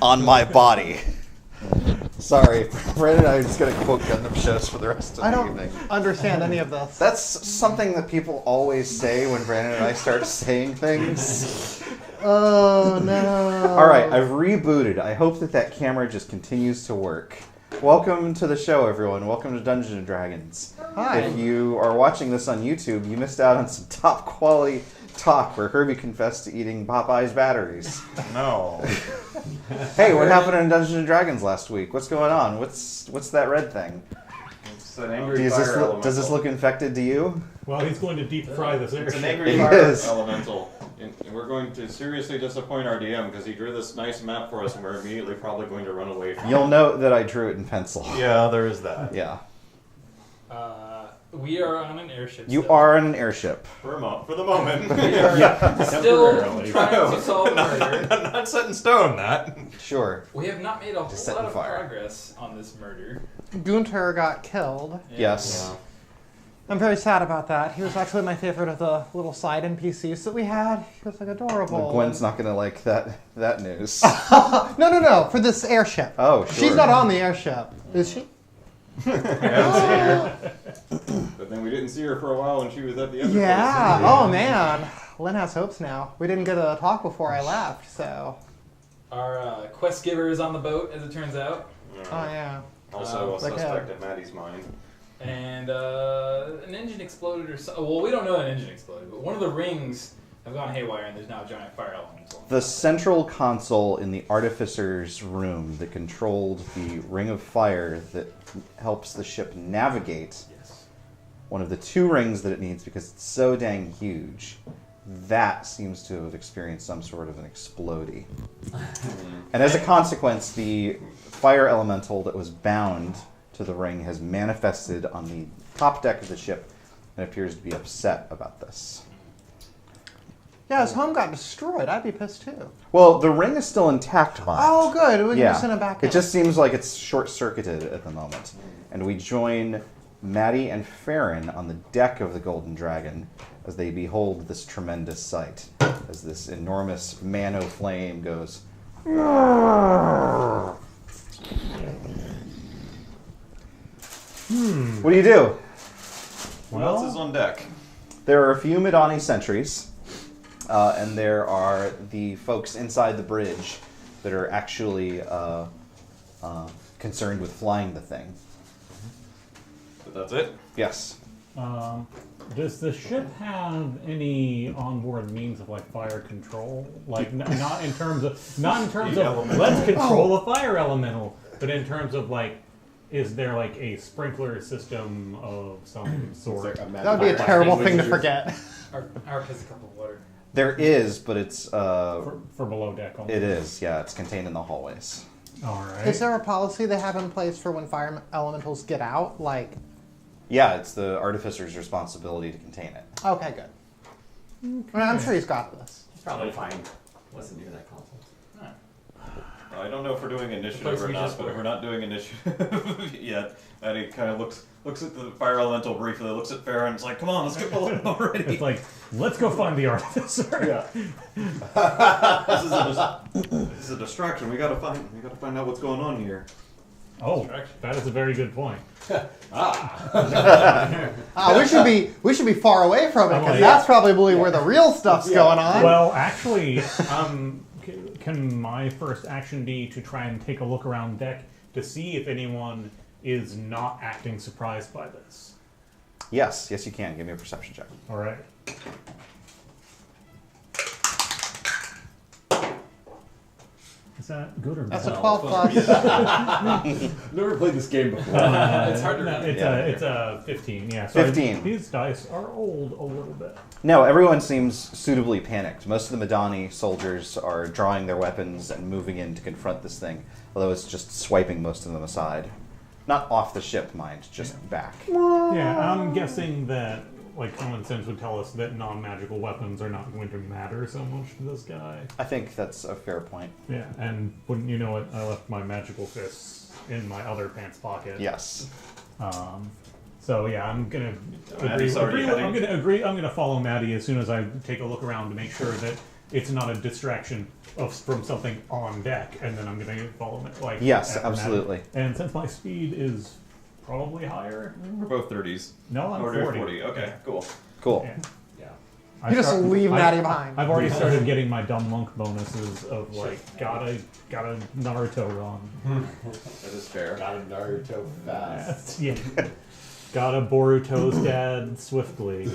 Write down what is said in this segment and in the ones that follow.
on my body. Sorry, Brandon and I are just going to quote Gundam shows for the rest of the evening. I don't understand any of this. That's something that people always say when Brandon and I start saying things. Oh, no. All right, I've rebooted. I hope that camera just continues to work. Welcome to the show, everyone. Welcome to Dungeons & Dragons. Hi. If you are watching this on YouTube, you missed out on some top-quality talk where Herbie confessed to eating Popeye's batteries. No. Hey, what happened in Dungeons & Dragons last week? What's going on? What's that red thing? It's an angry fire elemental. Does this look infected to you? Well, he's going to deep fry this It's an airship. angry fire elemental. And we're going to seriously disappoint our DM because he drew this nice map for us and we're immediately probably going to run away from You'll note that I drew it in pencil. Yeah, there is that. Yeah. We are on an airship. You still. are on an airship. For the moment. We are still trying to solve murder. Not set in stone, that. Sure. We have not made a whole set lot on of fire. progress on this murder. Gunter got killed. Yes. I'm very sad about that. He was actually my favorite of the little side NPCs that we had. He was like adorable. Well, Gwen's not going to like that news. No. For this airship. Oh, sure. She's not on the airship. Is she? But then we didn't see her for a while when she was at the other Yeah. place. Oh, man. Lynn has hopes now. We didn't get a talk before I left, so. Our quest giver is on the boat, as it turns out. Oh, yeah. Also a like suspect in Maddie's mind. And an engine exploded or so. Well, we don't know an engine exploded, but one of the rings have gone haywire and there's now a giant fire elemental. The central console in the artificer's room that controlled the ring of fire that helps the ship navigate, Yes. one of the two rings that it needs because it's so dang huge, that seems to have experienced some sort of an explodey. And as a consequence, the fire elemental that was bound to the ring has manifested on the top deck of the ship and appears to be upset about this. Yeah, his home got destroyed. I'd be pissed too. Well, the ring is still intact, Mike. Oh, good. We can just send him back in. It just seems like it's short-circuited at the moment. And we join Maddie and Farran on the deck of the Golden Dragon as they behold this tremendous sight, as this enormous mano flame goes... What do you do? Who else is on deck? There are a few Madani sentries, and there are the folks inside the bridge that are actually concerned with flying the thing. But that's it? Yes. Does the ship have any onboard means of like fire control? Like not in terms of let's control a fire elemental, but in terms of like, is there like a sprinkler system of some sort? That would be a terrible thing to forget. Our has a cup of water. There is, but it's... for below deck only. It is, yeah. It's contained in the hallways. All right. Is there a policy they have in place for when fire elementals get out? Like, Yeah, it's the artificer's responsibility to contain it. okay, good. I mean, I'm sure he's got this. It's probably fine. Wasn't near that console. I don't know if we're doing initiative place or we not, just but were. we're not doing initiative yet. Maddie kind of looks at the fire elemental briefly, looks at Farran, and is like, come on, let's get pulling already. It's like, let's go find the artificer. Yeah. This is a distraction. We gotta find out what's going on here. Oh, that is a very good point. We should be far away from it because yeah. that's probably where the real stuff's going on. Well, actually, can my first action be to try and take a look around deck to see if anyone is not acting surprised by this? Yes, you can. Give me a perception check. All right. Is that good or bad? That's a 12 plus. Never played this game before. It's hard to read. It's a 15, yeah. 15. These dice are old a little bit. No, everyone seems suitably panicked. Most of the Madani soldiers are drawing their weapons and moving in to confront this thing, although it's just swiping most of them aside. Not off the ship, mind, just back. Yeah, I'm guessing that like common sense would tell us that non-magical weapons are not going to matter so much to this guy. I think that's a fair point. Yeah, and wouldn't you know it, I left my magical fists in my other pants pocket. Yes. So yeah, I'm gonna Maddie's already heading. I'm gonna follow Maddie as soon as I take a look around to make sure that it's not a distraction from something on deck, and then I'm going to follow it. Like Yes, after Maddie. absolutely. And since my speed is probably higher, We're both 30s. no, I'm 40. 40. Okay, cool. Cool. Yeah. You just leave Maddie behind. I've already started getting my dumb monk bonuses of like gotta Naruto run. That is fair. Got a Naruto fast. Yeah. Gotta Boruto's dad swiftly.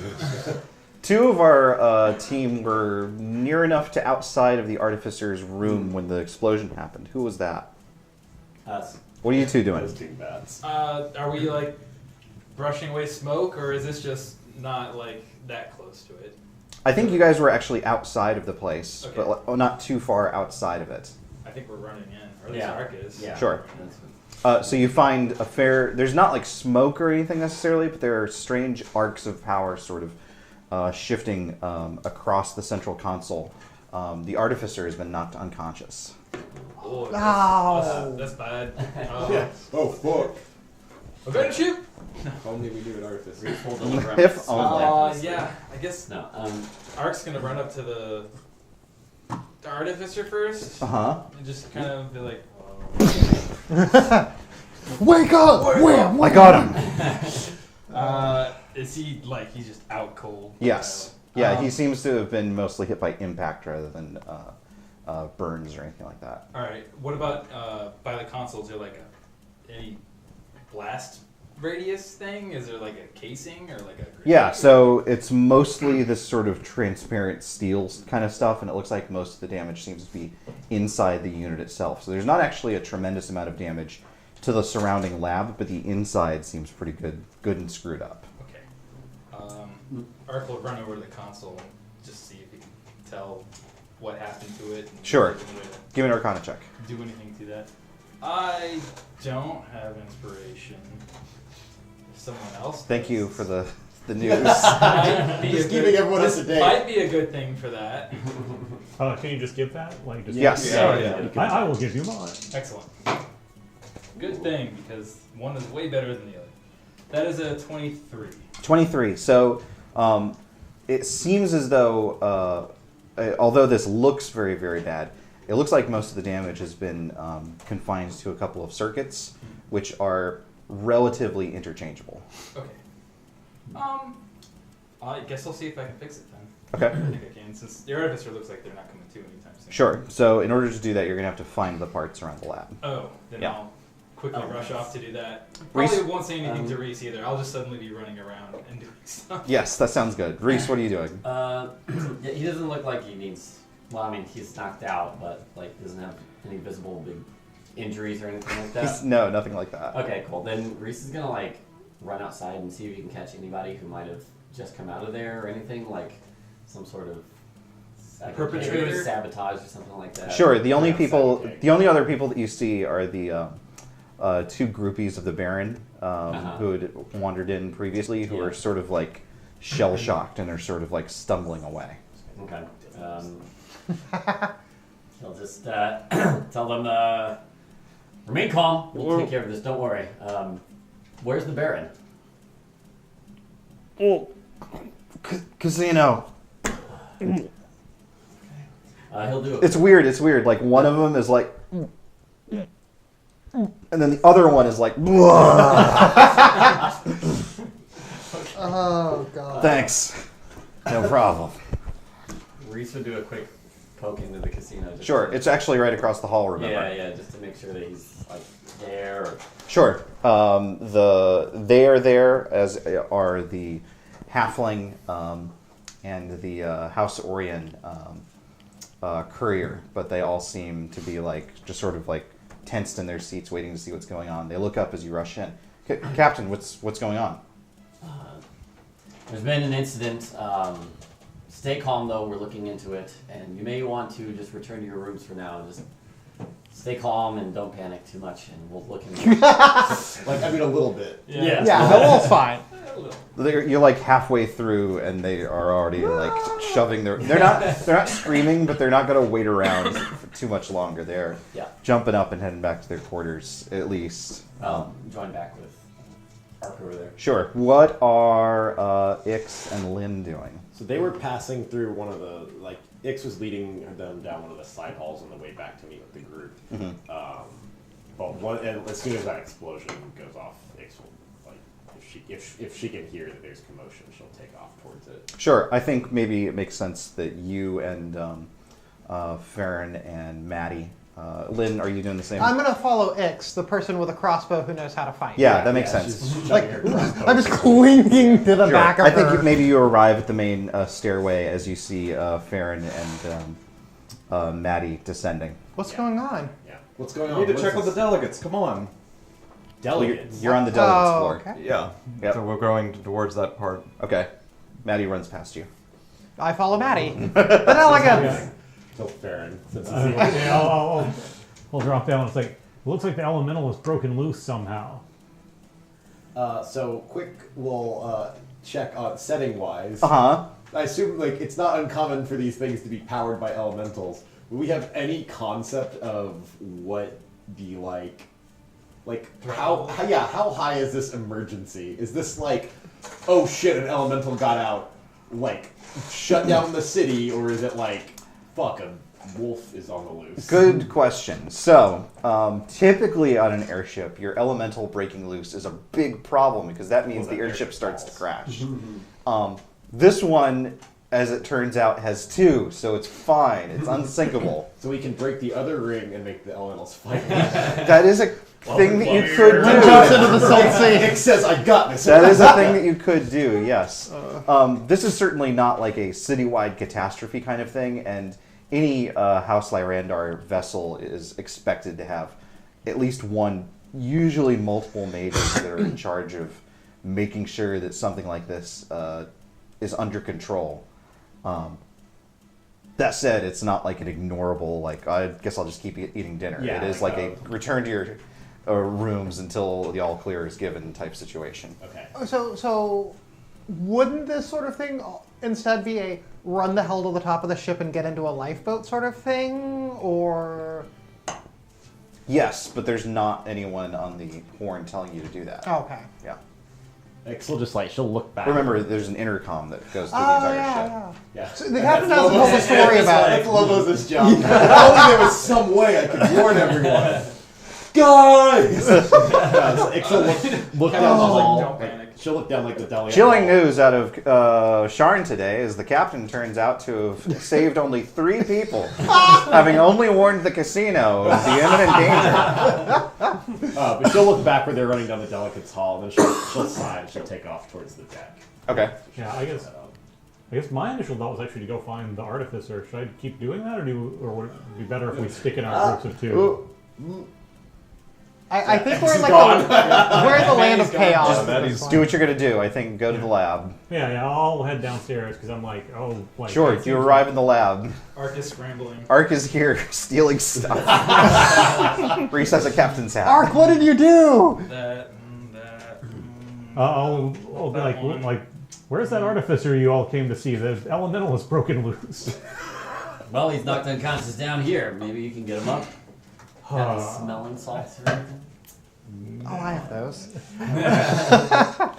Two of our team were near enough to outside of the artificer's room when the explosion happened. Who was that? Us. What are you two doing? Those two bats. Are we like brushing away smoke, or is this just not like that close to it? I think you guys were actually outside of the place, Okay. but not too far outside of it. I think we're running in, or at least Yeah. Ark is. Yeah. Sure. That's So you find a fair... There's not like smoke or anything necessarily, but there are strange arcs of power sort of shifting across the central console. The artificer has been knocked unconscious. Oh, Ow. that's bad. Oh, fuck. We're going to shoot. If only we knew an artificer. If only. Yeah, I guess No, Ark's gonna run up to the artificer first, Uh-huh. and just kind of be like, Wake up! Wham! I got him! is he like he's just out cold? Yes. Yeah, he seems to have been mostly hit by impact rather than burns or anything like that. All right. What about by the console? Is there like any blast radius thing? Is there like a casing or like a? Yeah, so it's mostly this sort of transparent steel kind of stuff, and it looks like most of the damage seems to be inside the unit itself. So there's not actually a tremendous amount of damage to the surrounding lab, but the inside seems pretty good and screwed up. Okay. Ark will run over to the console and just see if he can tell what happened to it. And Sure. if he can Give me an Arcana check. do anything to that. I don't have inspiration. If someone else. Thank does. you for the news. Might be Just a keeping good- everyone up this to date. Might be a good thing for that. Can you just give that? Like, just Yes. Yeah. I will give you mine. Excellent. Good thing, because one is way better than the other. That is a 23. 23. So it seems as though, although this looks very, very bad, it looks like most of the damage has been confined to a couple of circuits, which are relatively interchangeable. Okay. I guess I'll see if I can fix it then. Okay. I think I can, since the artificer looks like they're not coming to anytime soon. Sure. So in order to do that, you're going to have to find the parts around the lab. Oh, then Yeah. I'll quickly rush off to do that. Reese- Probably won't say anything to Reese either. I'll just suddenly be running around and doing stuff. Yes, that sounds good. Reese, what are you doing? Yeah, he doesn't look like he needs. Well, I mean, he's knocked out, but like doesn't have any visible big injuries or anything like that. No, nothing like that. Okay, cool. Then Reese is gonna like run outside and see if he can catch anybody who might have just come out of there or anything, like some sort of Perpetrator? sabotage or something like that. Sure. The only Outside the only other people that you see are the two groupies of the Baron who had wandered in previously, who Yeah. are sort of like shell shocked and are sort of like stumbling away. Okay. He'll just tell them, remain calm. We'll take care of this. Don't worry. Where's the Baron? Oh, casino. He'll do it. It's weird. It's weird. Like one of them is like, and then the other one is like, Oh god. thanks. No problem. Reese would do a quick poke into the casino. Just Sure. to- It's actually right across the hall. Remember? yeah, just to make sure that he's like there. Or, Sure. They are there, as are the halfling and the House Orion courier, but they all seem to be like just sort of like tensed in their seats, waiting to see what's going on. They look up as you rush in. Captain, what's going on? There's been an incident. Stay calm though. We're looking into it, and you may want to just return to your rooms for now. Just stay calm and don't panic too much, and we'll look into it. Like, I mean, a little bit. Yeah. Yeah, the wall's fine. You're like halfway through, and they are already like shoving their. They're not screaming, but they're not going to wait around for too much longer. They're Yeah. jumping up and heading back to their quarters, at least. Join back with Ark over there. Sure. What are Ix and Lynn doing? So they were passing through one of the, like, Ix was leading them down one of the side halls on the way back to meet with the group. But as soon as that explosion goes off, Ix will, like, if she can hear that there's commotion, she'll take off towards it. Sure. I think maybe it makes sense that you and Farran and Maddie. Lynn, are you doing the same? I'm gonna follow Ix, the person with a crossbow who knows how to fight. Yeah, that makmakes sense. She's Like, shoving her crossbow I'm just through. clinging to the Sure. back of I think her. maybe you arrive at the main stairway as you see Farran and Maddie descending. What's going on? Yeah. What's going We on? need to What's check with the this? delegates. Come on. Delegates. You're on the delegates Oh, floor. okay. Yeah. Yep. So we're going towards that part. Okay. Maddie runs past you. I follow Maddie. The delegates! Till Farran. Since it's I'll drop down. It's like, it looks like the elemental was broken loose somehow. So quick, we'll check on setting wise. Uh-huh. I assume like it's not uncommon for these things to be powered by elementals. Do we have any concept of what the how high is this emergency? Is this like, oh shit, an elemental got out, like shut down the city, or is it like, fuck, a wolf is on the loose? Good question. So, typically on an airship, your elemental breaking loose is a big problem because that means the airship starts to crash. This one, as it turns out, has two, so it's fine. It's unsinkable. So we can break the other ring and make the elementals fight. That is a thing that you could One jumps do. into the salt sea. Nick says, I got this. That is a thing that you could do, yes. This is certainly not like a citywide catastrophe kind of thing, and any House Lyrandar vessel is expected to have at least one, usually multiple mages that are in charge of making sure that something like this is under control. That said, it's not like an ignorable, like, I guess I'll just keep eating dinner. Yeah, it is like a return to your rooms until the all clear is given type situation. Okay. So wouldn't this sort of thing instead be a run the hell to the top of the ship and get into a lifeboat sort of thing, or? Yes, but there's not anyone on the horn telling you to do that. Oh, okay. Yeah. Ix will just like, she'll look back. Remember, there's an intercom that goes to the Oh, entire yeah, ship. yeah. Yeah. So the captain has a whole story about it. That's Lobo's job. If only there was some way I could warn everyone. Guys! Ix will look down the hall. Don't panic. She'll look down like the delegate. Chilling news out of Sharn today is the captain turns out to have saved only 3 people, having only warned the casino of the imminent danger. But she'll look back where they're running down the delegates hall, and then she'll sigh and she'll take off towards the deck. Okay. Yeah, I guess my initial thought was actually to go find the artificer. Should I keep doing that, or would it be better if we stick in our groups of 2? I think we're in like we're in the land of chaos. at this Do point. what you're going to do. I think go to the lab. Yeah, I'll head downstairs because I'm like, Sure, you arrive in the lab. Arc is scrambling. Ark is here stealing stuff. Reese has a captain's hat. Ark, what did you do? I'll be like, where's that artificer you all came to see? The elemental is broken loose. Well, he's knocked unconscious down here. Maybe you can get him up. Have any smelling salts or anything? Oh, I have those. I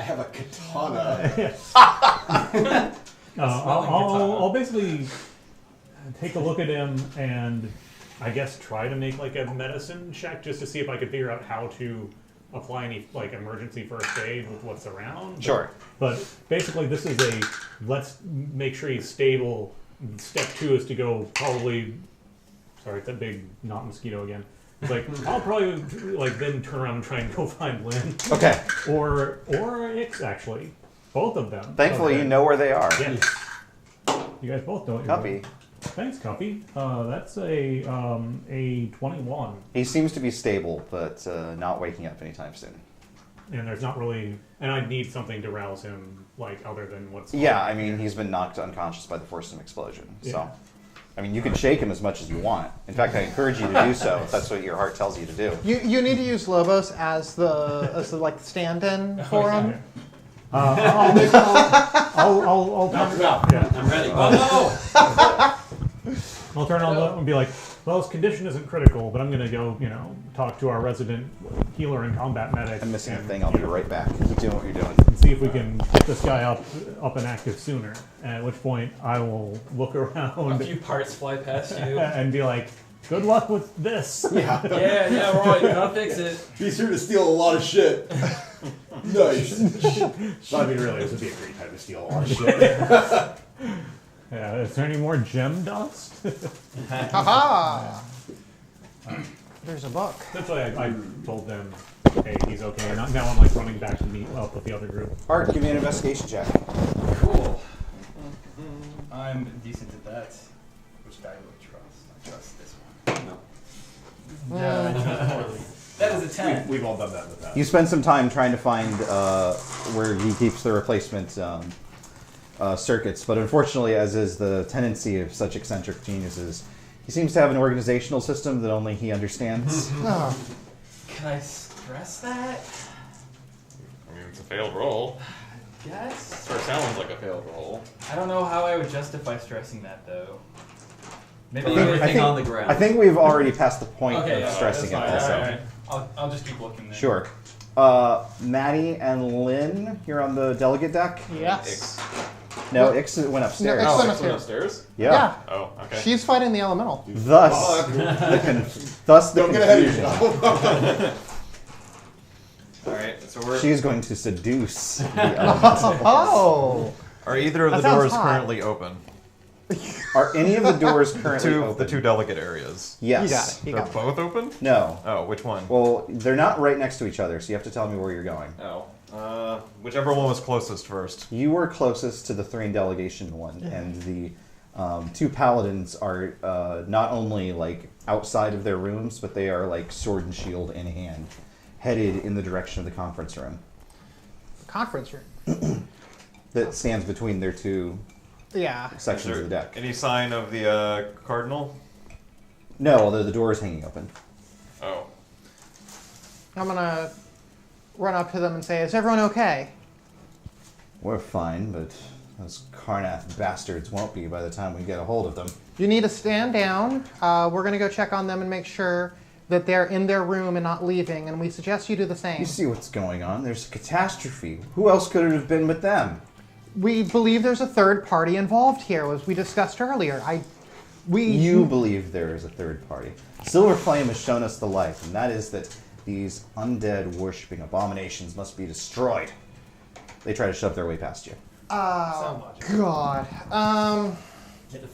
have a katana. I'll basically take a look at him and I guess try to make like a medicine check just to see if I could figure out how to apply any like emergency first aid with what's around. Sure. But basically this is a let's make sure he's stable. Step 2 is to go probably, sorry, it's that big not mosquito again. It's like, I'll probably like then turn around and try and go find Lynn. Okay. Or Ix actually. Both of them. Thankfully, you know where they are. Yes. You guys both know what you're doing. Cuppy. Thanks, Cuppy. That's a 21. He seems to be stable, but not waking up anytime soon. And there's not really, and I need something to rouse him, like other than what's. Yeah, I mean, he's been knocked unconscious by the force of an explosion. So, Yeah. I mean, you can shake him as much as you want. In fact, I encourage you to do so if that's what your heart tells you to do. You need to use Lobos as the like stand-in for him. I'll I'm ready. Yeah. I'm ready. Oh I'll turn on and be like, well, his condition isn't critical, but I'm going to go, talk to our resident healer and combat medic. I'm missing a and, thing. I'll be right back. Keep doing what you're doing. and see if we can get this guy up and active sooner. At which point, I will look A around few parts fly past you. and be like, good luck with this. Yeah, right. I'll fix it. Be sure to steal a lot of shit. Nice. I mean, really, this would be a great time to steal a lot of shit. Yeah, is there any more gem dust? Haha! There's a book. Essentially, I told them, hey, he's okay. Now I'm like running back to meet up with the other group. Art, give me an investigation check. Cool. I'm decent at that. Which guy do I trust? I trust this one. No. Yeah, that is a 10. We've all done that in the past. You spend some time trying to find where he keeps the replacement circuits, but unfortunately, as is the tendency of such eccentric geniuses, he seems to have an organizational system that only he understands. Oh. Can I stress that? I mean, it's a failed roll. Yes. Sure sounds like a failed roll. I don't know how I would justify stressing that though. Maybe Leave everything on the ground. I think we've already passed the point Okay, of yeah, stressing it that's fine. also. All right. I'll just keep looking then. Sure. Maddie and Lynn, you're on the delegate deck? Yes. No, Ix went upstairs. No, Ix went It's upstairs. upstairs? Yeah. Oh, okay. She's fighting the elemental. Thus, the Don't get ahead of confusion. yourself. Alright, so we're... She is going to seduce the elemental. Oh! Are either of That the sounds doors hot. currently open? Are any of the doors currently open? The two delegate areas. Yes. You got it. You They're got it. both open? No. Oh, which one? Well, they're not right next to each other, so you have to tell me where you're going. Oh. Whichever one was closest first. You were closest to the Thrain delegation one, and the two paladins are not only like outside of their rooms, but they are like sword and shield in hand, headed in the direction of the conference room Conference room. that stands between their two Yeah. sections Is of the there deck. any sign of the cardinal? No, although the door is hanging open. Oh. I'm gonna run up to them and say, is everyone okay? We're fine, but those Karnath bastards won't be by the time we get a hold of them. You need to stand down. We're gonna go check on them and make sure that they're in their room and not leaving, and we suggest you do the same. You see what's going on. There's a catastrophe. Who else could it have been but them? We believe there's a third party involved here, as we discussed earlier. You believe there is a third party. Silver Flame has shown us the light, and that is that these undead worshipping abominations must be destroyed. They try to shove their way past you. Sound logical. God.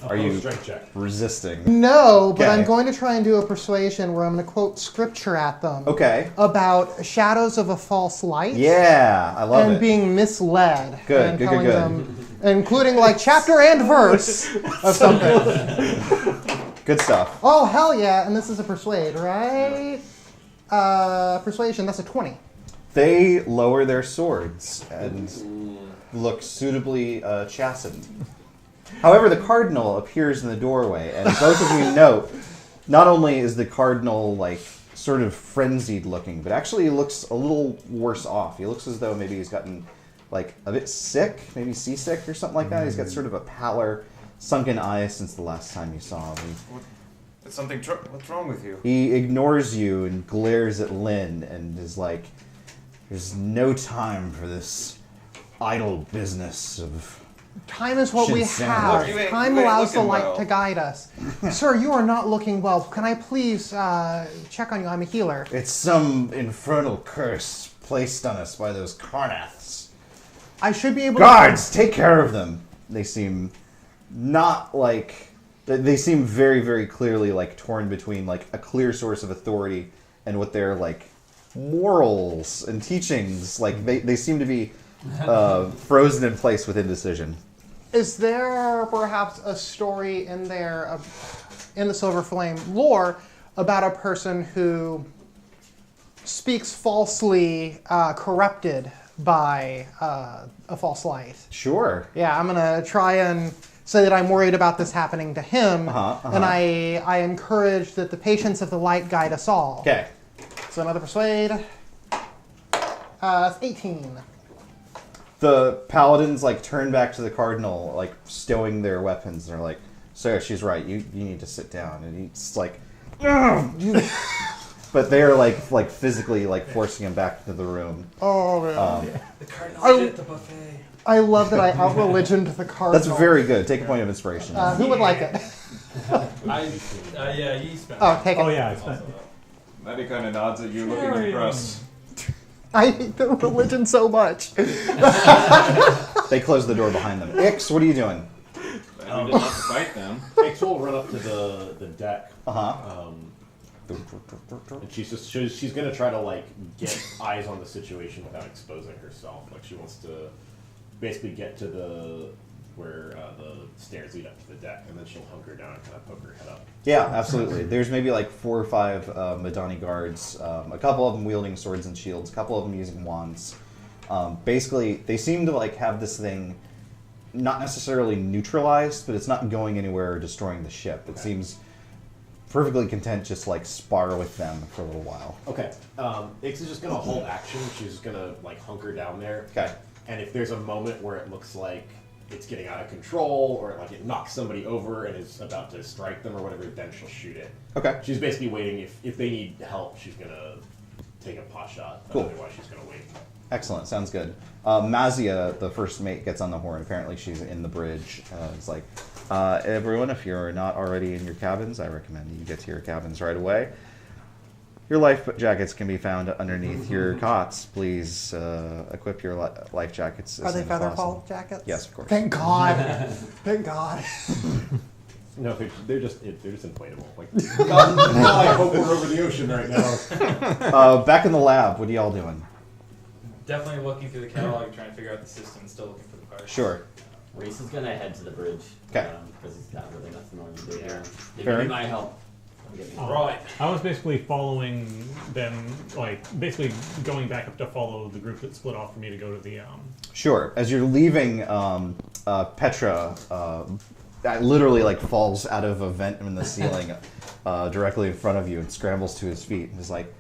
Are you Strength check. resisting? No, but Okay. I'm going to try and do a persuasion where I'm going to quote scripture at them Okay. about shadows of a false light. Yeah, I love and it. being misled. Good, and good, telling good. them, including like chapter and verse of something. Good stuff. Oh, hell yeah. And this is a persuade, right? Persuasion, that's a 20. They lower their swords and look suitably chastened. However, the cardinal appears in the doorway, and both of you note, not only is the cardinal like sort of frenzied looking, but actually he looks a little worse off. He looks as though maybe he's gotten like a bit sick, maybe seasick or something like that. He's got sort of a pallor, sunken eyes since the last time you saw him. It's something. What's wrong with you? He ignores you and glares at Lynn and is like, "There's no time for this idle business of." Time is what we Shinsen. have. Look, you ain't- Time you ain't allows the looking light well. to guide us. Sir, you are not looking well. Can I please check on you? I'm a healer. It's some infernal curse placed on us by those Karnaths. I should be able Guards, take care of them. They seem not like... They seem very, very clearly like torn between like a clear source of authority and what their like morals and teachings. Like they seem to be frozen in place with indecision. Is there perhaps a story in there, in the Silver Flame lore, about a person who speaks falsely, corrupted by a false light? Sure. Yeah, I'm gonna try and say that I'm worried about this happening to him, and I encourage that the patience of the light guide us all. Okay. So another persuade. It's 18. The paladins like turn back to the cardinal, like stowing their weapons, and are like, Sarah, she's right. You need to sit down. And he's like, but they're like physically like forcing him back into the room. Oh man. The cardinal shit the buffet. I love that I out-religioned the cardinal. That's very good. Take a point of inspiration. Who would like it? Yeah, you spent. Oh, take it. Oh yeah, I spent. Maddie kind of nods at you, looking impressed. I hate the religion so much. They close the door behind them. Ix, what are you doing? We didn't have to fight them. Ix will run up to the deck. And she's gonna try to like get eyes on the situation without exposing herself. Like she wants to basically get to where the stairs lead up to the deck, and then she'll hunker down and kind of poke her head up. Yeah, absolutely. There's maybe like 4 or 5 Madani guards, a couple of them wielding swords and shields, a couple of them using wands. Basically, they seem to like have this thing not necessarily neutralized, but it's not going anywhere or destroying the ship. It seems perfectly content just like spar with them for a little while. Okay. Ix is just gonna hold action. She's just gonna like hunker down there. Okay. And if there's a moment where it looks like it's getting out of control, or like it knocks somebody over and is about to strike them or whatever, then she'll shoot it. Okay. She's basically waiting. If they need help, she's gonna take a pot shot. But Cool. Otherwise, she's gonna wait. Excellent. Sounds good. Mazia, the first mate, gets on the horn. Apparently, she's in the bridge. It's like, everyone, if you're not already in your cabins, I recommend you get to your cabins right away. Your life jackets can be found underneath your cots. Please equip your life jackets. Are they soon as possible. featherfall jackets? Yes, of course. Thank God. Thank God. No, they're just inflatable. Like, God, I hope we're over the ocean right now. Back in the lab, what are y'all doing? Definitely looking through the catalog, trying to figure out the system, still looking for the parts. Sure. Race is gonna head to the bridge. 'Kay. Because he's got really nothing more to do here. They Farran? need my help. I'm getting Right. I was basically following them, like basically going back up to follow the group that split off for me to go to the. Sure. As you're leaving, Petra literally like falls out of a vent in the ceiling directly in front of you and scrambles to his feet and is like,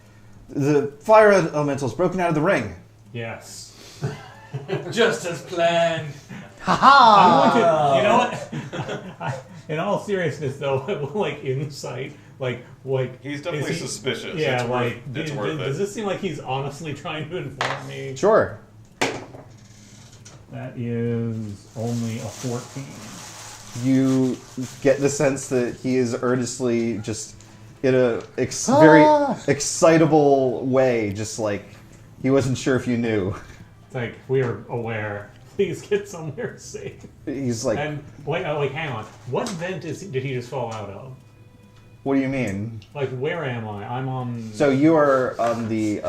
"The fire elemental's broken out of the ring." Yes. Just as planned. I'm going to, you know what? In all seriousness, though, like insight, like He's definitely is he- suspicious. Yeah, it's like it's worth does it. this seem like he's honestly trying to inform me? Sure. That is only a 14. You get the sense that he is earnestly just in a very excitable way, just like he wasn't sure if you knew. It's like we are aware. Please get somewhere safe. He's like, And wait, like hang on. What vent did he just fall out of? "What do you mean?" Like where am I? I'm on. So you are on the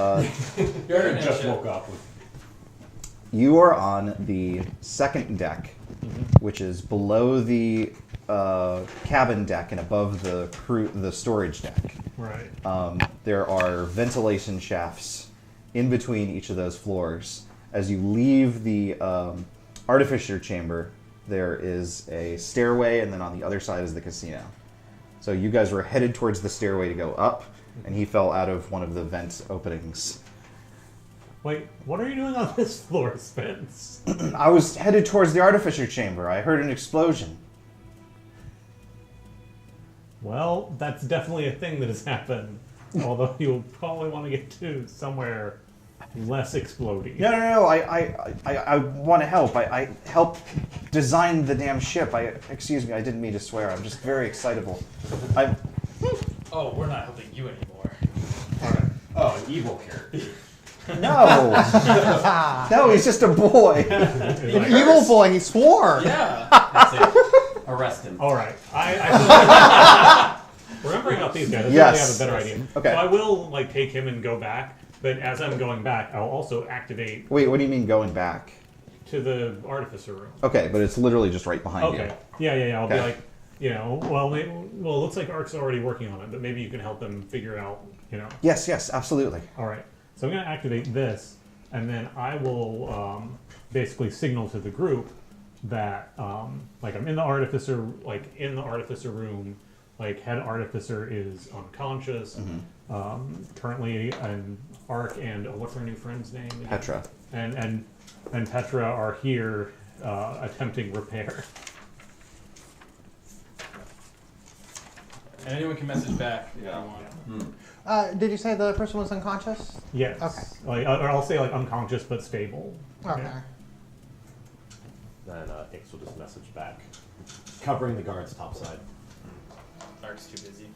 You're in Just ship. woke up. you are on the second deck, which is below the cabin deck and above the storage deck. Right. There are ventilation shafts in between each of those floors. As you leave the artificer chamber, there is a stairway, and then on the other side is the casino. So you guys were headed towards the stairway to go up, and he fell out of one of the vent openings. Wait, what are you doing on this floor, Spence? I was headed towards the artificer chamber. I heard an explosion. Well, that's definitely a thing that has happened. Although you'll probably want to get to somewhere less explodey. No. I want to help. I helped design the damn ship. Excuse me. I didn't mean to swear. I'm just very excitable. Oh, we're not helping you anymore. Oh, an evil character. No. No, he's just a boy. An evil boy, he swore. Yeah. That's it. Arrest him. All right. I remembering about these guys, I Yes. really have a better idea. Okay. So I will like take him and go back, but as I'm going back, I'll also activate Wait, what do you mean going back? to the artificer room. Okay, but it's literally just right behind you. Okay. Yeah. I'll be Okay. like, well, it looks like Ark's already working on it, but maybe you can help them figure out, Yes, absolutely. All right. So I'm going to activate this, and then I will basically signal to the group that, like, I'm in the artificer room. Like, head artificer is unconscious. Currently, an Ark and what's our new friend's name? Again? Petra. And Petra are here attempting repair. And anyone can message back if Yeah. you want. Did you say the person was unconscious? Yes. Okay. Like, or I'll say like unconscious but stable. Okay. Yeah. Then Ix will just message back, covering the guards topside. Dark's too busy.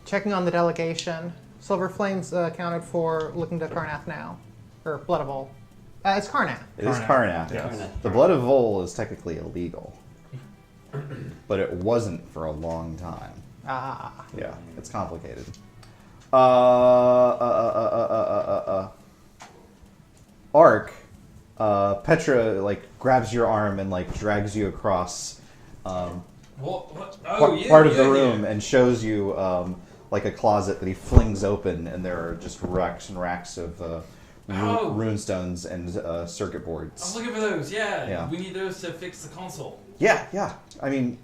Checking on the delegation. Silver Flames accounted for looking to Karnath now. Or Blood of Vol. It's Karnath. It is Karnath. Karnath. Yes. The blood of Vol is technically illegal, but it wasn't for a long time. Ah. Yeah, it's complicated. Ark, Petra like grabs your arm and like drags you across What? part of the room and shows you like a closet that he flings open, and there are just racks and racks of rune stones and circuit I boards. was looking for those. Yeah. Yeah. We need those to fix the console. Yeah. I mean,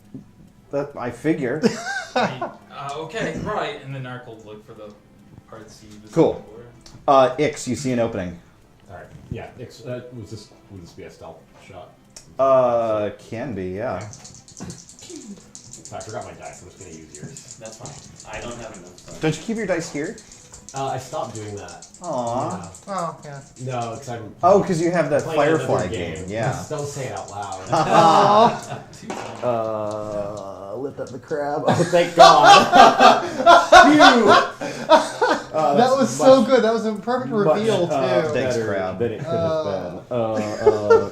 that I figure. Okay, right. And then Narc will look for the parts he was Cool. looking for. Ix, you see an opening. All right. Yeah. Ix, would this be a stealth shot? Can be, yeah. I forgot my dice. I'm just gonna use yours. That's fine. I don't have enough. So. Don't you keep your dice here? I stopped doing that. Aww. Oh, yeah. No, because I'm. Oh, because you have that playing Firefly another game. Yeah. Just don't say it out loud. Lift up the crab. Oh, thank God. That was so good. That was a perfect reveal, too. Thanks, Better crab. than it could have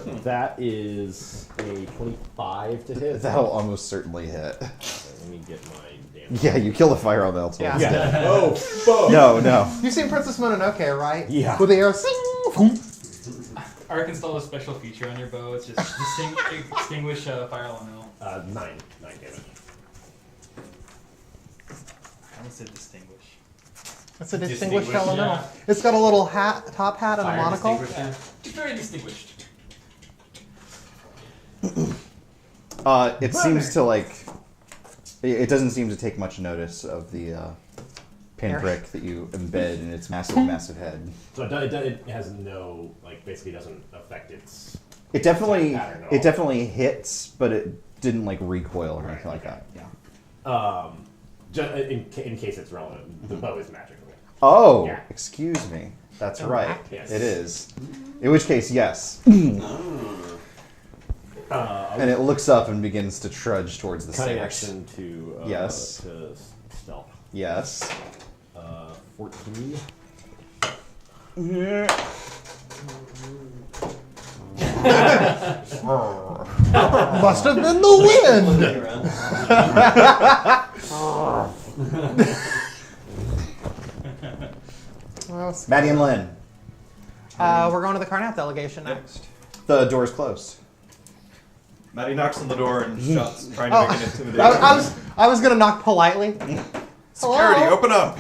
been. That is a 25 to hit. That'll almost certainly hit. Let me get my damn. Yeah, you kill the fire elemental. Yeah. Yeah. Oh, fuck. No. You've seen Princess Mononoke, right? Yeah. With the arrow, sing, boom. Arc installed a special feature on your bow. It's just extinguish fire elemental. 9 damage. I almost said distinguish. It's a distinguished Distinguished, elemental. yeah. It's got a little top hat, and a Fire monocle. distinguisher. It's very distinguished. It seems to like. It doesn't seem to take much notice of the pinprick that you embed in its massive head. So it has no, like, basically doesn't affect its. It definitely pattern at all. hits, but it didn't like recoil or anything like that. Yeah. In case it's relevant, the bow is magical. Oh, Yeah. excuse me. That's right. Yes. It is. In which case, yes. And it looks up and begins to trudge towards the Cutting stairs. action to Yes. to stealth. Yes. 14. Must have been the wind. Well, Maddie and Lynn. we're going to the Karnath delegation next. The door's closed. Maddie knocks on the door and shouts, trying to Oh, make an intimidation. I was gonna knock politely. Security, Hello? open up!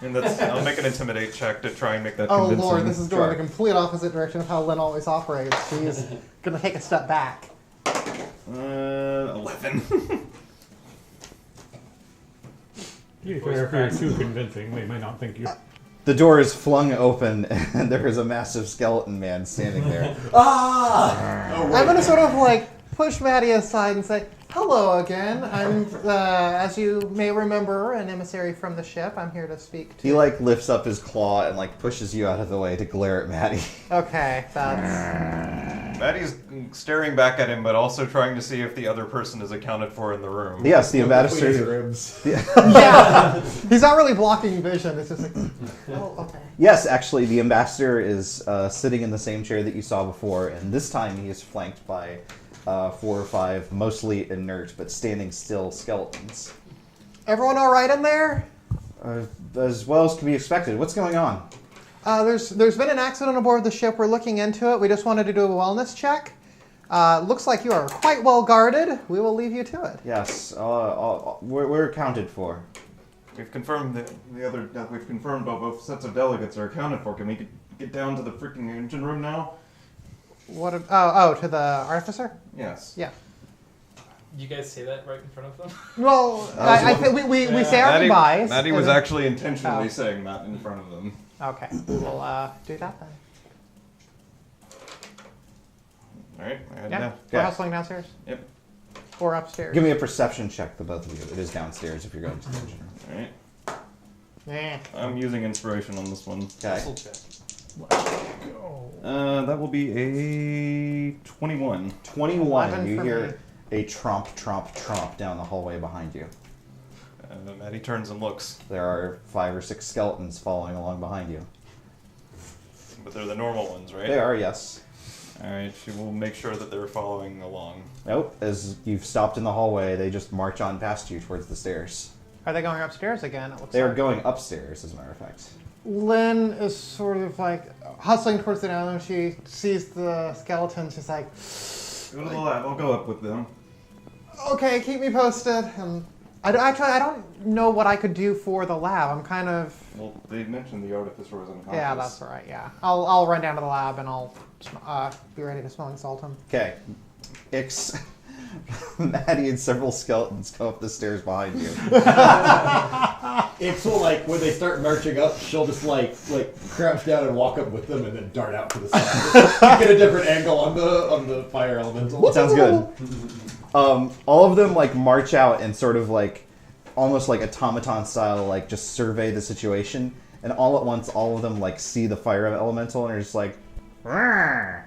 And I'll make an intimidate check to try and make that Oh convincing. lord, this is going chart. the complete opposite direction of how Lynn always operates. She's gonna take a step back. 11. To be fair, if you're too convincing, they might not think you. The door is flung open, and there is a massive skeleton man standing there. I'm gonna sort of like push Maddie aside and say, "Hello again. I'm, as you may remember, an emissary from the ship. I'm here to speak to." He like lifts up his claw and like pushes you out of the way to glare at Maddie. Okay, that's. Maddie's staring back at him, but also trying to see if the other person is accounted for in the room. Yes, the Between his ambassador. ribs. Yeah, he's not really blocking vision. It's just like, oh, okay. Yes, actually, the ambassador is sitting in the same chair that you saw before, and this time he is flanked by 4 or 5 mostly inert but standing still skeletons. Everyone all right in there? As well as can be expected. What's going on? There's been an accident aboard the ship. We're looking into it. We just wanted to do a wellness check. Looks like you are quite well guarded. We will leave you to it. Yes, we're accounted for. We've confirmed that we've confirmed both sets of delegates are accounted for. Can we get down to the freaking engine room now? What? To the artificer? Yes. Yeah. You guys say that right in front of them? Well, I think we say our goodbyes. Maddie and was then- actually intentionally Oh. saying that in front of them. Okay, we'll do that then. All right. Yeah, Yeah. we're hustling downstairs. Yep. Or upstairs? Give me a perception check, the both of you. It is downstairs if you're going to the engine room. Alright. Eh. I'm using inspiration on this one. Okay. Muscle check. That will be a 21. 21. 11 You for hear me. a tromp, tromp, tromp down the hallway behind you. Maddie turns and looks, There are 5 or 6 skeletons following along behind you. but they're the normal ones, right? They are, yes. Alright, she will make sure that they're following along. Nope. As you've stopped in the hallway, they just march on past you towards the stairs. Are they going upstairs again? It looks They are like. going upstairs, as a matter of fact. Lynn is sort of like hustling towards the down. She sees the skeletons. She's like, Go to the lab, I'll go up with them. okay, keep me posted. And I don't know what I could do for the lab. I'm kind of... Well, they mentioned the artificer was unconscious. Yeah, that's right, yeah. I'll run down to the lab and I'll be ready to smelling salt him. Okay. Maddie and several skeletons come up the stairs behind you. Ix will, like, when they start marching up, she'll just, like crouch down and walk up with them and then dart out to the side. Get a different angle on the fire elemental. Sounds good. All of them, like, march out and sort of, like, almost like automaton style, like, just survey the situation. And all at once, all of them, like, see the fire elemental and are just like, "Rrrr."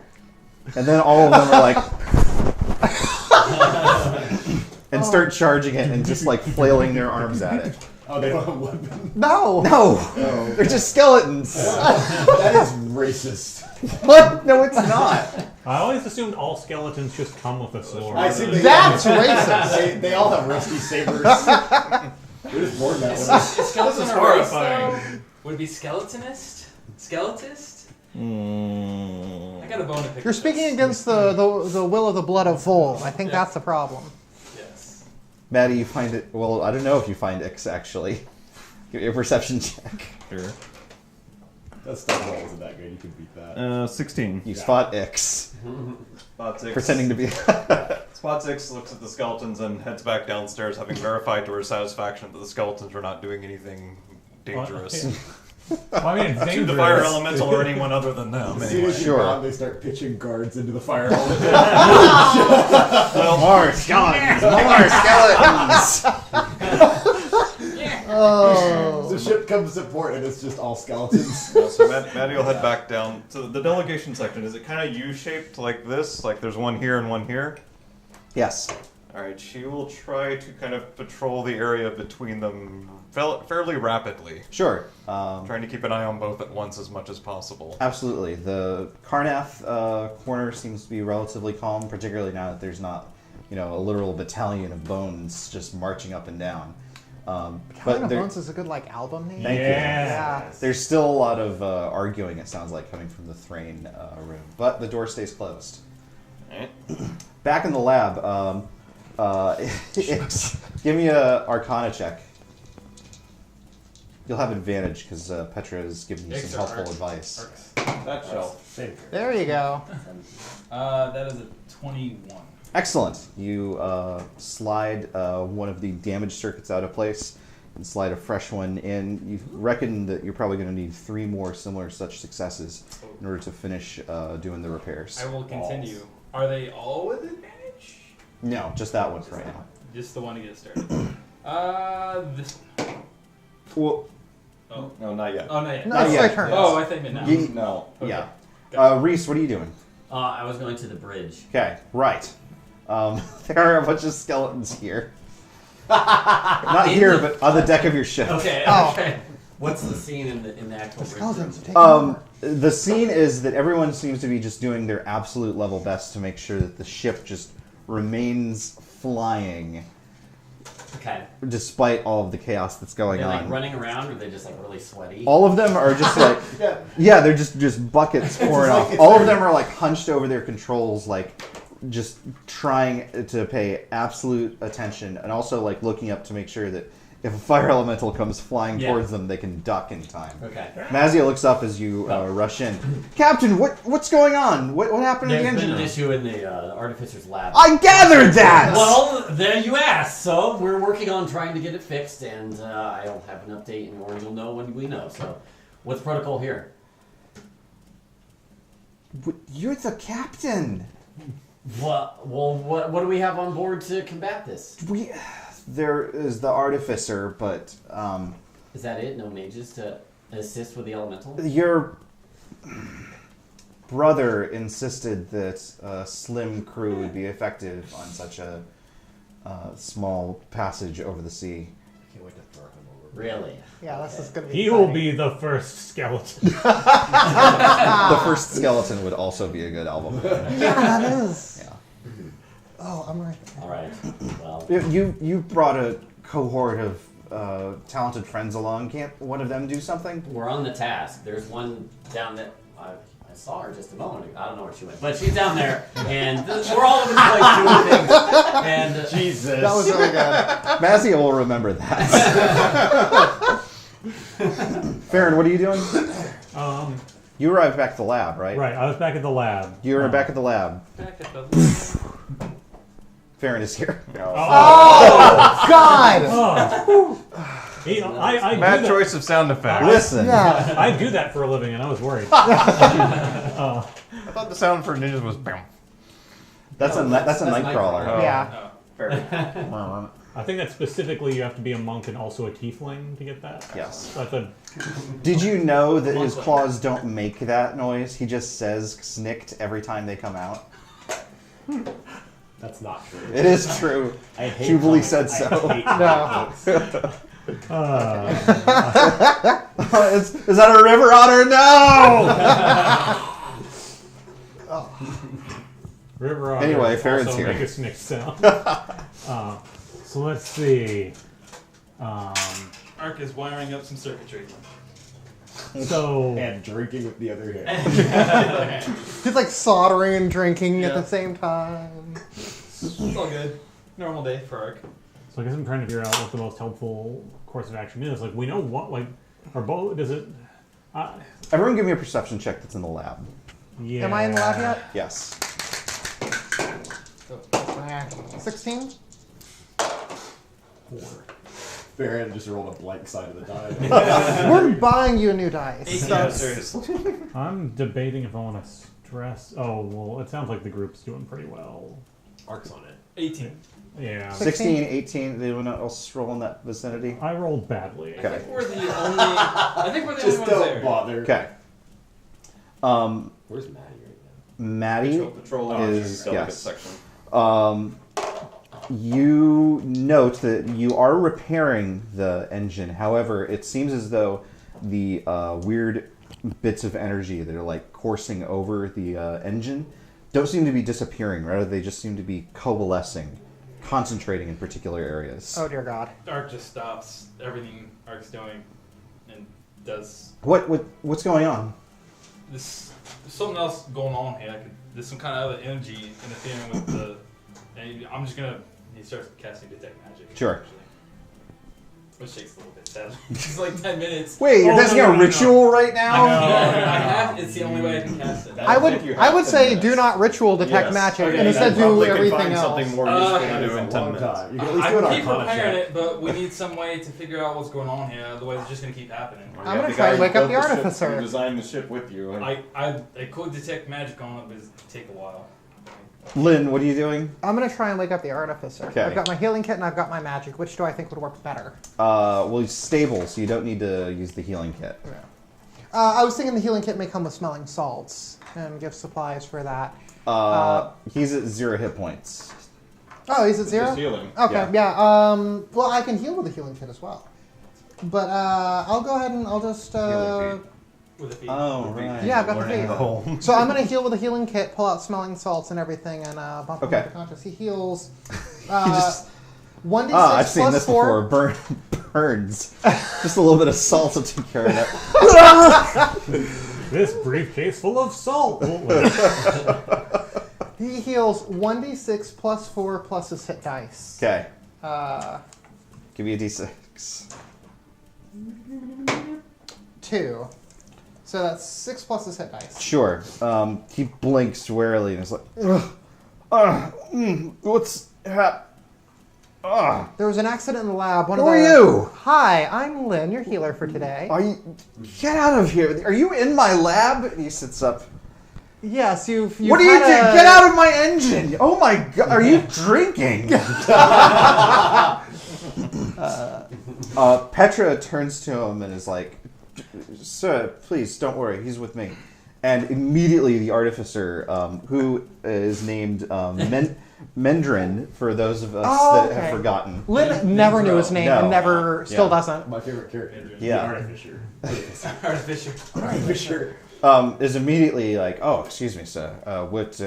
And then all of them are like, and start charging it and just, like, flailing their arms at it. Oh, they don't have weapons? No! No! They're just skeletons! That is racist. What? No, it's not. I always assumed all skeletons just come with a sword. I see. That's racist! They all have rusty sabers. We're just born that way. Is skeleton This is a race, horrifying. though? Would it be skeletonist? Skeletist? I got a bone to pick. You're with speaking this. against the will of the blood of Vol. I think that's the problem. Yes. Maddie, you find it. Well, I don't know if you find X actually. Give me a perception check. Sure. That stuff isn't that good. You can beat that. 16. You spot X, Spot 6. pretending to be. Spot 6 looks at the skeletons and heads back downstairs, having verified to her satisfaction that the skeletons were not doing anything dangerous. Well, I mean, it's To dangerous. the fire elemental or anyone other than them. As soon Anyway. as you Sure. run, they start pitching guards into the fire elemental. More skeletons! More skeletons! Oh. The ship comes to port and it's just all skeletons. So Maddie will head back down. So the delegation section, is it kind of U-shaped like this? Like there's one here and one here? Yes. Alright, she will try to kind of patrol the area between them fairly rapidly. Sure. Trying to keep an eye on both at once as much as possible. Absolutely. The Karnath corner seems to be relatively calm, particularly now that there's not, a literal battalion of bones just marching up and down. Count But of there, Bones is a good album name. Thank you. Yeah. There's still a lot of arguing, it sounds like, coming from the Thrain room. But the door stays closed. Alright. Back in the lab, give me a Arcana check. You'll have advantage because Petra has given you some helpful advice. That shell. Same. There you go. That is a 21. Excellent. You slide one of the damaged circuits out of place and slide a fresh one in. You reckon that you're probably going to need 3 more similar such successes in order to finish doing the repairs. I will continue. Are they all with advantage? No, just that one for right now. Just the one to get started. This one. Well, Oh. No, not yet. Oh, not yet. No, Not it's yet. my turn. Oh, I think now. No. Okay. Yeah. Got Reese, what are you doing? I was going to the bridge. Okay, right. There are a bunch of skeletons here. Not here, but on the deck of your ship. Okay. Oh. Okay. What's the scene in the actual bridge? Skeletons are taking over. The scene is that everyone seems to be just doing their absolute level best to make sure that the ship just remains flying Okay. despite all of the chaos that's going They're on. like running around, or they're just like really sweaty. All of them are just like, yeah, they're just buckets pouring like- off. it's All of very- them are like hunched over their controls, like just trying to pay absolute attention, and also like looking up to make sure that if a fire elemental comes flying Yeah. towards them, they can duck in time. Okay. Mazia looks up as you rush in. Captain, what's going on? What happened to the There's engine been an room? issue in the artificer's lab. I gathered that! Well, there you asked. So we're working on trying to get it fixed, and I'll have an update, or you'll know when we know. So, what's protocol here? You're the captain. What do we have on board to combat this? There is the artificer, but Is that it? No mages to assist with the elemental? your brother insisted that a slim crew would be effective on such a small passage over the sea. I can't wait to throw him over. Really? Yeah, this is going to be He will exciting. be the first skeleton. The first skeleton would also be a good album. Yeah, that is. Yeah. Oh, I'm right. All right. Well, You brought a cohort of talented friends along. Can't one of them do something? we're on the task. There's one down there. I saw her just a moment ago. I don't know where she went, but she's down there, and we're all over the place doing things. And Jesus. That was really good. Mazia will remember that. Farran, what are you doing? You arrived back at the lab, right? Right, I was back at the lab. You were back at the lab. Back at the Farran is here. Oh, God! Oh. I Bad do that. choice of sound effects. Listen. Yeah. I do that for a living, and I was worried. I thought the sound for ninjas was bam. That's a nightcrawler. Oh. Yeah. Fair. I think that specifically you have to be a monk and also a tiefling to get that. Yes. That's a Did you know that his claws don't make that noise? He just says snicked every time they come out. That's not true. It is true. I hate Jubilee comic- said so. I hate No. comic books. Is that a river otter? No! river otter. Anyway, Farran's also here. make a snick sound. So let's see. Ark is wiring up some circuitry. So And drinking with the other hand. He's like soldering and drinking at Yeah. the same time. It's all good. Normal day for Ark. So I guess I'm trying to figure out what the most helpful course of action is. Like we know what our bow does it. Everyone give me a perception check that's in the lab. Yeah. Am I in the lab yet? Yes. 16? 4. Farran just rolled a blank side of the die. We're buying you a new dice. Yeah, seriously. I'm debating if I want to stress. Oh well, it sounds like the group's doing pretty well. Ark's on it. 18. Yeah. 16, 18, did anyone else roll in that vicinity? I rolled badly. Okay. I think we're the only Just ones don't there. bother. Okay. Where's Maddie right now? Maddie Patrolling is, delicate yes. section. You note that you are repairing the engine. However, it seems as though the weird bits of energy that are like coursing over the engine don't seem to be disappearing. Rather, they just seem to be coalescing, concentrating in particular areas. Oh dear God. Ark just stops everything Ark's doing and does What's going on? this. There's something else going on here. There's some kind of other energy interfering with the. And I'm just gonna. He starts casting detect magic. Sure. Actually. Which takes a little bit, sadly. It's like 10 minutes. Wait, you're Oh, casting no, a no, ritual right I now? have. It's the only way I can cast it. I would say do not ritual detect Yes. magic Okay, and instead do Probably can everything find else. something more useful to do in That's a 10 long minutes. time. You can at least I do an can keep Arcana repairing check. it, but we need some way to figure out what's going on here. Otherwise, it's just gonna keep happening. I'm gonna try and wake up the artificer. Who designed the ship with you. I could detect magic on it, but it'd take a while. Lynn, what are you doing? I'm gonna try and wake up the artificer. Okay. I've got my healing kit and I've got my magic. Which do I think would work better? Well, he's stable, so you don't need to use the healing kit. I was thinking the healing kit may come with smelling salts and give supplies for that. He's at 0 hit points. Oh, he's at 0? Just healing. Okay, yeah. Well, I can heal with the healing kit as well. But I'll go ahead and I'll just. Healing With a feat. Oh, right. Yeah, I've got the Learning feat. the whole. So I'm gonna heal with the healing kit, pull out smelling salts and everything, and bump him Okay. into conscious. He heals. just- 1d6 I've seen plus this 4. before. Burns. Just a little bit of salt will take care of that. This briefcase full of salt. Oh, wait. He heals 1d6 plus 4 plus his hit dice. Okay. Give me a d6. 2. So that's 6 plus his hit dice. Sure. He blinks warily and is like, what's happening? There was an accident in the lab. Who are you? Hi, I'm Lynn, your healer for today. Are you? Get out of here! Are you in my lab? And he sits up. Yes, you've What are you had doing? Get out of my engine! Oh my god, are you drinking? Petra turns to him and is like, "Sir, please, don't worry, he's with me." And immediately the artificer, who is named Mendrin, for those of us that have forgotten. Lynn never knew his name No. and never still Yeah. doesn't. My favorite character. Yeah. The Artificer. Artificial. Is immediately like, "Oh, excuse me, sir. What?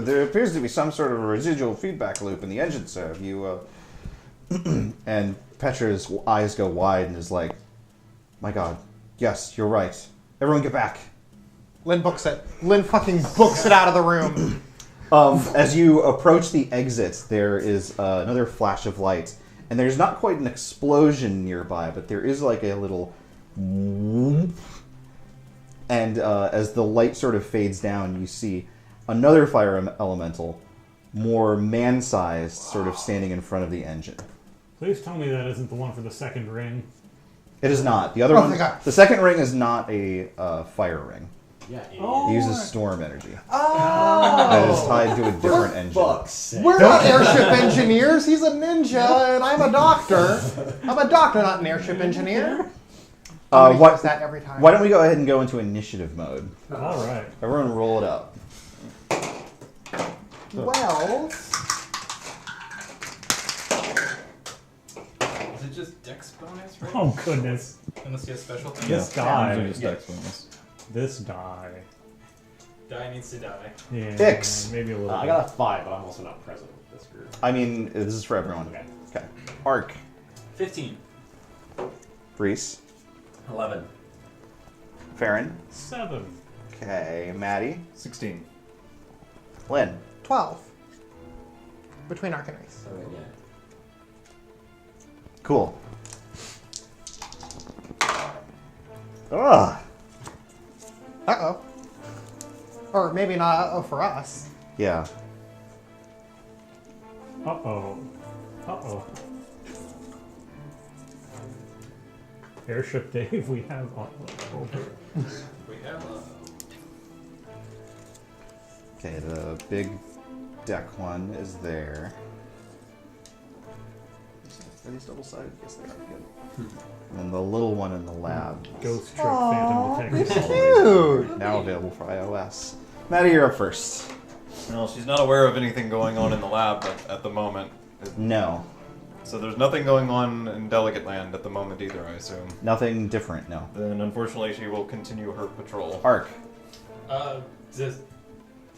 There appears to be some sort of a residual feedback loop in the engine, sir. Have you?" And Petra's eyes go wide and is like, "My God, yes, you're right. Everyone, get back." Lynn books it. Lynn fucking books it out of the room. As you approach the exit, there is another flash of light, and there's not quite an explosion nearby, but there is like a little. And as the light sort of fades down, you see another fire elemental, more man-sized, sort of standing in front of the engine. Please tell me that isn't the one for the second ring. It is not. The other Oh one. my God. The second ring is not a fire ring. Yeah. It uses storm energy. Oh. That is tied to a different engine. Fuck's sake. We're not airship engineers. He's a ninja, and I'm a doctor. I'm a doctor, not an airship engineer. What? Does that every time. Why don't we go ahead and go into initiative mode? All right. Everyone, roll it up. Well, Is it just dex bonus, right? Oh goodness. Unless you have special things. This die. Just dex bonus. This die. Die needs to die. Yeah. X. Maybe a little. I bit. got a 5, but I'm also not present with this group. I mean, this is for everyone. Okay. Arc. 15. Reese. 11. Farran. 7. Okay. Maddie. 16. Lynn. 12. Between Arc and Reese. Okay, yeah. Cool. Ugh. Uh-oh. Or maybe not uh-oh for us. Yeah. Uh-oh. Uh-oh. Airship Dave, we have over. We have Okay, the big deck one is there. Are these double-sided? Yes, they are. Good. And then the little one in the lab. Ghost Trick Phantom It's Detective. cute. Now available for iOS. Maddie, you're up first. No, she's not aware of anything going on in the lab at the moment. No. So there's nothing going on in Delicate Land at the moment either, I assume. Nothing different, no. Then unfortunately she will continue her patrol. Arc. This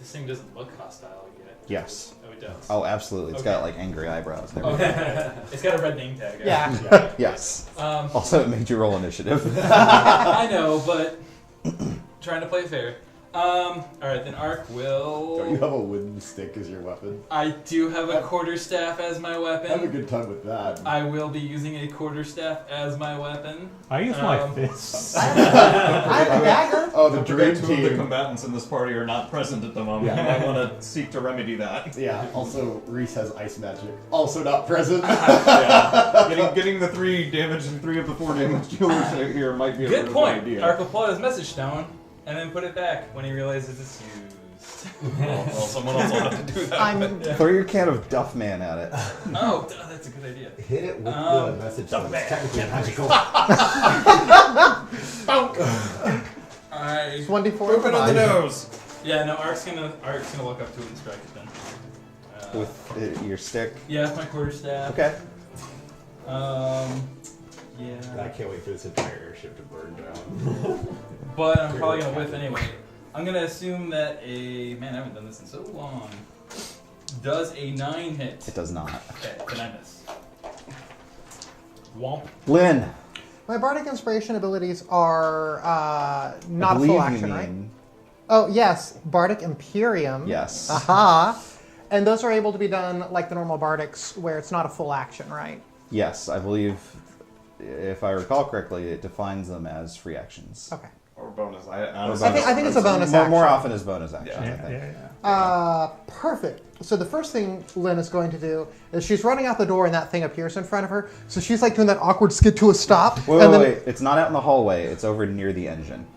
thing doesn't look hostile yet. Yes. Oh, it does. Oh, absolutely. It's Okay. got like angry eyebrows. And Okay. everything. It's got a red name tag. Yeah. Yes. Um, Also, it made you roll initiative. I know, but trying to play fair. Alright, then Arc will... Don't you have a wooden stick as your weapon? I do have a quarterstaff as my weapon. Have a good time with that. I will be using a quarterstaff as my weapon. I use my fists. I have a dagger. Oh, the Don't dream forget, two of the team. combatants in this party are not present at the moment. Yeah. You might want to seek to remedy that. Yeah, also, Reese has ice magic. Also not present. Yeah. Getting the 3 damage and 3 of the 4 damage dealers here might be a Good really point. idea. Arc will pull out his message stone and then put it back when he realizes it's used. Well, someone else will have to do that. I'm Throw your can of Duffman at it. Oh, that's a good idea. Hit it with the message. technically magical. Alright. it's 1d4. Open on the nose. Yeah, no, Arc's gonna look up to it and strike it then. With your stick. Yeah, it's my quarterstaff. Okay. I Yeah. can't wait for this entire airship to burn down. But I'm probably gonna whiff anyway. I'm gonna assume that I haven't done this in so long. Does a 9 hit? It does not. Okay, then I miss. Womp. Lynn. My bardic inspiration abilities are not I a believe full you action, right? mean- Oh, yes. Bardic Imperium. Yes. Aha. And those are able to be done like the normal bardics where it's not a full action, right? Yes, I believe, if I recall correctly, it defines them as free actions. Okay. Or bonus. I think it's a bonus action. More often as bonus actions, I Yeah, think. yeah. Perfect. So the first thing Lynn is going to do is she's running out the door and that thing appears in front of her. So she's like doing that awkward skid to a stop. Wait, and then, wait. It's not out in the hallway. It's over near the engine.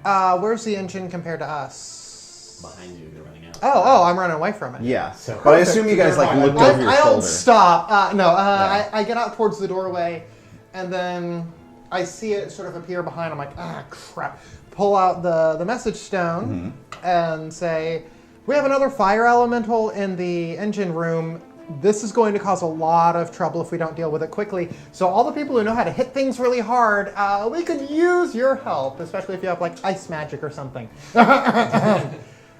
Where's the engine compared to us? Behind you, you're running out. Oh, I'm running away from it. Yeah. But I assume you guys like looked over your I shoulder. don't stop. Yeah. I get out towards the doorway, and then I see it sort of appear behind. I'm like, crap. Pull out the message stone and say, we have another fire elemental in the engine room. This is going to cause a lot of trouble if we don't deal with it quickly. So all the people who know how to hit things really hard, we could use your help, especially if you have like ice magic or something.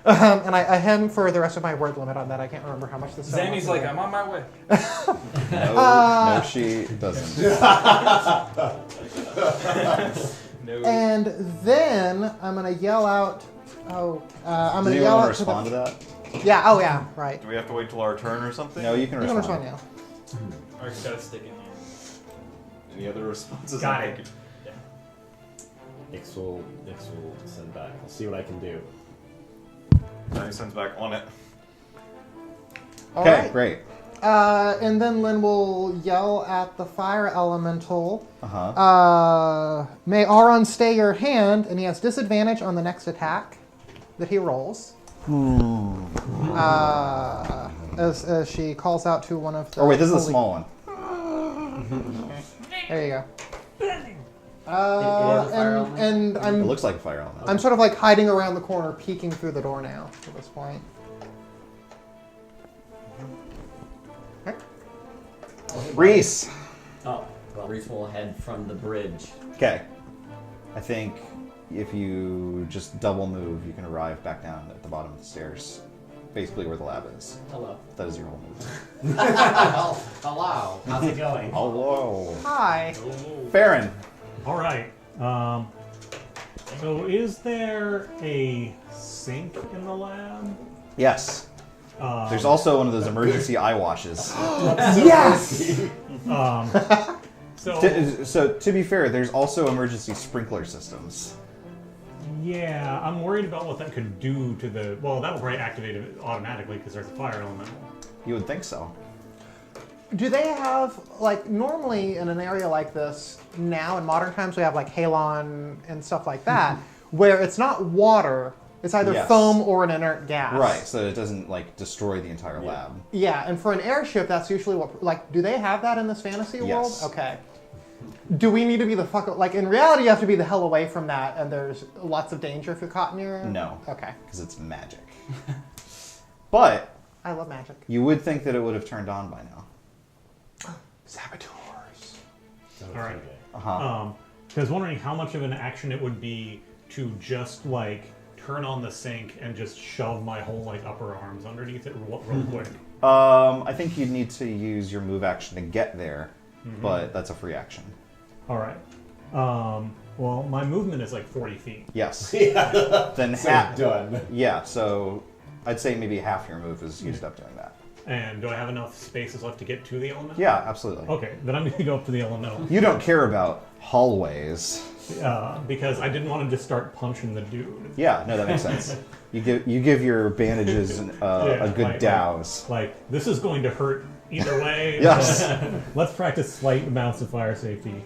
And I hem for the rest of my word limit on that. I can't remember how much this is. Zanny's like, I'm on my way. No, she doesn't. No. And then I'm gonna yell out. I'm Does gonna anyone yell want to out respond to to the. that? Yeah. Oh yeah. Right. Do we have to wait till our turn or something? No, you can You can respond. respond now. Or just gotta stick in here. Any other responses? Got it. Ix will send back. I'll see what I can do. Now he sends back on it. All Okay, right. great. And then Lynn will yell at the fire elemental. May Auron stay your hand, and he has disadvantage on the next attack that he rolls. As she calls out to one of the. Oh wait, this is a holy- small one. There you go. It is a fire element? And It I'm looks like a fire element. I'm sort of like hiding around the corner, peeking through the door now at this point. Reese. Oh, well, Reese will head from the bridge. Okay. I think if you just double move, you can arrive back down at the bottom of the stairs, basically where the lab is. Hello. That is your whole move. Hello. How's it going? Hello. Hi. Farran. All right. So is there a sink in the lab? Yes. There's also one of those emergency eye washes. Yes. So to be fair, there's also emergency sprinkler systems. Yeah, I'm worried about what that could do to the. Well, that'll probably activate it automatically because there's a fire elemental. You would think so. Do they have, like, normally in an area like this, now in modern times, we have, like, halon and stuff like that, where it's not water, it's either Yes. foam or an inert gas. Right, so it doesn't like destroy the entire lab. Yeah, and for an airship, that's usually what, like, do they have that in this fantasy world? Yes. Okay. Do we need to be the fuck, like, in reality, you have to be the hell away from that, and there's lots of danger if you're caught near? No. Okay. Because it's magic. But I love magic. you would think that it would have turned on by now. Saboteurs. All right. Uh-huh. I was wondering how much of an action it would be to just like turn on the sink and just shove my whole like upper arms underneath it real quick. I think you'd need to use your move action to get there, but that's a free action. All right. Well, my movement is like 40 feet. Yes. Yeah. Then So half. done. Yeah, so I'd say maybe half your move is used up doing that. And do I have enough spaces left to get to the elemental? Yeah, absolutely. Okay, then I'm going to go up to the elemental You don't care about hallways. because I didn't want to just start punching the dude. Yeah, no, that makes sense. You give your bandages a good douse. Like, this is going to hurt either way. Yes. Let's practice slight amounts of fire safety.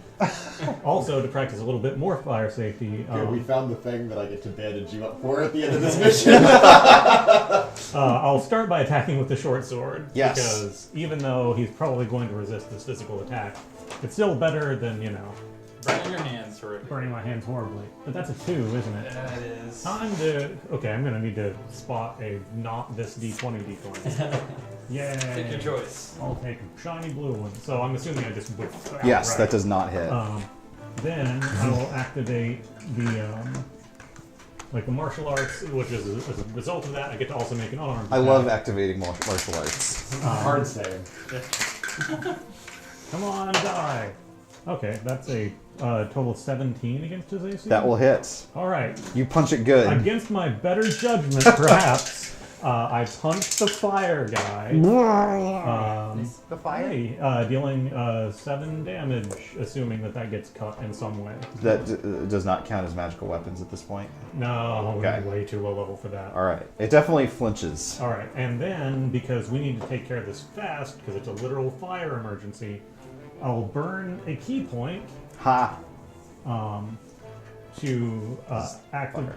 Also, to practice a little bit more fire safety, Here, we found the thing that I get to bandage you up for at the end of this mission. I'll start by attacking with the short sword. Yes. Because even though he's probably going to resist this physical attack, it's still better than, Burning your hands, Rick. burning my hands horribly. But that's a 2, isn't it? That is. Time to... Okay, I'm going to need to spot a not this D20 D20. Yay. Take your choice. I'll take a shiny blue one. So I'm assuming I just whip out, Yes, right? that does not hit. Then I will activate the the martial arts, which is as a result of that, I get to also make an unarmed I attack. love activating martial arts. Hard save. Come on, die. Okay, that's a total of 17 against his AC. That will hit. All right. You punch it good. Against my better judgment, perhaps, I punched the fire guy. The fire? Hey, dealing 7 damage, assuming that gets cut in some way. That does not count as magical weapons at this point. No, Okay. we're way too low level for that. All right. It definitely flinches. All right, and then, because we need to take care of this fast, because it's a literal fire emergency, I'll burn a key point Ha! to activate.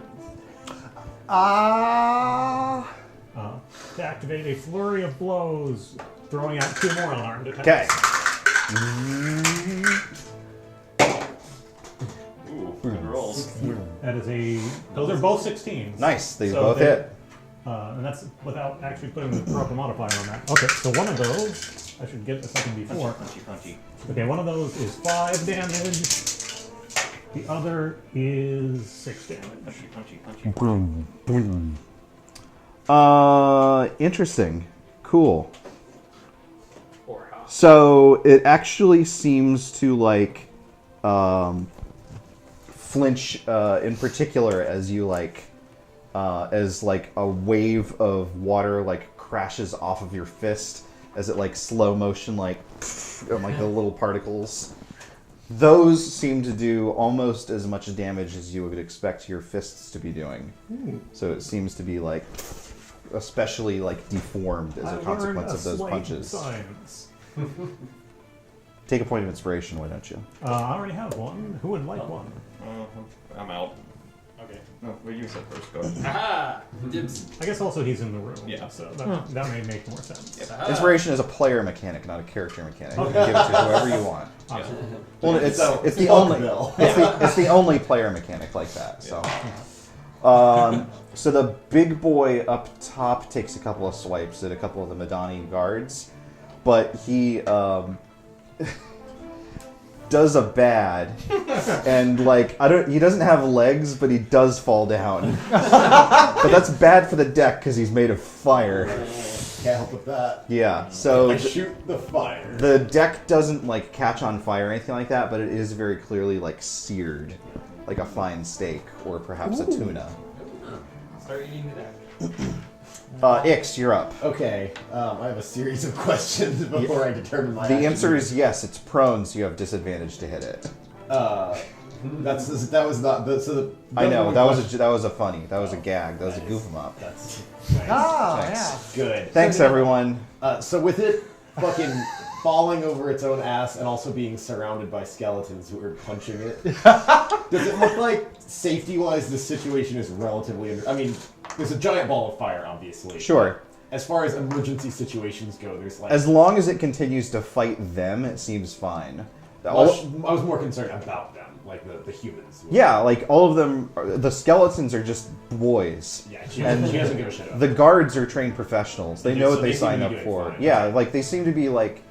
To activate a flurry of blows, throwing out 2 more unarmed attacks. Okay. Ooh, good rolls. That is those are both 16s. Nice. They So both hit. And that's without actually putting the broken modifier on that. Okay, so one of those, I should get a second before. Punchy. Okay, one of those is 5 damage. The other is 6 damage. Punchy. Interesting. Cool. Or how? So it actually seems to like flinch in particular as you as like a wave of water like crashes off of your fist as it like slow motion like the little particles. Those seem to do almost as much damage as you would expect your fists to be doing. So it seems to be like especially like deformed as a consequence of those punches. Science. Take a point of inspiration, why don't you? I already have one. Who would like one? I'm out. Okay. No, well, you said first. Go ahead. Aha! Dibs. I guess also he's in the room. Yeah. So that may make more sense. Aha. Inspiration is a player mechanic, not a character mechanic. You Okay. can give it to whoever you want. Awesome. Well, it's So, the fuck only Bill. it's the only player mechanic like that. So, so the big boy up top takes a couple of swipes at a couple of the Madani guards, but he does a bad, and like he doesn't have legs, but he does fall down. But that's bad for the deck because he's made of fire. Can't help with that. Yeah. So I shoot the fire. the deck doesn't like catch on fire or anything like that, but it is very clearly like seared, like a fine steak or perhaps a tuna. Start eating it Ix, you're up. Okay, I have a series of questions before I determine my The action. answer is yes. It's prone, so you have disadvantage to hit it. that was not the so the. I know that was question- a funny. That was a gag. That was a goof 'em up. That's Thanks. good. Thanks everyone. So with it fucking falling over its own ass and also being surrounded by skeletons who are punching it, does it look like safety-wise this situation is relatively under... I mean, there's a giant ball of fire, obviously. Sure. As far as emergency situations go, there's like... As long as it continues to fight them, it seems fine. I was more concerned about them, like the humans. Yeah, like all of them, the skeletons are just boys. Yeah, she doesn't give a shit about The guards are trained professionals. They know So what they they seem to sign be up doing for. fine. Yeah, like they seem to be like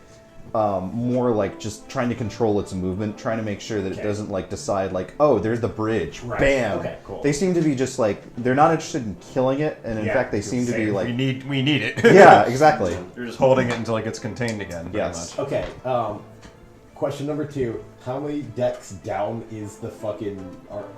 more like just trying to control its movement, trying to make sure that it Okay. doesn't like decide like, oh, there's the bridge, Right. bam. Okay, cool. They seem to be just like they're not interested in killing it, and in Yeah, fact they seem to be We like, need it. yeah, exactly. You're just holding it until it gets contained again. Pretty Yes. much. Okay, question number 2. How many decks down is the fucking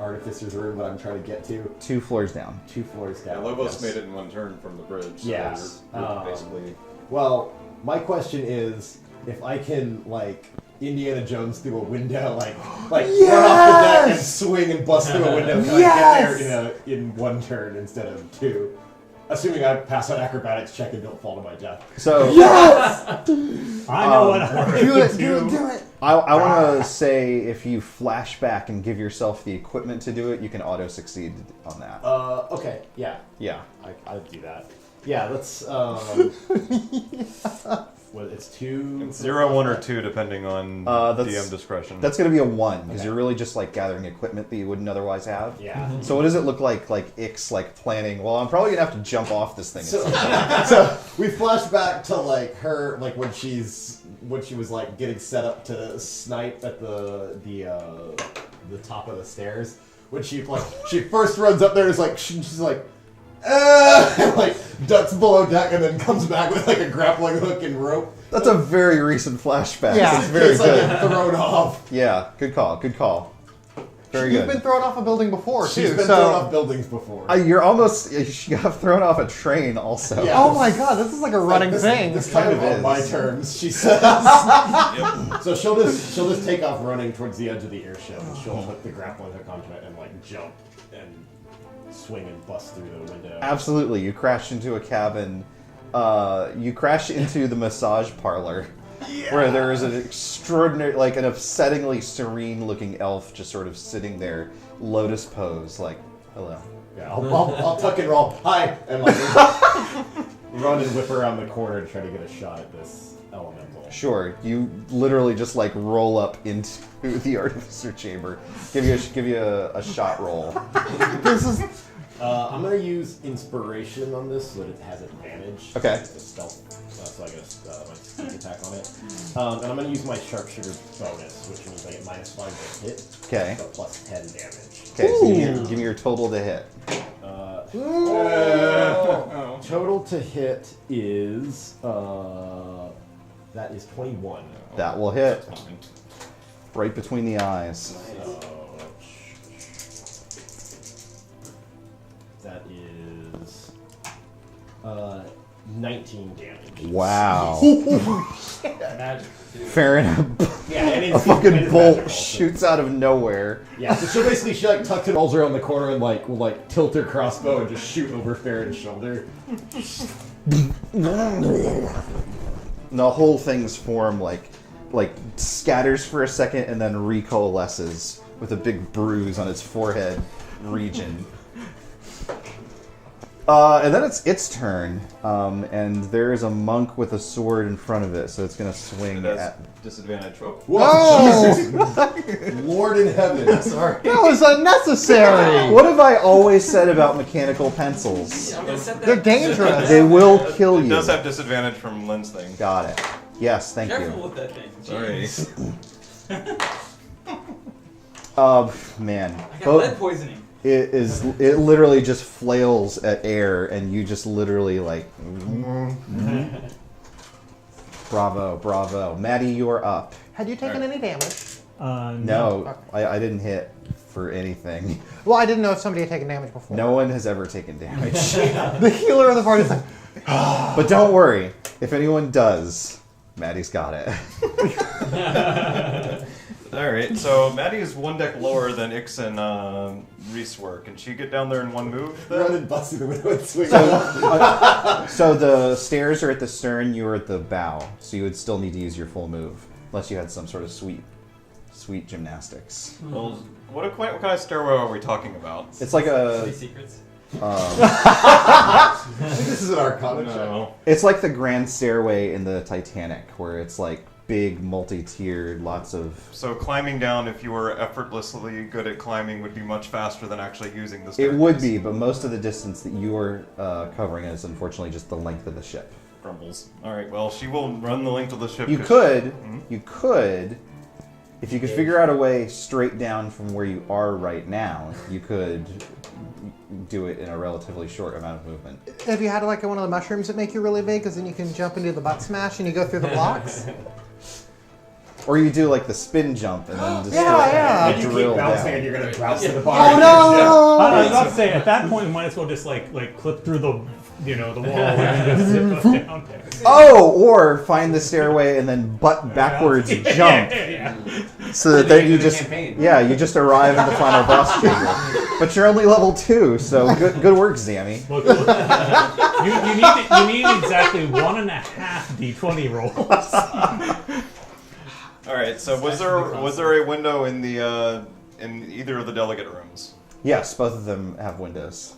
artificer's room that I'm trying to get to? 2 floors down. 2 floors Yeah, down. Lobos Yes. made it in one turn from the bridge. So Yes. you're basically. Well, my question is, if I can, like, Indiana Jones through a window, like run off the deck and swing and bust through a window, can I get there in one turn instead of 2? Assuming I pass an acrobatics check and don't fall to my death. So I know what I Do would it, do it, do it. I want to say if you flash back and give yourself the equipment to do it, you can auto succeed on that. Okay, yeah, Yeah. I'll do that. Yeah, let's, well, it's 2... It's 0, 1, or 2, depending on that's- DM discretion. That's going to be a 1 because Okay. you're really just like gathering equipment that you wouldn't otherwise have. Yeah. So what does it look like Ix like planning? Well, I'm probably gonna have to jump off this thing. So, so we flash back to like her, like when she was like getting set up to snipe at the top of the stairs. When she first runs up there, and is like she's like, and, like ducks below deck, and then comes back with like a grappling hook and rope. That's a very recent flashback. Yeah. It's very It's like good. thrown off. Yeah, good call. Good call. Very You've good. been thrown off a building before, too. She's been so... thrown off buildings before. You're almost. You got thrown off a train also. Yeah. Oh my god, this is like a running thing. This kind of It on is. my terms, she says. So she'll just take off running towards the edge of the airship, and she'll hook the grappling hook onto it and like jump and swing and bust through the window. Absolutely. You crash into a cabin. You crash into the massage parlor. Where there is an extraordinary, like an upsettingly serene-looking elf just sort of sitting there, lotus pose, like, hello. Yeah, I'll tuck and roll. Hi, and like run and whip around the corner to try to get a shot at this elemental. Sure, you literally just like roll up into the artificer chamber. Give you a shot roll. This is I'm gonna use inspiration on this so that it has advantage. Okay. It's a stealth, so I guess my sneak attack on it. And I'm gonna use my sharpshooter bonus, which means I get -5 to hit. Okay. But plus 10 damage. Okay, so give me your total to hit. Total to hit is that is 21. That will hit. Right between the eyes. So, that is 19 damage. Wow. Magic. Dude. Farran, Yeah, and a fucking bolt shoots out of nowhere. Yeah, so she like tucks and rolls around the corner and like will like tilt her crossbow and just shoot over Farran's shoulder. The whole thing's form like scatters for a second and then recoalesces with a big bruise on its forehead region. And then it's its turn, and there is a monk with a sword in front of it, so it's gonna swing at disadvantage. Oh. Whoa! Lord in heaven. Sorry. That was unnecessary. What have I always said about mechanical pencils? I'm gonna set that. They're dangerous. They will kill It you. does have disadvantage from Lynn's thing. Got it. Yes, thank Careful you. with that thing. Sorry. Man. I got lead poisoning. It literally just flails at air, and you just literally like. Bravo. Maddie, you're up. Had you taken any damage? No, I didn't hit for anything. Well, I didn't know if somebody had taken damage before. No one has ever taken damage. The healer of the party is like, But don't worry, if anyone does, Maddie's got it. Alright, so Maddie is one deck lower than Ix and Reese were. Can she get down there in one move? Then? Run and bust through the window and swing. So the stairs are at the stern, you are at the bow, so you would still need to use your full move, unless you had some sort of sweet gymnastics. Well, what kind of stairwell are we talking about? It's like Three secrets. I think this is an Arcana check. No. it's like the grand stairway in the Titanic, where it's like big, multi-tiered, lots of. So climbing down, if you were effortlessly good at climbing, would be much faster than actually using the It staircase. would be, but most of the distance that you are covering is unfortunately just the length of the ship. Grumbles. Alright, well, she will run the length of the ship. You 'cause could, if you could figure out a way straight down from where you are right now, you could do it in a relatively short amount of movement. if you had like one of the mushrooms that make you really big, because then you can jump into the butt smash and you go through the blocks. Or you do like the spin jump and then just Yeah. And you drill keep bouncing down. and you're gonna bounce to the Oh bar. no! I was about to say, at that point, we might as well just like clip through the the wall and just zip us down there. Oh, or find the stairway and then butt backwards jump, Yeah. so that then you the just campaign. you just arrive at the final boss chamber. But you're only level 2, so good work, Zammy. Look, you need exactly 1.5 d20 rolls. Alright, so was there a window in the in either of the delegate rooms? Yes, both of them have windows.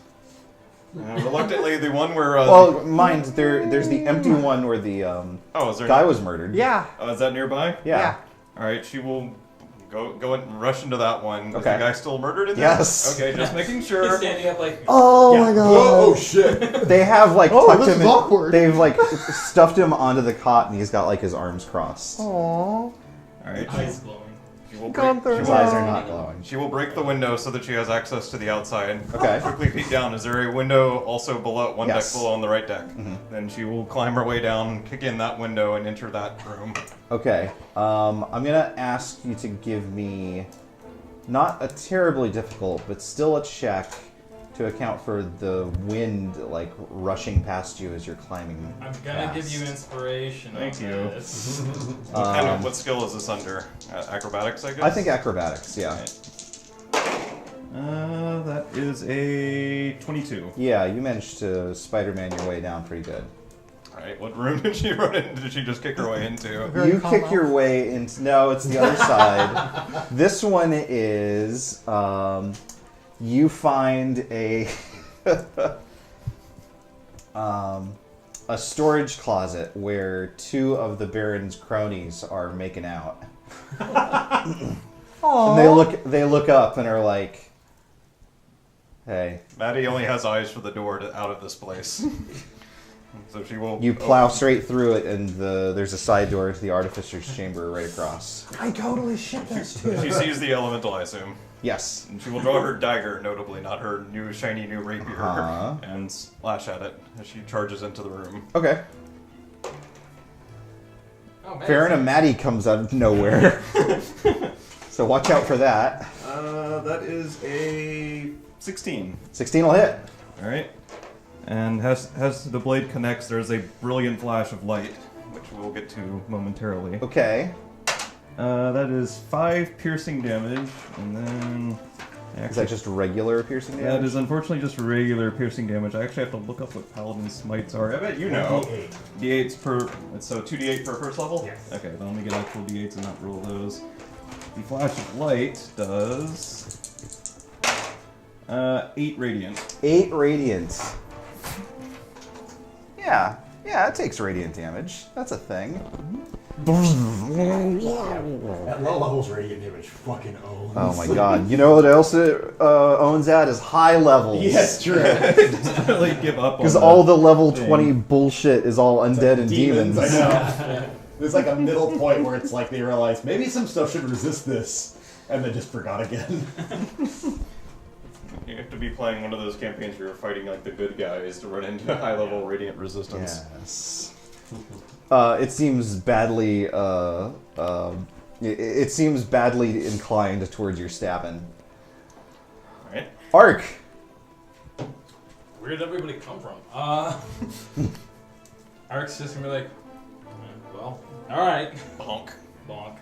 Reluctantly, the one where Well, mind there's the empty one where the is there guy was murdered. Yeah. is that nearby? Yeah. Alright, she will go and rush into that one. Is Okay. the guy still murdered in there? Yes. Okay, just making He's sure. standing up like. Oh my god. Oh shit! They have like Oh, tucked this him is in, awkward. they've like stuffed him onto the cot and he's got like his arms crossed. Aww. Alright, Eyes glowing. she will Gone break, through His eyes are not glowing. she will break the window so that she has access to the outside. Okay. Quickly peek down. Is there a window also below one Yes. deck below on the right deck? Then she will climb her way down, kick in that window, and enter that room. Okay. I'm gonna ask you to give me not a terribly difficult, but still a check to account for the wind like rushing past you as you're climbing. I'm gonna fast. give you inspiration. Thank on you. this. What skill is this under? Acrobatics, I guess. I think acrobatics. Yeah. That is a 22. Yeah, you managed to Spider-Man your way down pretty good. Alright, what room did she run in? Did she just kick her way into? Very You kick calm your way into. No, it's the other side. This one is. You find a. A storage closet where two of the Baron's cronies are making out. And they look up and are like, "Hey." Maddie only has eyes for the door out of this place. So she will. You plow straight through it, and there's a side door to the artificer's chamber right across. I totally ship this too. She sees the elemental, I assume. Yes. And she will draw her dagger, notably, not her shiny new rapier, Uh-huh. and slash at it as she charges into the room. Okay. Oh, man. Farran and Maddie comes out of nowhere. So watch out for that. That is a 16. 16 will hit. All right. And as the blade connects, there's a brilliant flash of light, which we'll get to momentarily. Okay. That is 5 piercing damage, and then... Is that just regular piercing damage? That is unfortunately just regular piercing damage. I actually have to look up what Paladin smites are. I bet you know. D8s per... So 2d8 per first level? Yes. Okay, then let me get actual d8s and not roll those. The flash of light does... 8 radiant. 8 radiant. Yeah, it takes radiant damage. That's a thing. At low levels, radiant damage fucking owns. Oh my god. You know what else it owns at is high levels. Yes, true. Really give up on Because that all the level thing. 20 bullshit is all undead and demons. I know. There's like a middle point where it's like they realize maybe some stuff should resist this, and then just forgot again. You have to be playing one of those campaigns where you're fighting like the good guys to run into high-level radiant resistance. Yes. It seems badly. It seems badly inclined towards your stabbing. Alright. Ark. Where did everybody come from? Ark's just gonna be like, well, alright. Bonk. Bonk.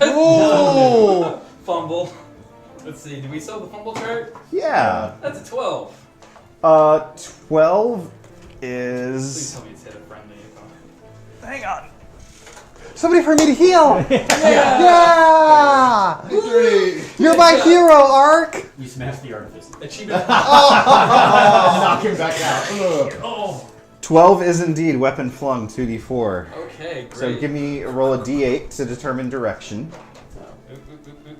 Ooh! Fumble. Let's see, did we sell the fumble chart? Yeah. That's a 12. 12 Please is. tell me it's hit a friendly. Hang on. Somebody for me to heal! Yeah! You're my hero, Ark! You smashed the artifice. Achievement. Knock him back out. Oh. 12 is indeed weapon flung 2d4. Okay, great. So give me roll a d8 to determine direction. Oop, oop, oop, oop.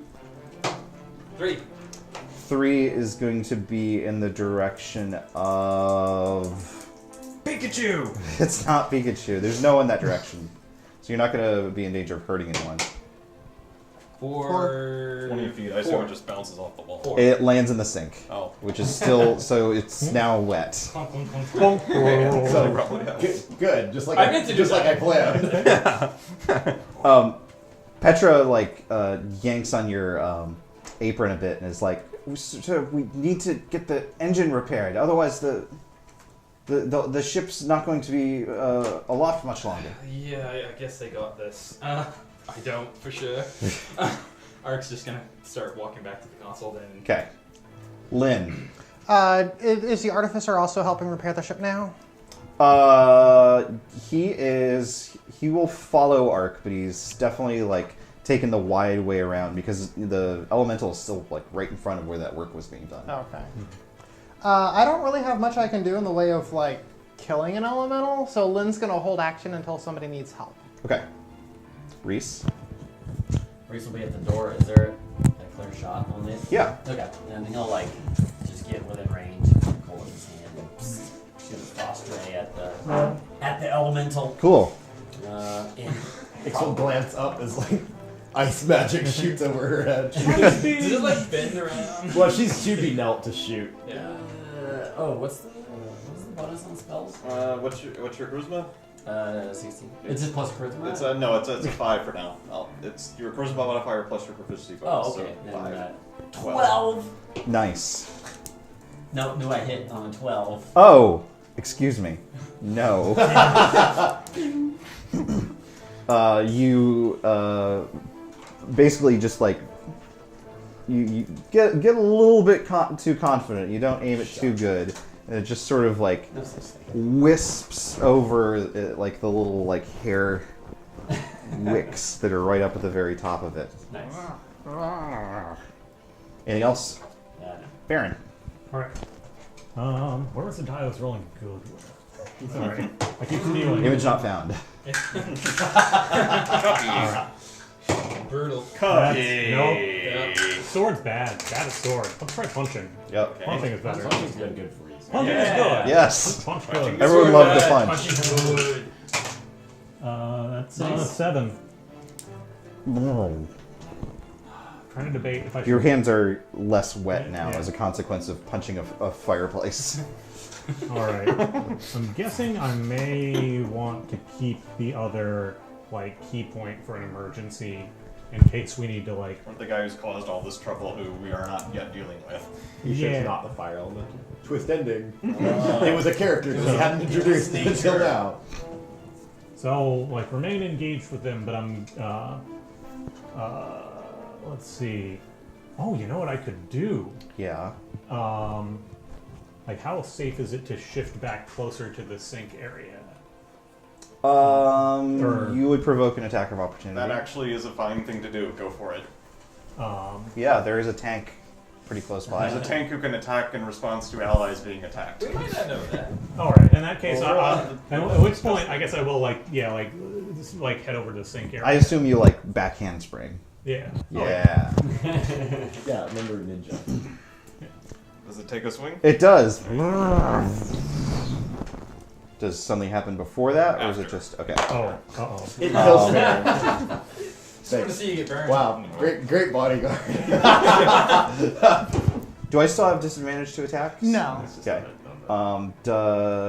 3. 3 is going to be in the direction of. Pikachu! It's not Pikachu. The's no one in that direction. So you're not going to be in danger of hurting anyone. 4. 20 feet. I assume it just bounces off the wall. 4. It lands in the sink, Oh. which is still. So it's now wet. Clunk, clunk, clunk, clunk. So probably has. Good, just like I meant to do just that. like I planned. Petra yanks on your apron a bit and is like, we need to get the engine repaired. Otherwise, the ship's not going to be aloft much longer. Yeah, I guess they got this. I don't, for sure. Ark's just gonna start walking back to the console then. Okay, Lynn. Is the artificer also helping repair the ship now? He is. He will follow Ark, but he's definitely like taking the wide way around because the elemental is still like right in front of where that work was being done. Okay. I don't really have much I can do in the way of like killing an elemental, so Lynn's gonna hold action until somebody needs help. Okay. Reese. Reese will be at the door. Is there a clear shot on this? Yeah. Okay. And he'll like just get within range, pull in his hand, and shoot a frost ray at the elemental. Cool. And Ix'll glance up as like ice magic shoots over her head. Does it like bend around? Well, she'd be knelt to shoot. Yeah. what's the bonus on spells? What's your charisma? 16. It's just plus charisma. It's a 5 for now. It's your charisma modifier plus your proficiency bonus. Oh, okay. So Then, 5. 12. Nice. No, I hit on a 12. Oh, excuse me. No. You basically just like you get a little bit too confident. You don't aim it too good, And it just sort of like No such thing. wisps over like the little like hair wicks that are right up at the very top of it. Nice. Anything else? No. Farran. Alright. Where was the die I was rolling good with? Sorry. I keep stealing. Image not found. Brutal. Nope. Yeah. Sword's bad. Bad at sword. Let's try punching. Yep. Punching is better. Punching's been good for you. Punching is Yeah. good. Yes. Punch good. Everyone loved the punch. Punching good. That's Nice. 7. Trying to debate if I should. Your hands are less wet now Yeah. as a consequence of punching a fireplace. Alright. I'm guessing I may want to keep the other, like, key point for an emergency in case we need to, like. Or the guy who's caused all this trouble who we are not yet dealing with. You sure Yeah. it's not the fire element? Twist ending. It was a character that we hadn't introduced until now. So, like, remain engaged with them, but I'm, let's see. Oh, you know what I could do? Yeah. Like, how safe is it to shift back closer to the sink area? Or- You would provoke an attack of opportunity. That actually is a fine thing to do. Go for it. Yeah, there is a tank pretty close by. There's a tank who can attack in response to allies being attacked. We might not know that. Alright, in that case, at which point, I guess I will, like, yeah, just, like, head over to the sink area. I assume you like back handspring. Yeah. Yeah. Yeah, remember Ninja. Does it take a swing? It does. Does something happen before that, or is it just okay? Oh, uh-oh. It kills Farran. Just want to see you get burned. Wow, great bodyguard. Do I still have disadvantage to attacks? No. Okay.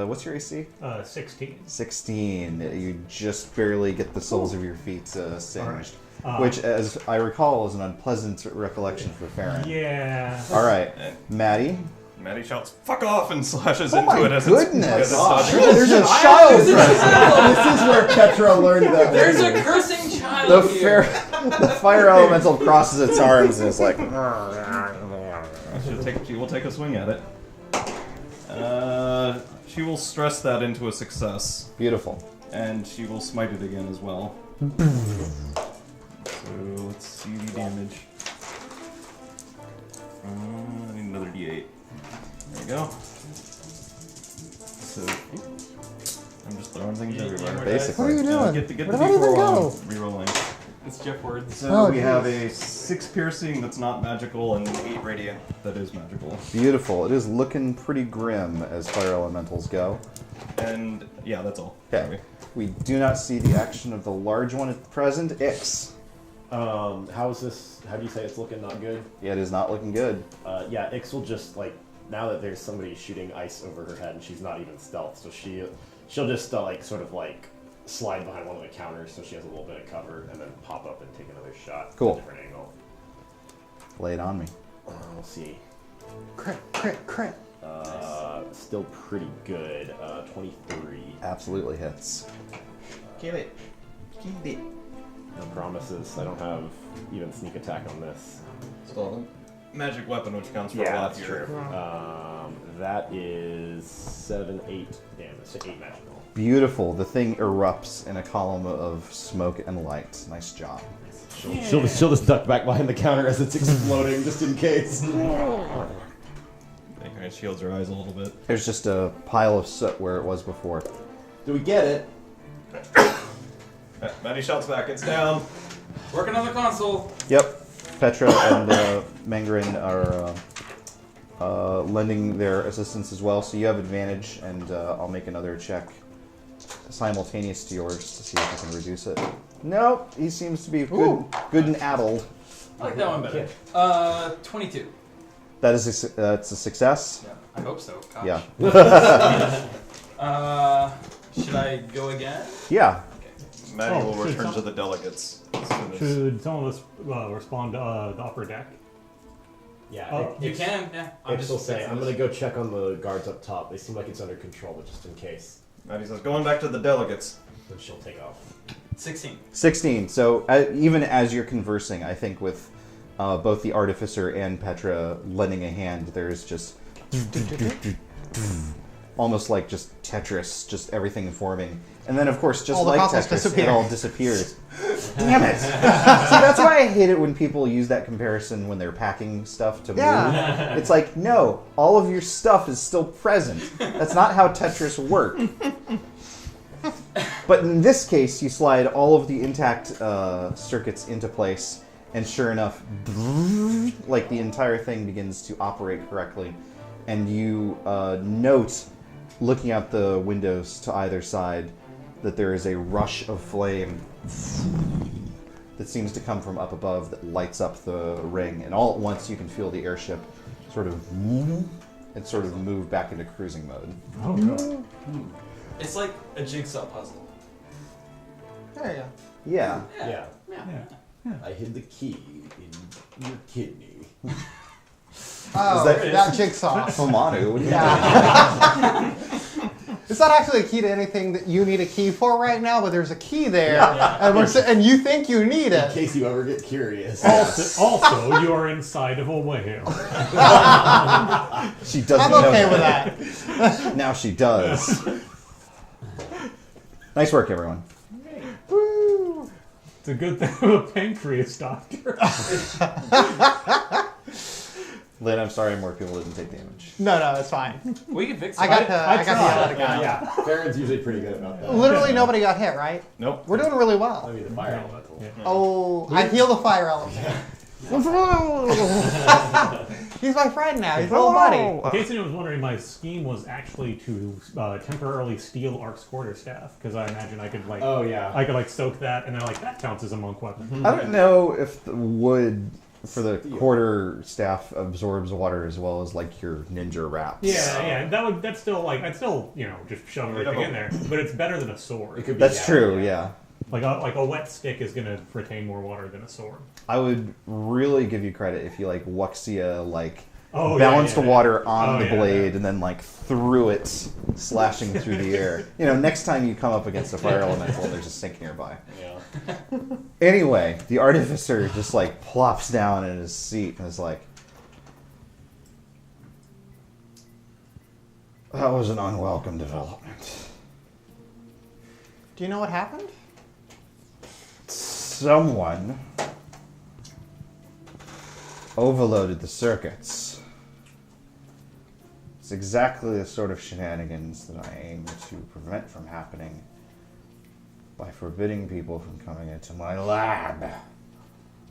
What's your AC? 16. 16. You just barely get the soles of your feet singed. Alright. Which, as I recall, is an unpleasant recollection for Farran. Yeah. All right, Maddie. Maddie shouts, "Fuck off!" and slashes Oh into my it as goodness! it's dodging. There's a child There's a present. child. This is where Petra learned that. There's a language. cursing child The here. the fire elemental crosses its arms and is like. She will take a swing at it. She will stress that into a success, Beautiful. and she will smite it again as well. So let's see the damage. I need another D8. There we go. So I'm just throwing things everywhere. Basically. What are you doing? Get the Where did that even D4 while go? I'm re-rolling. It's Jeff Words. So Oh, we geez. have a 6 piercing that's not magical and 8 radiant that is magical. Beautiful. It is looking pretty grim as fire elementals go. And yeah, that's all. Okay. We do not see the action of the large one at present. Ix. How is this? How do you say it's looking not good? Yeah, it is not looking good. Yeah, Ix will just like now that there's somebody shooting ice over her head and she's not even stealth, so she'll just like sort of like slide behind one of the counters so she has a little bit of cover and then pop up and take another shot. Cool. At a different angle. Lay it on me. We'll see. Crit, crit, crit. Still pretty good. 23. Absolutely hits. Kill it. Kill it. No promises. I don't have even sneak attack on this. Still a magic weapon, which counts for a Yeah, lot that's here. true. That is 7, 8 damage. So 8 magical. Beautiful. The thing erupts in a column of smoke and light. Nice job. She'll just duck back behind the counter as it's exploding, just in case. I think it shields her eyes a little bit. There's just a pile of soot where it was before. Do we get it? Maddie shouts back, "It's down." Working on the console. Yep. Petra and Mangarin are lending their assistance as well, so you have advantage, and I'll make another check simultaneous to yours to see if I can reduce it. Nope, he seems to be good and addled. I like that one better. 22. That is that's a success. Yeah, I hope so. Gosh. Yeah. Should I go again? Yeah. Maddie Oh, will should return some- to the delegates. As soon as... Should some of us respond to the upper deck? Yeah. Oh, You can, yeah. I'm Ix will just say, fixing I'm this. gonna go check on the guards up top. They seem like it's under control, but just in case. Maddie says, "Going back to the delegates." Then she'll take off. 16. 16. So even as you're conversing, I think with both the artificer and Petra lending a hand, there's just almost like just Tetris, just everything forming. And then, of course, just All the like fossils Tetris, disappear. it all disappears. Damn it! See, that's why I hate it when people use that comparison when they're packing stuff to move. Yeah. It's like, no, all of your stuff is still present. That's not how Tetris works. But in this case, you slide all of the intact circuits into place, and sure enough, like the entire thing begins to operate correctly. And you note, looking out the windows to either side, that there is a rush of flame that seems to come from up above that lights up the ring. And all at once, you can feel the airship sort of move back into cruising mode. Oh, God. It's like a jigsaw puzzle. There you go. Yeah. Yeah. Yeah. I hid the key in your kidney. Oh, that- that jigsaw. Oh, Manu, what do you Yeah. It's not actually a key to anything that you need a key for right now, but there's a key there, and you think you need In it. case you ever get curious. Also, you are inside of a whale. She doesn't I'm know okay with that. Now she does. Nice work, everyone. Woo. It's a good thing I'm a pancreas doctor. Lynn, I'm sorry more people didn't take damage. No, it's fine. We can fix it. I got the other guy. Yeah, Farran's usually pretty good about that. Literally nobody got hit, right? Nope. We're doing really I well. mean, the fire elemental. Yeah. Oh, I heal the fire element. He's my friend now. He's a little buddy. In case anyone was wondering, my scheme was actually to temporarily steal Ark's quarterstaff, because I imagine I could like, Oh, yeah. I could like soak that, and then like that counts as a monk weapon. I don't know if the wood for the quarter staff absorbs water as well as like your ninja wraps. Yeah, that's still like I'd still just shove everything in there, but it's better than a sword. It could be That's true, yeah. Like a wet stick is gonna retain more water than a sword. I would really give you credit if you like Wuxia Oh, balanced yeah. the water on Oh, the yeah, blade and then like threw it slashing through the air. Next time you come up against a fire elemental, there's a sink nearby. Yeah. Anyway, the artificer just like plops down in his seat and is like, that was an unwelcome development. Do you know what happened? Someone overloaded the circuits. It's exactly the sort of shenanigans that I aim to prevent from happening by forbidding people from coming into my lab.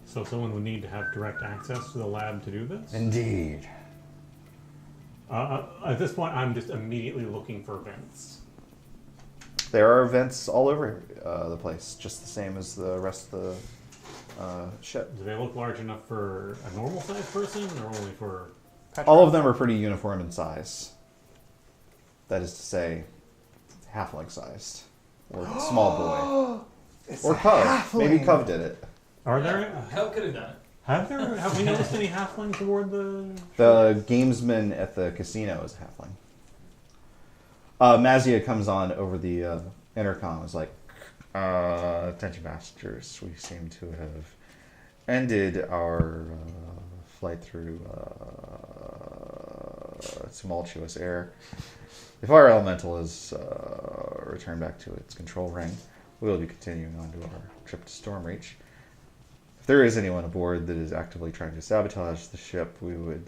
So someone would need to have direct access to the lab to do this. Indeed. At this point, I'm just immediately looking for vents. There are vents all over the place, just the same as the rest of the ship. Do they look large enough for a normal-sized person, or only for? All of them are pretty uniform in size. That is to say, halfling-sized. Or small boy. It's Or a Cub. halfling. Maybe Cub did it. Are there? How could have done it? Have we noticed any halflings aboard the? The gamesman at the casino is halfling. Mazia comes on over the intercom. Is like, attention masters, we seem to have ended our flight through tumultuous air. The fire elemental is returned back to its control ring. We will be continuing on to our trip to Stormreach. If there is anyone aboard that is actively trying to sabotage the ship, we would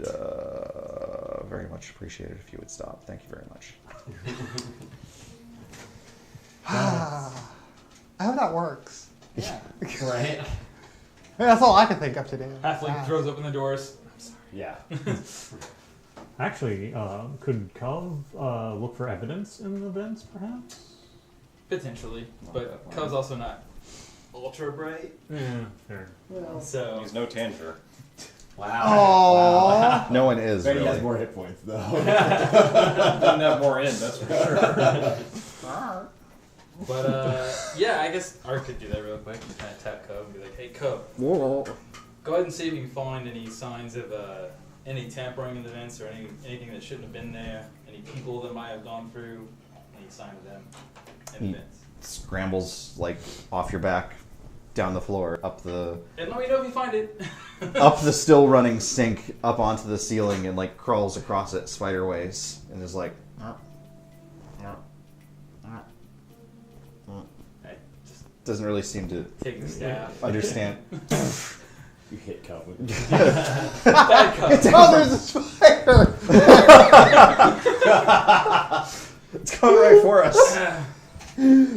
very much appreciate it if you would stop. Thank you very much. I hope that works. Yeah. Right. That's all I can think of to do. Halfling throws open the doors. I'm sorry. Yeah. Actually, could Cove look for evidence in the vents, perhaps? Potentially, but Cub's also not ultra bright, Yeah, fair. so He's no Tanger. Aww. No one is Betty really. has more hit points, though. Doesn't have more in, that's for sure. But yeah, I guess Art could do that real quick. Just kind of tap Cub and be like, "Hey, Cub, go ahead and see if you can find any signs of any tampering in the vents or anything that shouldn't have been there. Any people that might have gone through. Any sign of them in the vents." Scrambles like off your back, down the floor, up the And let me know if you find it. up the still running sink, up onto the ceiling, and like crawls across it spider ways, and is like, doesn't really seem to Take the staff. understand. You hit Cub. Bad cup. Oh, there's a spider! It's coming right for us.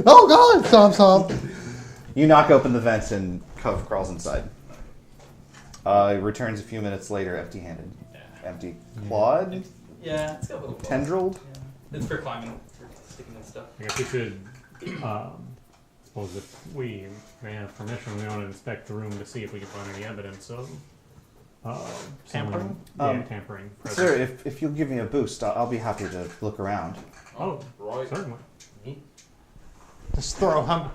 Oh God! Stomp. You knock open the vents and Cove crawls inside. He returns a few minutes later, empty-handed. Empty. Clawed? Yeah, it's got a little claws. Tendrilled? Yeah. It's for climbing, for sticking and stuff. I guess we should, suppose if we may have permission, we want to inspect the room to see if we can find any evidence of Tampering? Tampering. Sir, if you'll give me a boost, I'll be happy to look around. Oh, Right. certainly. Just throw him.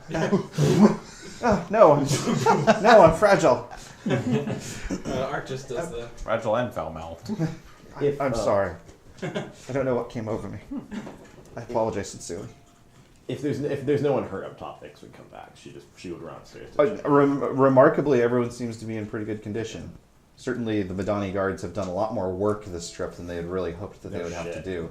No, I'm fragile. Art just does the. Fragile and foul-mouthed. I'm sorry. I don't know what came over me. I apologize sincerely. If there's no one hurt up top, Vix would come back. She would run upstairs. To check. Remarkably, everyone seems to be in pretty good condition. Certainly, the Madani guards have done a lot more work this trip than they had really hoped that they would have to do.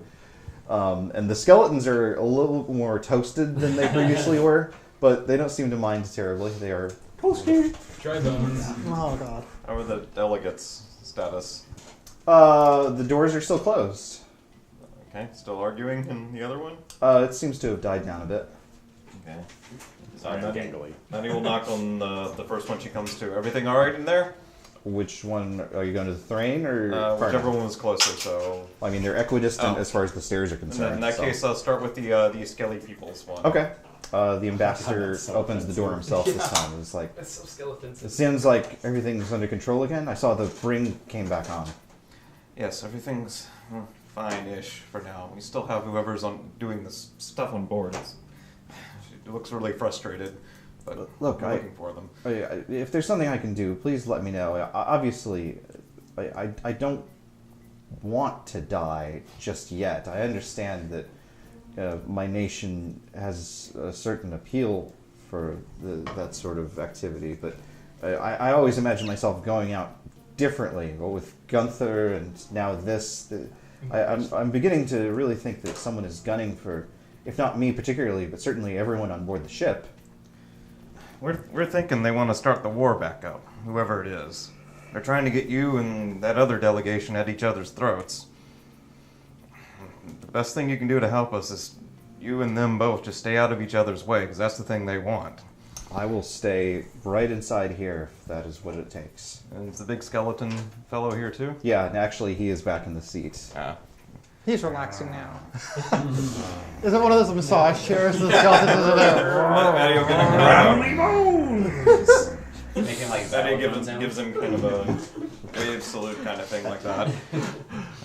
And the skeletons are a little more toasted than they previously were, but they don't seem to mind terribly. They are toasty. Dry bones. Oh God. How are the delegates' status? The doors are still closed. Okay, still arguing in the other one? It seems to have died down a bit. Okay. Sorry, I'm Maddie gangly. will knock on the first one she comes to. Everything all right in there? Which one are you going to the Thrain or Farran? Whichever one was closer, so... I mean, they're equidistant Oh. as far as the stairs are And concerned. then in that so- case, I'll start with the Skelly People's one. Okay. The ambassador That's so opens the door himself this time. It's like, That's so skeletons. it seems like everything's under control again. I saw the ring came back on. Yes, everything's fine-ish for now. We still have whoever's doing this stuff on board. She looks really frustrated, but Look, I'm looking for them. If there's something I can do, please let me know. Obviously, I don't want to die just yet. I understand that my nation has a certain appeal for that sort of activity, but I always imagine myself going out differently. Well, with Gunther and now this, I'm beginning to really think that someone is gunning for, if not me particularly, but certainly everyone on board the ship. We're thinking they want to start the war back up, whoever it is. They're trying to get you and that other delegation at each other's throats. The best thing you can do to help us is you and them both just stay out of each other's way, because that's the thing they want. I will stay right inside here if that is what it takes. And is the big skeleton fellow here too? Yeah, and actually he is back in the seat. Ah. He's relaxing now. Is it one of those massage chairs? The skeleton is there. Making like Maddie xylophone gives sounds. him kind of a wave salute kind of thing like that.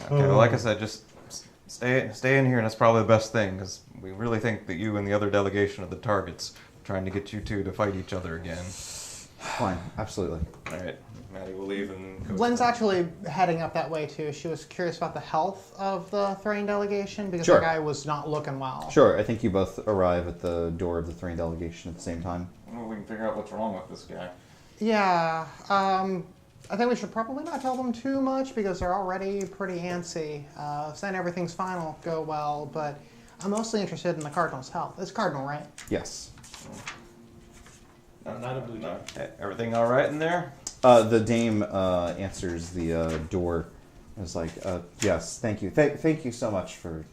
Okay, well, like I said, just stay in here, and that's probably the best thing, because we really think that you and the other delegation are the targets, trying to get you two to fight each other again. Fine, absolutely. All right, Maddie will leave and go. Lynn's actually heading up that way too. She was curious about the health of the Thrain delegation because Sure. the guy was not looking well. Sure, I think you both arrive at the door of the Thrain delegation at the same time. Well, we can figure out what's wrong with this guy. Yeah, I think we should probably not tell them too much because they're already pretty antsy. Saying everything's fine will go well, but I'm mostly interested in the Cardinal's health. It's Cardinal, right? Yes. Not a blue No. Everything all right in there? The dame answers the door. It's like, yes, thank you. Thank you so much for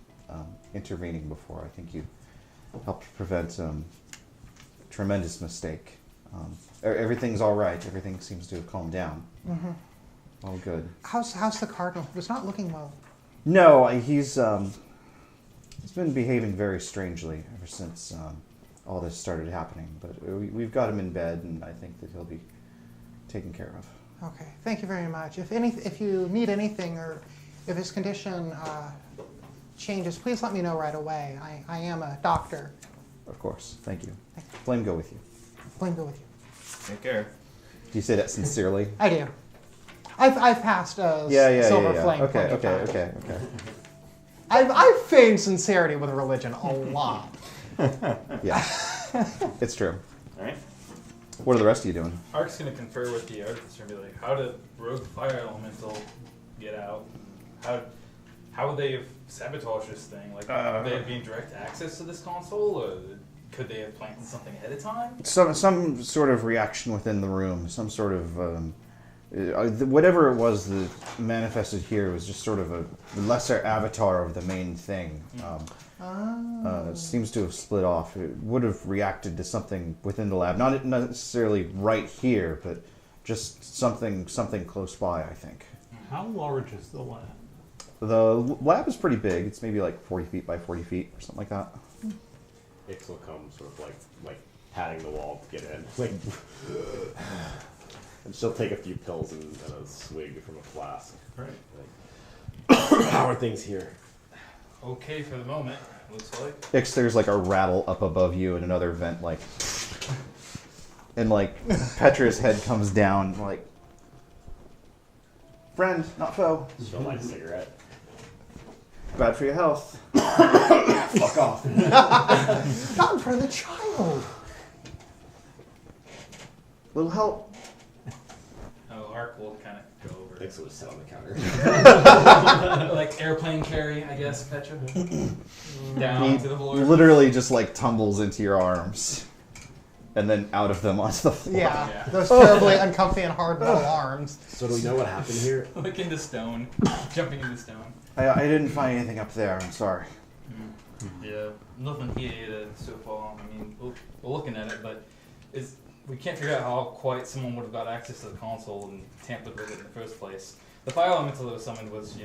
intervening before. I think you helped prevent a tremendous mistake. Everything's all right. Everything seems to have calmed down. Mm-hmm. All good. How's the Cardinal? He was not looking well. No, he's been behaving very strangely ever since all this started happening. But we've got him in bed, and I think that he'll be taken care of. Okay, thank you very much. If you need anything or if his condition changes, please let me know right away. I am a doctor. Of course. Thank you. Flame go with you. Flame go with you. Take care. Do you say that sincerely? I do. I've passed Silver Flame. Okay, plenty of times. okay. I've feigned sincerity with religion a lot. Yeah, it's true. All right. What are the rest of you doing? Ark's gonna confer with the artists and be like, how did Rogue Fire Elemental get out? How would they have sabotaged this thing? Like, would they have gained direct access to this console? Or Could they have planted something ahead of time? Some sort of reaction within the room, some sort of whatever it was that manifested here was just sort of a lesser avatar of the main thing. It seems to have split off. It would have reacted to something within the lab, not necessarily right here, but just something close by, I think. How large is the lab? The lab is pretty big. It's maybe like 40 feet by 40 feet or something like that. Ix will come sort of like patting the wall to get in. Like, and she'll take a few pills and a swig from a flask. Right. Like, how are things here? Okay for the moment, looks like. Ix, there's like a rattle up above you and another vent, like, and like Petra's head comes down, like, friend, not foe. She'll light a cigarette. Bad for your health. Fuck off. Not in front of the child. Little help. Oh, Ark will kind of go over. Ix will just sit on the counter. Like airplane carry, I guess, Petra. Down He to the floor. literally just like tumbles into your arms, and then out of them onto the floor. Yeah, Yeah. those terribly uncomfy and hard metal arms. So do we know what happened here? Like into stone. Jumping into stone. I didn't find anything up there. I'm sorry. Yeah, nothing here either so far. I mean, we're looking at it, but we can't figure out how quite someone would have got access to the console and tampered with it in the first place. The fire elemental that was summoned was,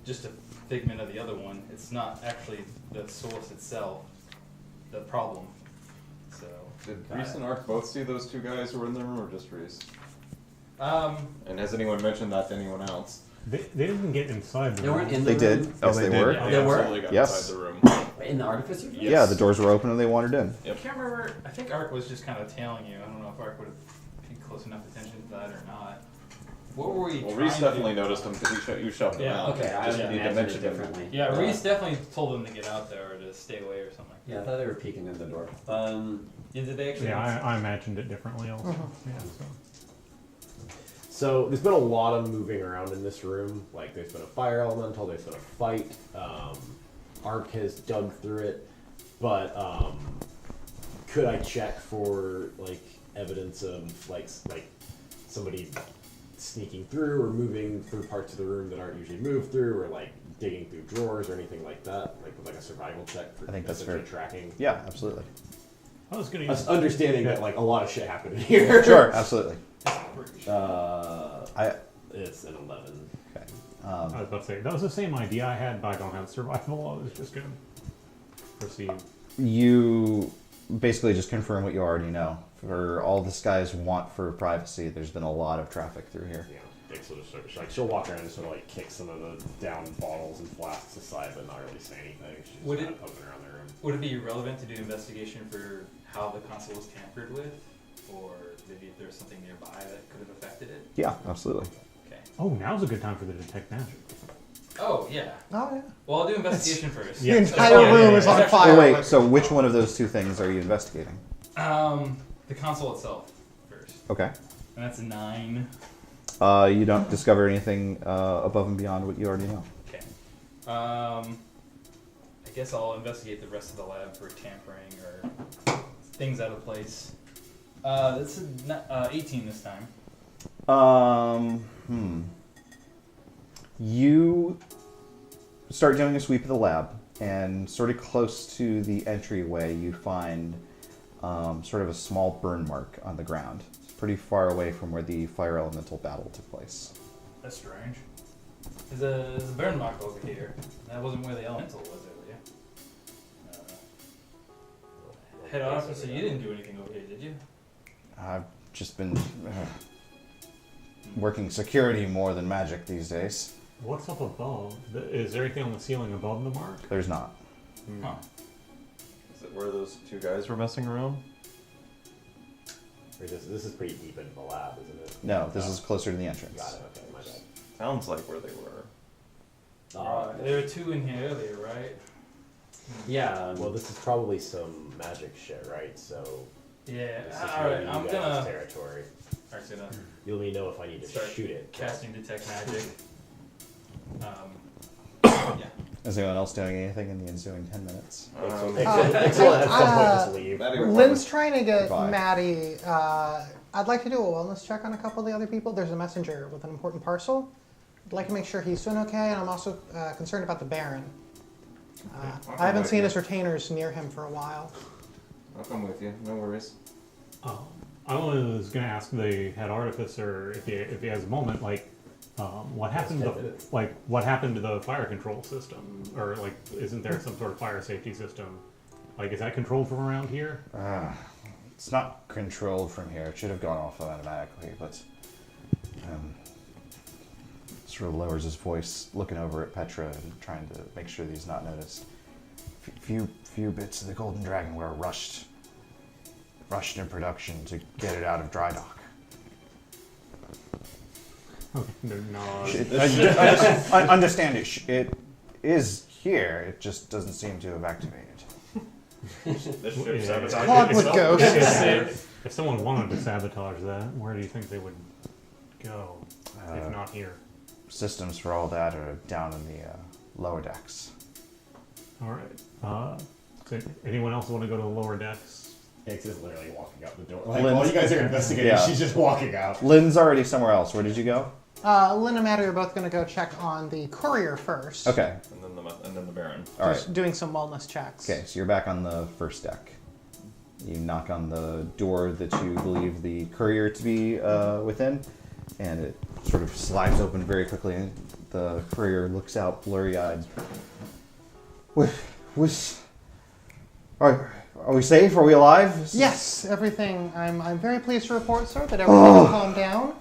just a figment of the other one. It's not actually the source itself, the problem. So. Did Reese and Ark both see those two guys who were in the room, or just Reese? And has anyone mentioned that to anyone else? They didn't get inside the They room. weren't in the They did. room. Yes, they were. Yeah. They were? absolutely got Yes. inside the room. In the artificer? Yes. Yeah, the doors were open and they wandered in. I can't remember. I think Ark was just kind of tailing you. I don't know if Ark would have paid close enough attention to that or not. What were we Well, trying Reese to definitely do? noticed him because you shoved him Yeah, out. Okay, I Just need to imagined mention it him. differently. Yeah, Reese definitely told them to get out there or to stay away or something. Yeah, I thought they were peeking in the door. Yeah, did they actually? Yeah, I imagined it differently also. Yeah, so. So there's been a lot of moving around in this room. Like there's been a fire elemental, there's been a fight. Ark has dug through it, but could I check for like evidence of like somebody sneaking through or moving through parts of the room that aren't usually moved through, or like digging through drawers or anything like that? Like with like a survival check for I think that's essentially fair. tracking. Yeah, absolutely. I was gonna Us use understanding that like a lot of shit happened in here. Sure, absolutely. It's an 11. Okay. I was about to say, that was the same idea I had, but I don't have survival. I was just gonna proceed. You basically just confirm what you already know. For all this guy's want for privacy, there's been a lot of traffic through here. Yeah, Dick sort of like she'll walk around and sort of like kick some of the down bottles and flasks aside, but not really say anything. She's just Would kind it- of poking around the room. Would it be relevant to do an investigation for how the console was tampered with, or maybe if there's something nearby that could have affected it? Yeah, absolutely. Okay. Oh, now's a good time for the detect magic. Oh yeah. Oh yeah. Well, I'll do investigation first. The Yeah. entire Yeah, room yeah, is yeah. on fire. Oh, wait, so which one of those two things are you investigating? The console itself first, Okay. and that's a 9. You don't discover anything above and beyond what you already know. Okay. I guess I'll investigate the rest of the lab for tampering or things out of place. That's a 18 this time. You start doing a sweep of the lab, and sort of close to the entryway, you find sort of a small burn mark on the ground. It's pretty far away from where the fire elemental battle took place. That's strange. There's a burn mark over here. That wasn't where the elemental was earlier. Head officer, you didn't do anything over here, did you? I've just been working security more than magic these days. What's up above? Is there anything on the ceiling above the mark? There's not. Huh. Is it where those two guys were messing around? Or this is pretty deep into the lab, isn't it? No, this is closer to the entrance. Got it. Okay, my bad. Sounds like where they were. There were 2 in here earlier, right? Yeah. Well, this is probably some magic shit, right? So Yeah. this is Alright, really I'm you guys' gonna territory. start You'll let me know if I need to Start shoot it. casting detect magic. Yeah. Is anyone else doing anything in the ensuing 10 minutes? Excellent. At some point, just leave. Maddie will Lynn's trying to get Goodbye. Maddie. I'd like to do a wellness check on a couple of the other people. There's a messenger with an important parcel. I'd like to make sure he's doing okay, and I'm also concerned about the Baron. I haven't seen his retainers near him for a while. I'll come with you. No worries. I was going to ask the head artificer if he has a moment, like, what happened to the fire control system, or like, isn't there some sort of fire safety system? Like, is that controlled from around here? It's not controlled from here. It should have gone off automatically, but sort of lowers his voice, looking over at Petra and trying to make sure that he's not noticed. Few bits of the Golden Dragon were rushed in production to get it out of dry dock. Okay, no. I understand it. It is here. It just doesn't seem to have activated. This ship Yeah. sabotaged Clogged with itself. ghosts. If someone wanted to sabotage that, where do you think they would go, if not here? Systems for all that are down in the lower decks. All right. So anyone else want to go to the lower decks? It's just literally walking out the door. Like, Lynn's- while you guys are investigating, Yeah. she's just walking out. Lynn's already somewhere else. Where did you go? Lynn and Maddie are both going to go check on the courier first. Okay. And then the Baron. All right. Just doing some wellness checks. Okay, so you're back on the first deck. You knock on the door that you believe the courier to be within, and it sort of slides open very quickly. And the courier looks out, blurry-eyed. Are we safe? Are we alive? Yes, everything. I'm very pleased to report, sir, that everything's calmed down.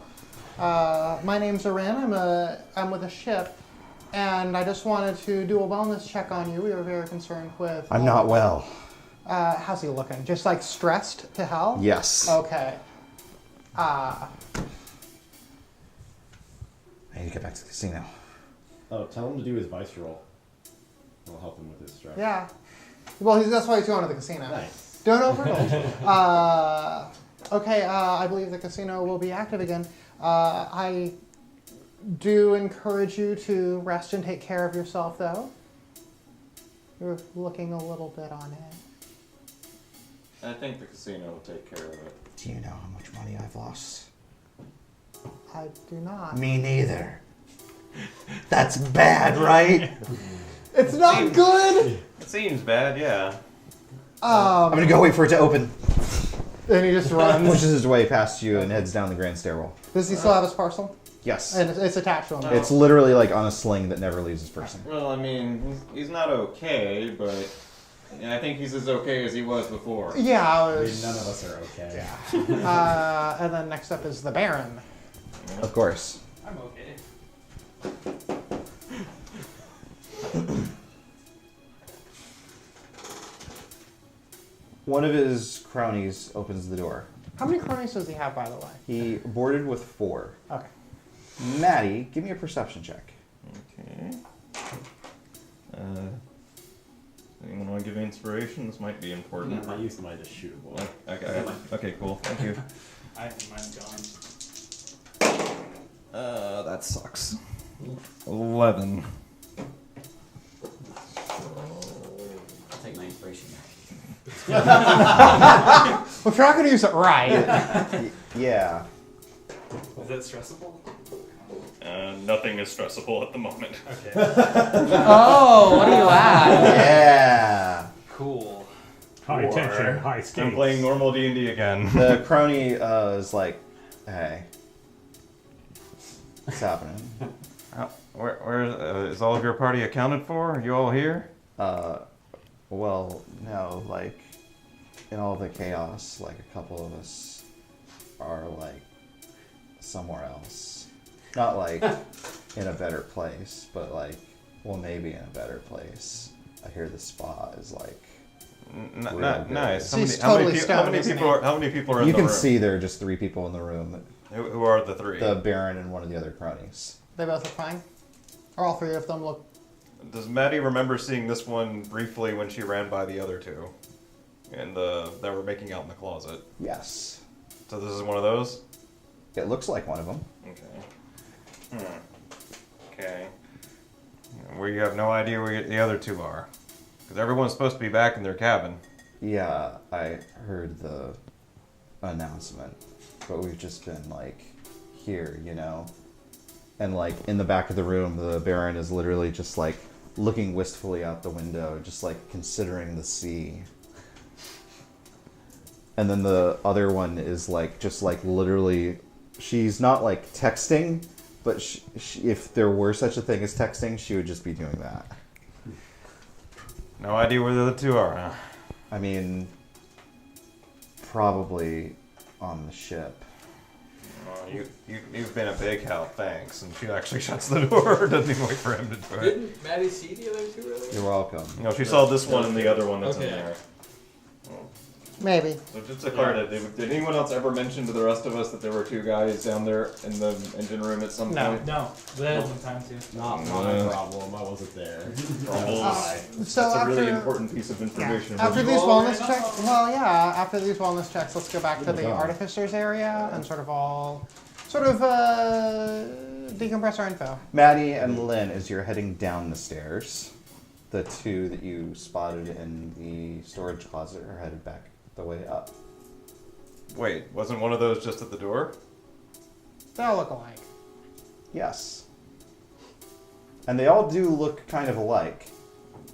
My name's Farran. I'm with a ship, and I just wanted to do a wellness check on you. We were very concerned with. I'm not well. How's he looking? Just like stressed to hell? Yes. Okay. I need to get back to the casino. Oh, tell him to do his vice roll. I'll help him with his stress. Yeah. Well, that's why he's going to the casino. Nice. Don't overindulge. Okay, I believe the casino will be active again. I do encourage you to rest and take care of yourself, though. You're looking a little bit on it. I think the casino will take care of it. Do you know how much money I've lost? I do not. Me neither. That's bad, right? It's not good! It seems bad, yeah. I'm gonna go wait for it to open. Then he just runs. Pushes his way past you and heads down the grand stairwell. Does he still have his parcel? Yes. And it's attached to him. It's literally like on a sling that never leaves his person. Well, I mean, he's not okay, but I think he's as okay as he was before. Yeah, I I mean, was. none of us are okay. Yeah. And then next up is the Baron. Of course. I'm okay. One of his cronies opens the door. How many cronies does he have, by the way? He boarded with 4. Okay. Maddie, give me a perception check. Okay. Anyone want to give me inspiration? This might be important. I used mine to shoot a boy. Okay, cool. Thank you. I think mine's gone. That sucks. 11. I'll take my inspiration back. Well, if you're not going to use it right. Yeah. Is that stressful? Nothing is stressful at the moment. Okay. Oh, what are you at? Yeah. Cool. High tension, high stakes. I'm playing normal D&D again. The crony is like, hey, what's happening? Where is all of your party accounted for? Are you all here? Well, no, like, in all the chaos, like, a couple of us are, like, somewhere else. Not, like, in a better place, but, like, well, maybe in a better place. I hear the spa is, like, real good. Nice. He's totally stoned, isn't he? How many people are in You the can room? see there are just 3 people in the room. Who are the 3? The Baron and one of the other cronies. They both look fine? Or all 3 of them look... Does Maddie remember seeing this one briefly when she ran by the other 2? And that were making out in the closet. Yes. So this is one of those? It looks like one of them. Okay. Okay. Were you have no idea where the other two are. Because everyone's supposed to be back in their cabin. Yeah, I heard the announcement, but we've just been like here, you know. And like in the back of the room, the Baron is literally just like looking wistfully out the window, just like considering the sea. And then the other one is like just like literally, she's not like texting, but if there were such a thing as texting, she would just be doing that. No idea where the other two are, huh? I mean, probably on the ship. Oh, you've been a big help, thanks. And she actually shuts the door. Doesn't even wait for him to do it. Didn't Maddie see the other two earlier? You're welcome. No, she saw this one and the other one that's in Okay. there. Maybe. So just to clarify, did anyone else ever mention to the rest of us that there were two guys down there in the engine room at some No. point? No, that hasn't time to. Not my problem. I wasn't there. So That's a really after- important piece of information. After you these all wellness ran checks, off? well, yeah, after these wellness checks, let's go back to the God. artificers area and sort of decompress our info. Maddie and Lynn, as you're heading down the stairs, the two that you spotted in the storage closet are headed back the way up. Wait, wasn't one of those just at the door? They all look alike. Yes. And they all do look kind of alike.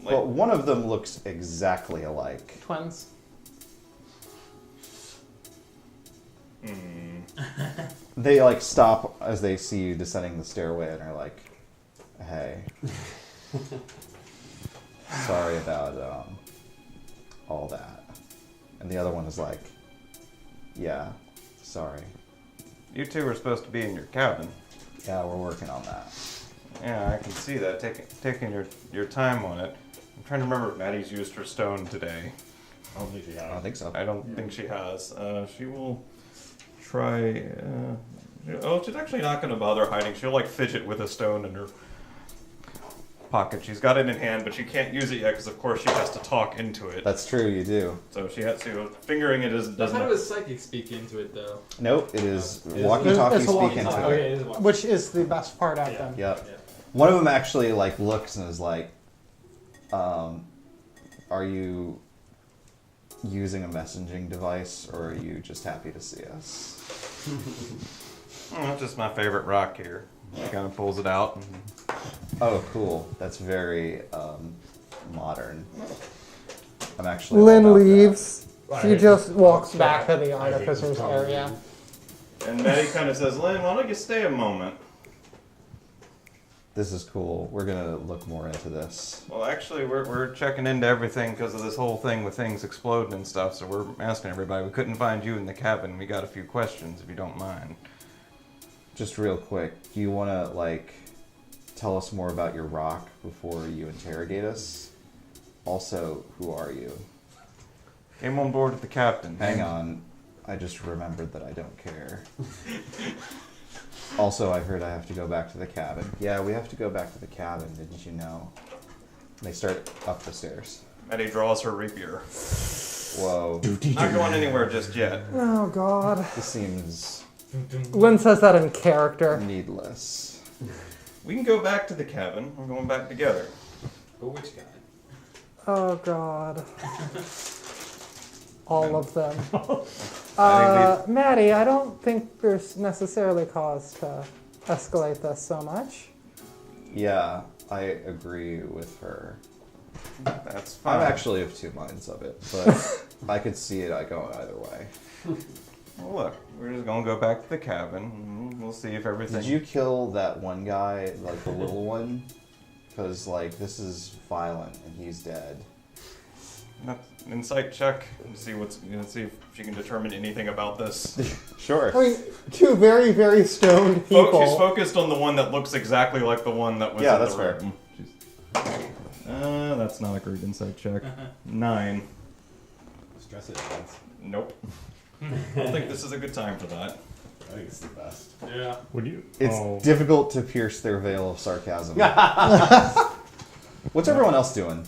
But one of them looks exactly alike. Twins. They like stop as they see you descending the stairway and are like, "Hey, sorry about all that." And the other one is like, "Yeah, sorry. You two were supposed to be in your cabin. Yeah, we're working on that." Yeah, I can see that. Taking your time on it. I'm trying to remember if Maddie's used her stone today. I don't think she I has. don't think so. I don't think she has. She will try. She's actually not going to bother hiding. She'll like fidget with a stone in her pocket. She's got it in hand, but she can't use it yet because, of course, she has to talk into it. That's true, you do. So she has to. Fingering it How doesn't. does psychic speak into it though? Nope, it is It is- walkie-talkie it's a speak walkie-talkie. into Okay, it. it is one. Which is the best part of them. Yep. Yeah. One of them actually like looks and is like, "Are you using a messaging device, or are you just happy to see us?" That's just my favorite rock here. She kind of pulls it out. And Oh, cool. That's very modern. I'm actually. all Lynn about that. leaves. She Right. just walks back to the I hate artificers this area. And Maddie kind of says, "Lynn, why don't you stay a moment?" This is cool. We're gonna look more into this. Well, actually, we're checking into everything because of this whole thing with things exploding and stuff. So we're asking everybody. We couldn't find you in the cabin. We got a few questions, if you don't mind. Just real quick, do you want to like tell us more about your rock before you interrogate us? Also, who are you? Came on board with the captain. Hang on, I just remembered that I don't care. Also, I heard I have to go back to the cabin. Yeah, we have to go back to the cabin, didn't you know? They start up the stairs. Maddie draws her rapier. Whoa, Not going anywhere just yet. Oh God. this seems Lynn says that in character. needless. We can go back to the cabin. We're going back together. But which guy? Oh God. All of them. Maddie, I don't think there's necessarily cause to escalate this so much. Yeah, I agree with her. That's fine. I'm actually of two minds of it, but I could see it going either way. Well, look, we're just gonna go back to the cabin. And we'll see if everything. Did you kill that one guy, like the little one? Because like this is violent and he's dead. Insight check and see see if she can determine anything about this. Sure. I mean, two very, very stoned people. She's focused on the one that looks exactly like the one that was Yeah, in that's the fair. room. That's not a great insight check. 9. Stress it, Vince. Nope. I don't think this is a good time for that. I think it's the best. Yeah. Would you? It's oh, difficult to pierce their veil of sarcasm. What's everyone else doing?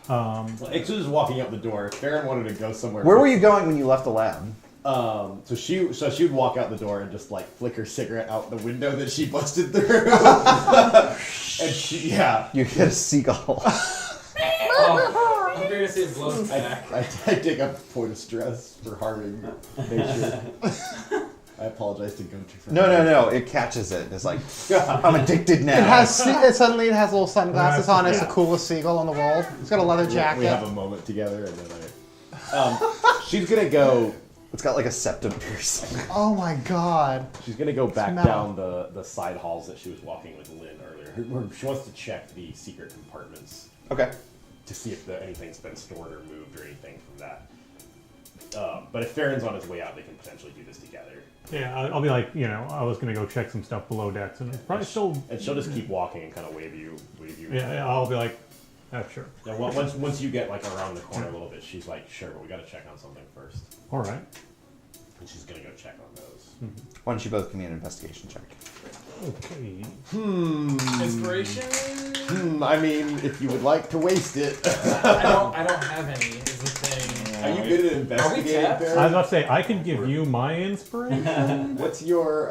Ixu is walking out the door. Farran wanted to go somewhere. Where were you going when you left the lab? So she would walk out the door and just like flick her cigarette out the window that she busted through. And you hit a seagull. I'm going to say it blows back. I take a point of stress for harming nature. I apologize to Gunter for No. It catches it. It's like, I'm addicted now. Suddenly it has little sunglasses on. It's the coolest seagull in the world. It's got a leather jacket. We have a moment together, and then she's gonna go. It's got like a septum piercing. Oh my god. She's gonna go back down the side halls that she was walking with Lynn earlier. She wants to check the secret compartments. Okay. To see if anything's been stored or moved or anything from that. But if Farran's on his way out, they can potentially do this together. Yeah, I'll be like, I was gonna go check some stuff below decks, and it's probably still. And she'll just keep walking and kind of wave you. Yeah, I'll be like, sure. And once you get like around the corner a little bit, she's like, sure, but we got to check on something first. All right. And she's gonna go check on those. Why don't you both give me an investigation check? Okay. Inspiration? I mean, if you would like to waste it. I don't have any. Is the thing. Are you good at investigating, tapped? Farran? I was about to say I can give you my inspiration. What's your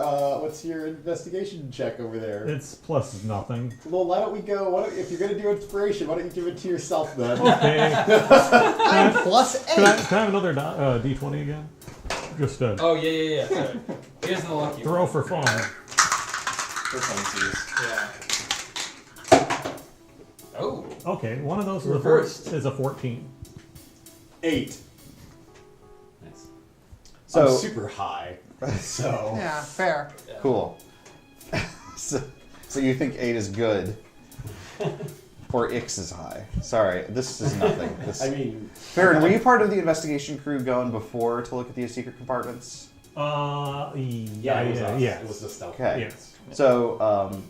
investigation check over there? It's plus nothing. Well, why don't we go? If you're gonna do inspiration, why don't you give it to yourself then? Okay. I'm plus 8. Can I have another D20 again? Just Oh yeah. Sorry. Here's the lucky throw one. for fun. For funsies. Yeah. Oh. Okay, one of those Reversed. is a 14. 8. Nice. So I'm super high. So Yeah, fair. Yeah. cool. so you think 8 is good, or Ix is high? Sorry, this is nothing. I mean, Farran, were you part of the investigation crew going before to look at the secret compartments? Yeah, it was the stealth. Okay. Yes. So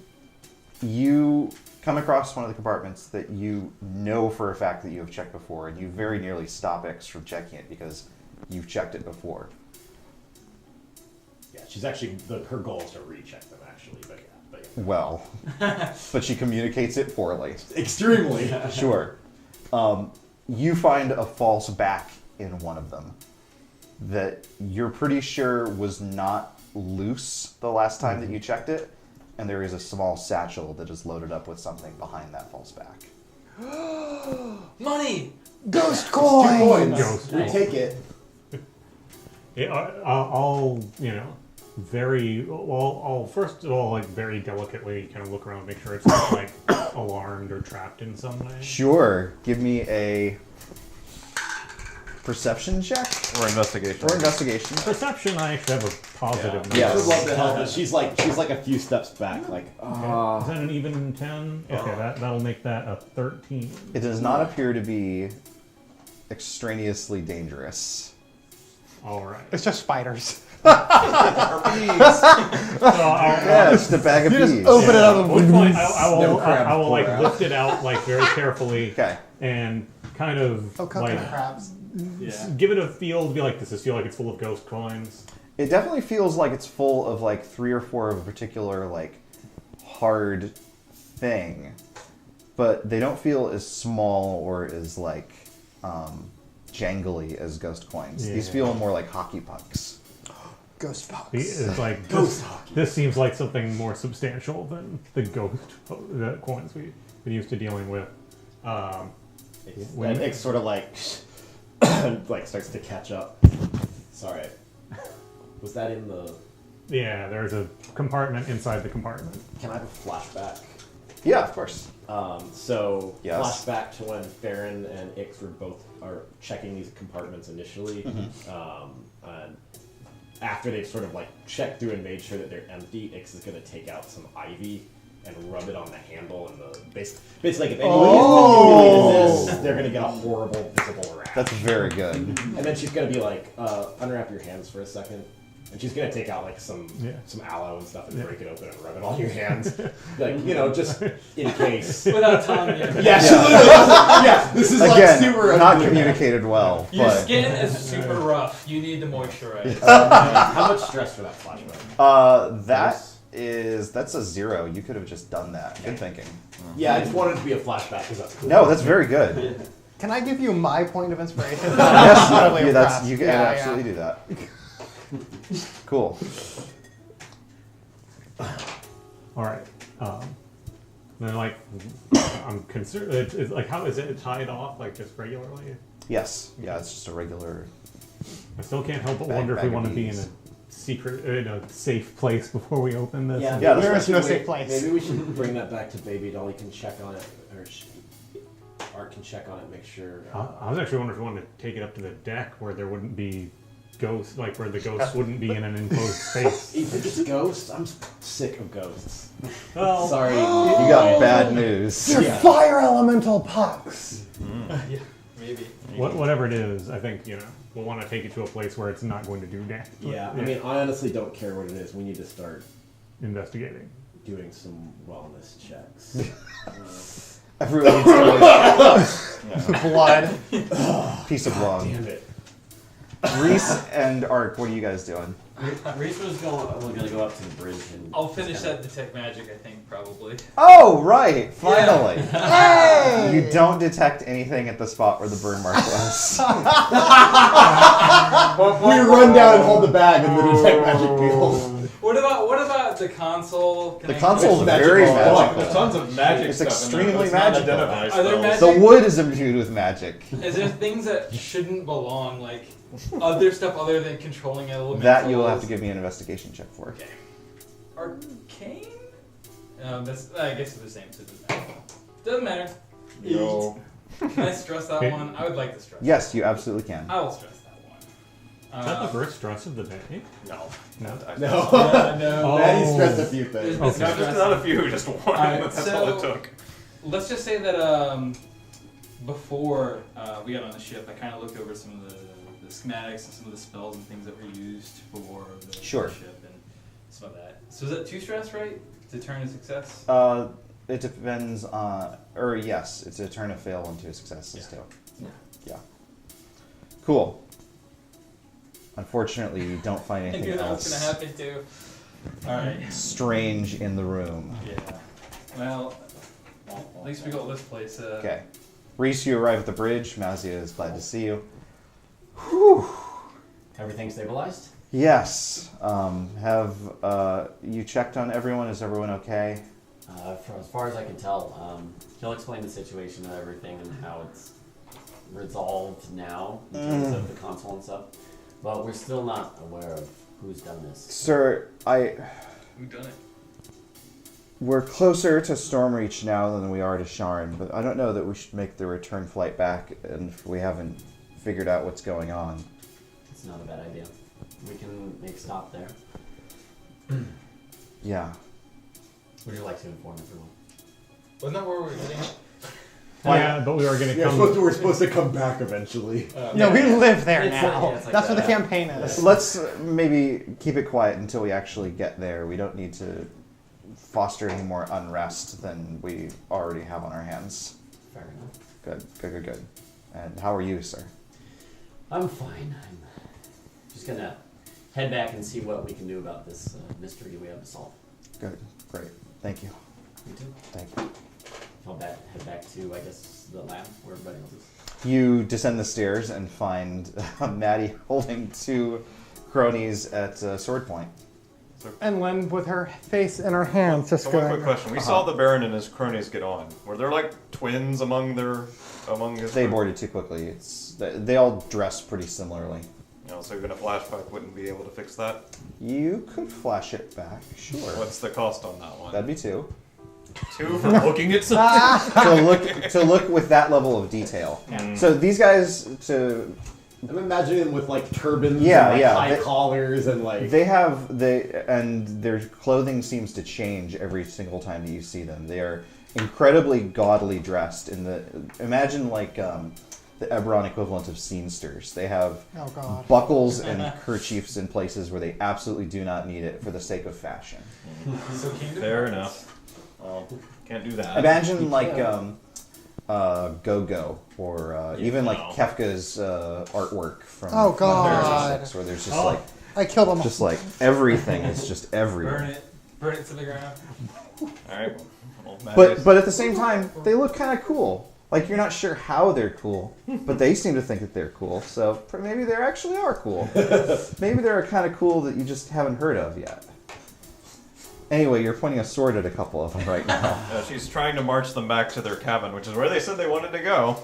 you come across one of the compartments that you know for a fact that you have checked before, and you very nearly stop X from checking it because you've checked it before. Yeah, she's actually her goal is to recheck them actually, but yeah. Well, but she communicates it poorly. Extremely. Sure. You find a false back in one of them that you're pretty sure was not loose the last time that you checked it, and there is a small satchel that is loaded up with something behind that false back. Money. Ghost 2 coin! coins. Ghost We coin. take it. Yeah, I'll I'll first of all like very delicately kind of look around, make sure it's not like alarmed or trapped in some way. Sure. Give me a perception check Or investigation. or investigation. Perception, I actually have a positive number. Yes. I would love to help, but she's like a few steps back, like Okay. Is that an even 10? Okay, that'll make that a 13. It does not appear to be extraneously dangerous. All right. It's just spiders. So I'll, Yeah, it's just a bag of You just bees. open it up At one and point, I will crabs like pour out. lift it out like very carefully Okay. and kind of Oh, like coconut crabs. Yeah. give it a feel to be like, does this feel like it's full of ghost coins? It definitely feels like it's full of like 3 or 4 of a particular like hard thing, but they don't feel as small or as like jangly as ghost coins. These Yeah. feel more like hockey pucks. Ghost box. It's like Ghost this, hockey. this seems like something more substantial than the ghost the coins we've been used to dealing with. and Ix sort of like like starts to catch up. Sorry. Was that in the? Yeah, there's a compartment inside the compartment. Can I have a flashback? Yeah, of course. So Yes. flashback to when Farran and Ix are checking these compartments initially, and after they've sort of like checked through and made sure that they're empty, Ix is going to take out some ivy and rub it on the handle and the basically like if anyone uses this, they're going to get a horrible visible rash. That's very good. And then she's going to be like, unwrap your hands for a second. And she's going to take out like some aloe and stuff and break it open and rub it on your hands. Like, just in case. Without telling you. Yeah, she literally this is like Again, super not undoing. communicated well. Your But skin is super rough. You need to moisturize. How much stress for that flashback? that's a 0. You could have just done that. Good thinking. Yeah, I just wanted it to be a flashback because that's cool. No, that's very good. Can I give you my point of inspiration? Yes, Totally you crap. can Yeah, absolutely do that. Cool. All right. Then like, I'm concerned. It's like, how is it tied off? Like just regularly? Yes. Yeah, it's just a regular. I still can't help but Bag- wonder if we bag of want to be in bees. a secret, in a safe place before we open this. Yeah, Yeah, maybe that's we no should safe wait- place. Maybe we should bring that back to Baby Doll. He can check on it, or Art can check on it, make sure. I was actually wondering if we wanted to take it up to the deck where there wouldn't be ghosts, like where the ghosts wouldn't be in an enclosed space. Even if it's ghosts, I'm sick of ghosts. Well, Sorry. You got bad news. They're Yeah. fire elemental pucks. Yeah, maybe. whatever it is, I think we'll want to take it to a place where it's not going to do damage. Yeah, I mean, I honestly don't care what it is. We need to start investigating. doing some wellness checks. Everyone needs to Blood. piece of blood. Damn it. Reese and Ark, what are you guys doing? Reese was gonna go up to the bridge and. I'll finish just that detect magic, I think, probably. Oh, right! Finally! Hey! You don't detect anything at the spot where the burn mark was. We run down and hold the bag and the detect magic field. What about the console? Can The I- console's It's very magical. magical. There's tons of magic It's stuff extremely in there, but it's magical. not identified Are there spells. magic- The wood is imbued with magic. Is there things that shouldn't belong, like other stuff other than controlling elementals? That you will have to give me an investigation check for. Okay. Arcane? That's, I guess it's the same, so it doesn't matter. Doesn't matter. No. Can I stress that Okay. one? I would like to stress Yes, you absolutely can. I will stress that one. Is that the first stress of the day? No. No. No. Yeah, no. Maddie Oh. stressed a few There's things. been Okay. some stress. Not a few, just one. Alright, That's so- all it took. Let's just say that before we got on the ship, I kind of looked over some of the schematics and some of the spells and things that were used for the Sure. ship and some of that. So is that 2 stress, right? To turn a success? It depends on, or yes, it's a turn of fail into a success Yeah. still. Yeah. Yeah. Cool. Unfortunately, you don't find I anything knew that was else going to happen too. Alright. strange in the room. Yeah. Well, at least we got this place. Okay. Reese, you arrive at the bridge. Mazia is glad to see you. Everything stabilized? Yes. Have you checked on everyone? Is everyone okay? As far as I can tell, he'll explain the situation and everything and how it's resolved now in terms of the console and stuff. But we're still not aware of who's done this. Sir, Who done it? we're closer to Stormreach now than we are to Sharn, but I don't know that we should make the return flight back if we haven't figured out what's going on. It's not a bad idea. We can make stop there. Yeah. Would you like to inform everyone? Wasn't that where we were heading? Yeah, but we are going to Yeah, come. we're supposed to come back eventually. No, we live there It's now. like- it's like That's what the that. campaign is. So let's maybe keep it quiet until we actually get there. We don't need to foster any more unrest than we already have on our hands. Fair enough. Good, good, good, good. And how are you, sir? I'm fine. I'm just gonna head back and see what we can do about this mystery we have to solve. Good, great. Thank you. You too. Thank you. I'll head back to, I guess, the lab where everybody else is. You descend the stairs and find Maddie holding 2 cronies at swordpoint. And Lynn with her face in her hands just So one going. quick question. We saw the Baron and his cronies get on. Were there like twins among his They group? boarded too quickly. They all dress pretty similarly. You know, so even a flashback wouldn't be able to fix that. You could flash it back, sure. What's the cost on that one? That'd be 2. 2 for looking at something? to look with that level of detail. So these guys, I'm imagining them with like turbans Yeah, and like yeah, high they- collars and like. and their clothing seems to change every single time that you see them. They are incredibly gaudily dressed. Imagine like the EBERRON equivalent of scenesters. They have Oh god. buckles and kerchiefs in places where they absolutely do not need it for the sake of fashion. So Kingdom Fair Hearts. enough. Well, can't do that. Imagine like Go-Go or even like no. Kefka's artwork from Oh, Final God. Fantasy VI, where there's just I killed them all. just like everything is just Burn everywhere. it to the ground. Alright. Well, But at the same time, they look kind of cool. Like, you're not sure how they're cool, but they seem to think that they're cool. So maybe they actually are cool. Maybe they're kind of cool that you just haven't heard of yet. Anyway, you're pointing a sword at a couple of them right now. She's trying to march them back to their cabin, which is where they said they wanted to go.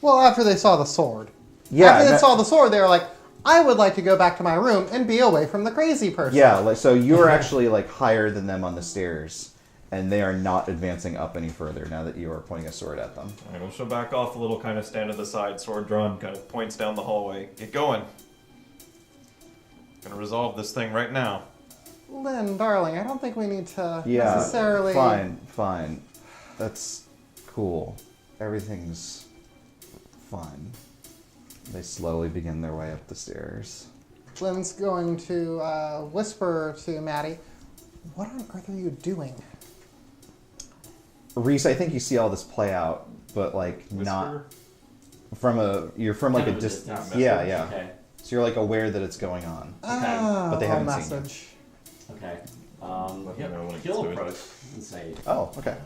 Well, after they saw the sword. Yeah. After they saw the sword, they were like, I would like to go back to my room and be away from the crazy person. Yeah, like, so you're actually like higher than them on the stairs, and they are not advancing up any further now that you are pointing a sword at them. Alright, well, she'll back off a little, kind of stand to the side, sword drawn, kind of points down the hallway. Get going. Gonna resolve this thing right now. Lynn, darling, I don't think we need to necessarily... Fine. That's cool. Everything's fine. They slowly begin their way up the stairs. Lynn's going to whisper to Maddie, what on earth are you doing? Reese, I think you see all this play out, but like not from a. You're from like a distance. Yeah. Okay. So you're like aware that it's going on. Ah, But they haven't a seen you. message. Okay. Let me know when it He'll gets to it. approach and say, Oh, okay.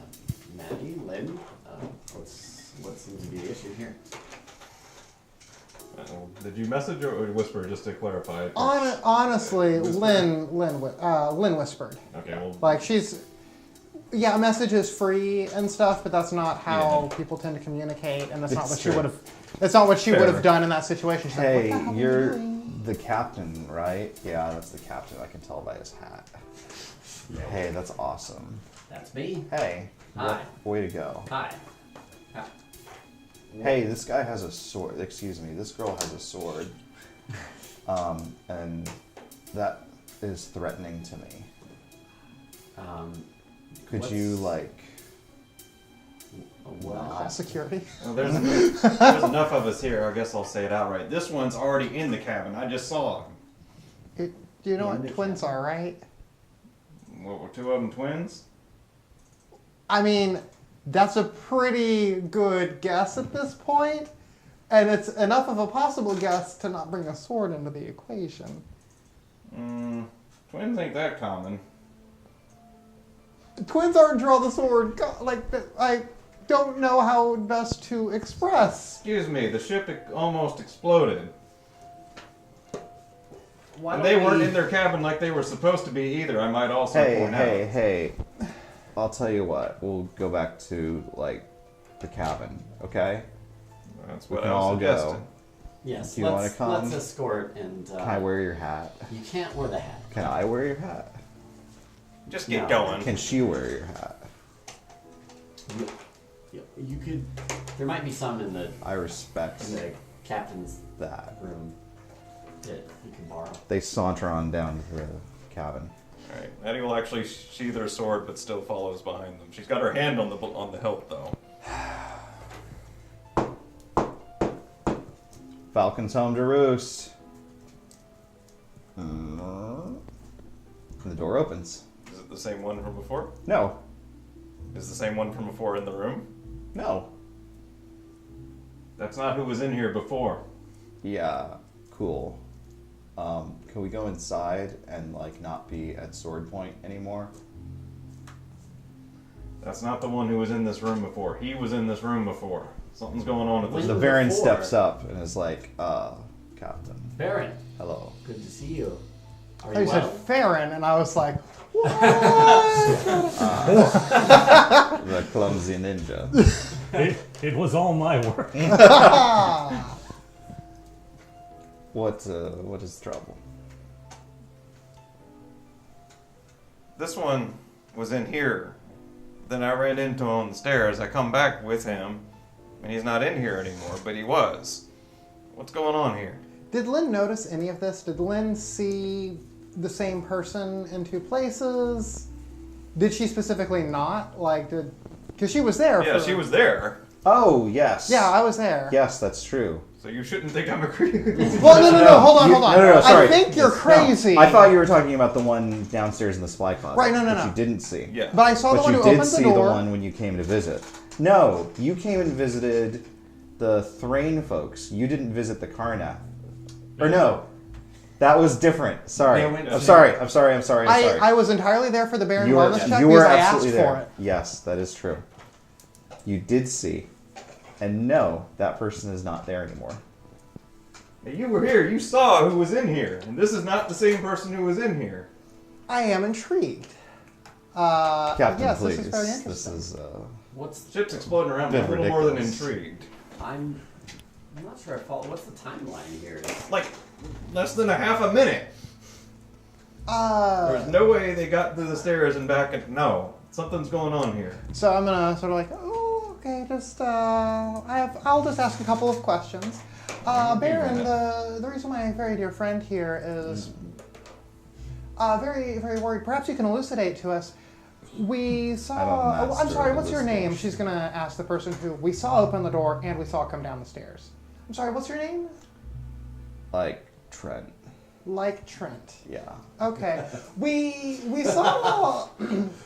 Maddie, Lynn, what seems to be the issue here? Did you message or whisper, just to clarify? Honestly, Lynn whispered. Okay, well... Like, she's... Yeah, a message is free and stuff, but that's not how people tend to communicate, and that's not what she would have... That's not what she would have done in that situation. She's Hey, like, what the hell are you you're doing? the captain, right? Yeah, that's the captain. I can tell by his hat. Hey, that's awesome. That's me. Hey. Hi. Way to go. Hi. Hey, this guy has a sword. Excuse me, this girl has a sword. And that is threatening to me. Could you, like... Call security. Well, there's enough of us here, I guess I'll say it outright. This one's already in the cabin. I just saw him. Do you know what twins are, right? What, were two of them twins? I mean, that's a pretty good guess at this point, and it's enough of a possible guess to not bring a sword into the equation. Twins ain't that common. Twins aren't draw the sword. I don't know how best to express. Excuse me, the ship almost exploded. Why And don't they weren't we- in their cabin like they were supposed to be either, I might also point out. Hey. I'll tell you what. We'll go back to, like, the cabin, okay? That's We what can I was all suggesting. go. Yes, Do you wanna come? let's escort and... Can I wear your hat? You can't wear the hat. Can I wear your hat? Just get No. going. Can she wear your hat? You could... There might be some in the I respect captain's that. room that you can borrow. They saunter on down to the cabin. Alright, Maddie will actually sheathe her sword but still follows behind them. She's got her hand on the hilt though. Falcon's home to roost. And the door opens. Is it the same one from before? No. Is the same one from before in the room? No. That's not who was in here before. Yeah, cool. Can we go inside and, like, not be at sword point anymore? That's not the one who was in this room before. He was in this room before. Something's going on with this. The Farran steps up and is like, Captain. Farran, Hello. good to see you. Are You you said well? Farran, and I was like, what? The clumsy ninja. It was all my work. What is the trouble? This one was in here. Then I ran into him on the stairs. I come back with him, and he's not in here anymore, but he was. What's going on here? Did Lynn notice any of this? Did Lynn see the same person in two places? Did she specifically not? Because she was there. Yeah, she was there. Oh, yes. Yeah, I was there. Yes, that's true. So you shouldn't think I'm a creep. Well, no, hold on. No, sorry. I think you're crazy. No, I thought you were talking about the one downstairs in the spy closet. Right, no. Which you didn't see. Yeah. But I saw the one who But you opened did the see door. the one when you came to visit. No, you came and visited the Thrain folks. You didn't visit the Karnath. Or no. That was different. Sorry. I'm sorry. I was entirely there for the Baron wellness check you were because I asked absolutely for there. it. Yes, that is true. You did see. And no, that person is not there anymore. Hey, you were here. You saw who was in here. And this is not the same person who was in here. I am intrigued. Captain, yes, please. this is very interesting. This is What's Ship's exploding around. Bit I'm a little more than ridiculous. intrigued. I'm not sure I follow. What's the timeline here? Like, less than a half a minute. There's no way they got to the stairs and back. And no, something's going on here. So I'm gonna sort of like, oh, okay, just I'll just ask a couple of questions. Baron, the reason my very dear friend here is very, very worried. Perhaps you can elucidate to us. We saw. I'm a Oh, I'm master sorry. of What's your name? elucidation. She's gonna ask the person who we saw open the door and we saw come down the stairs. I'm sorry. What's your name? like Trent. Like Trent. Yeah. Okay. We saw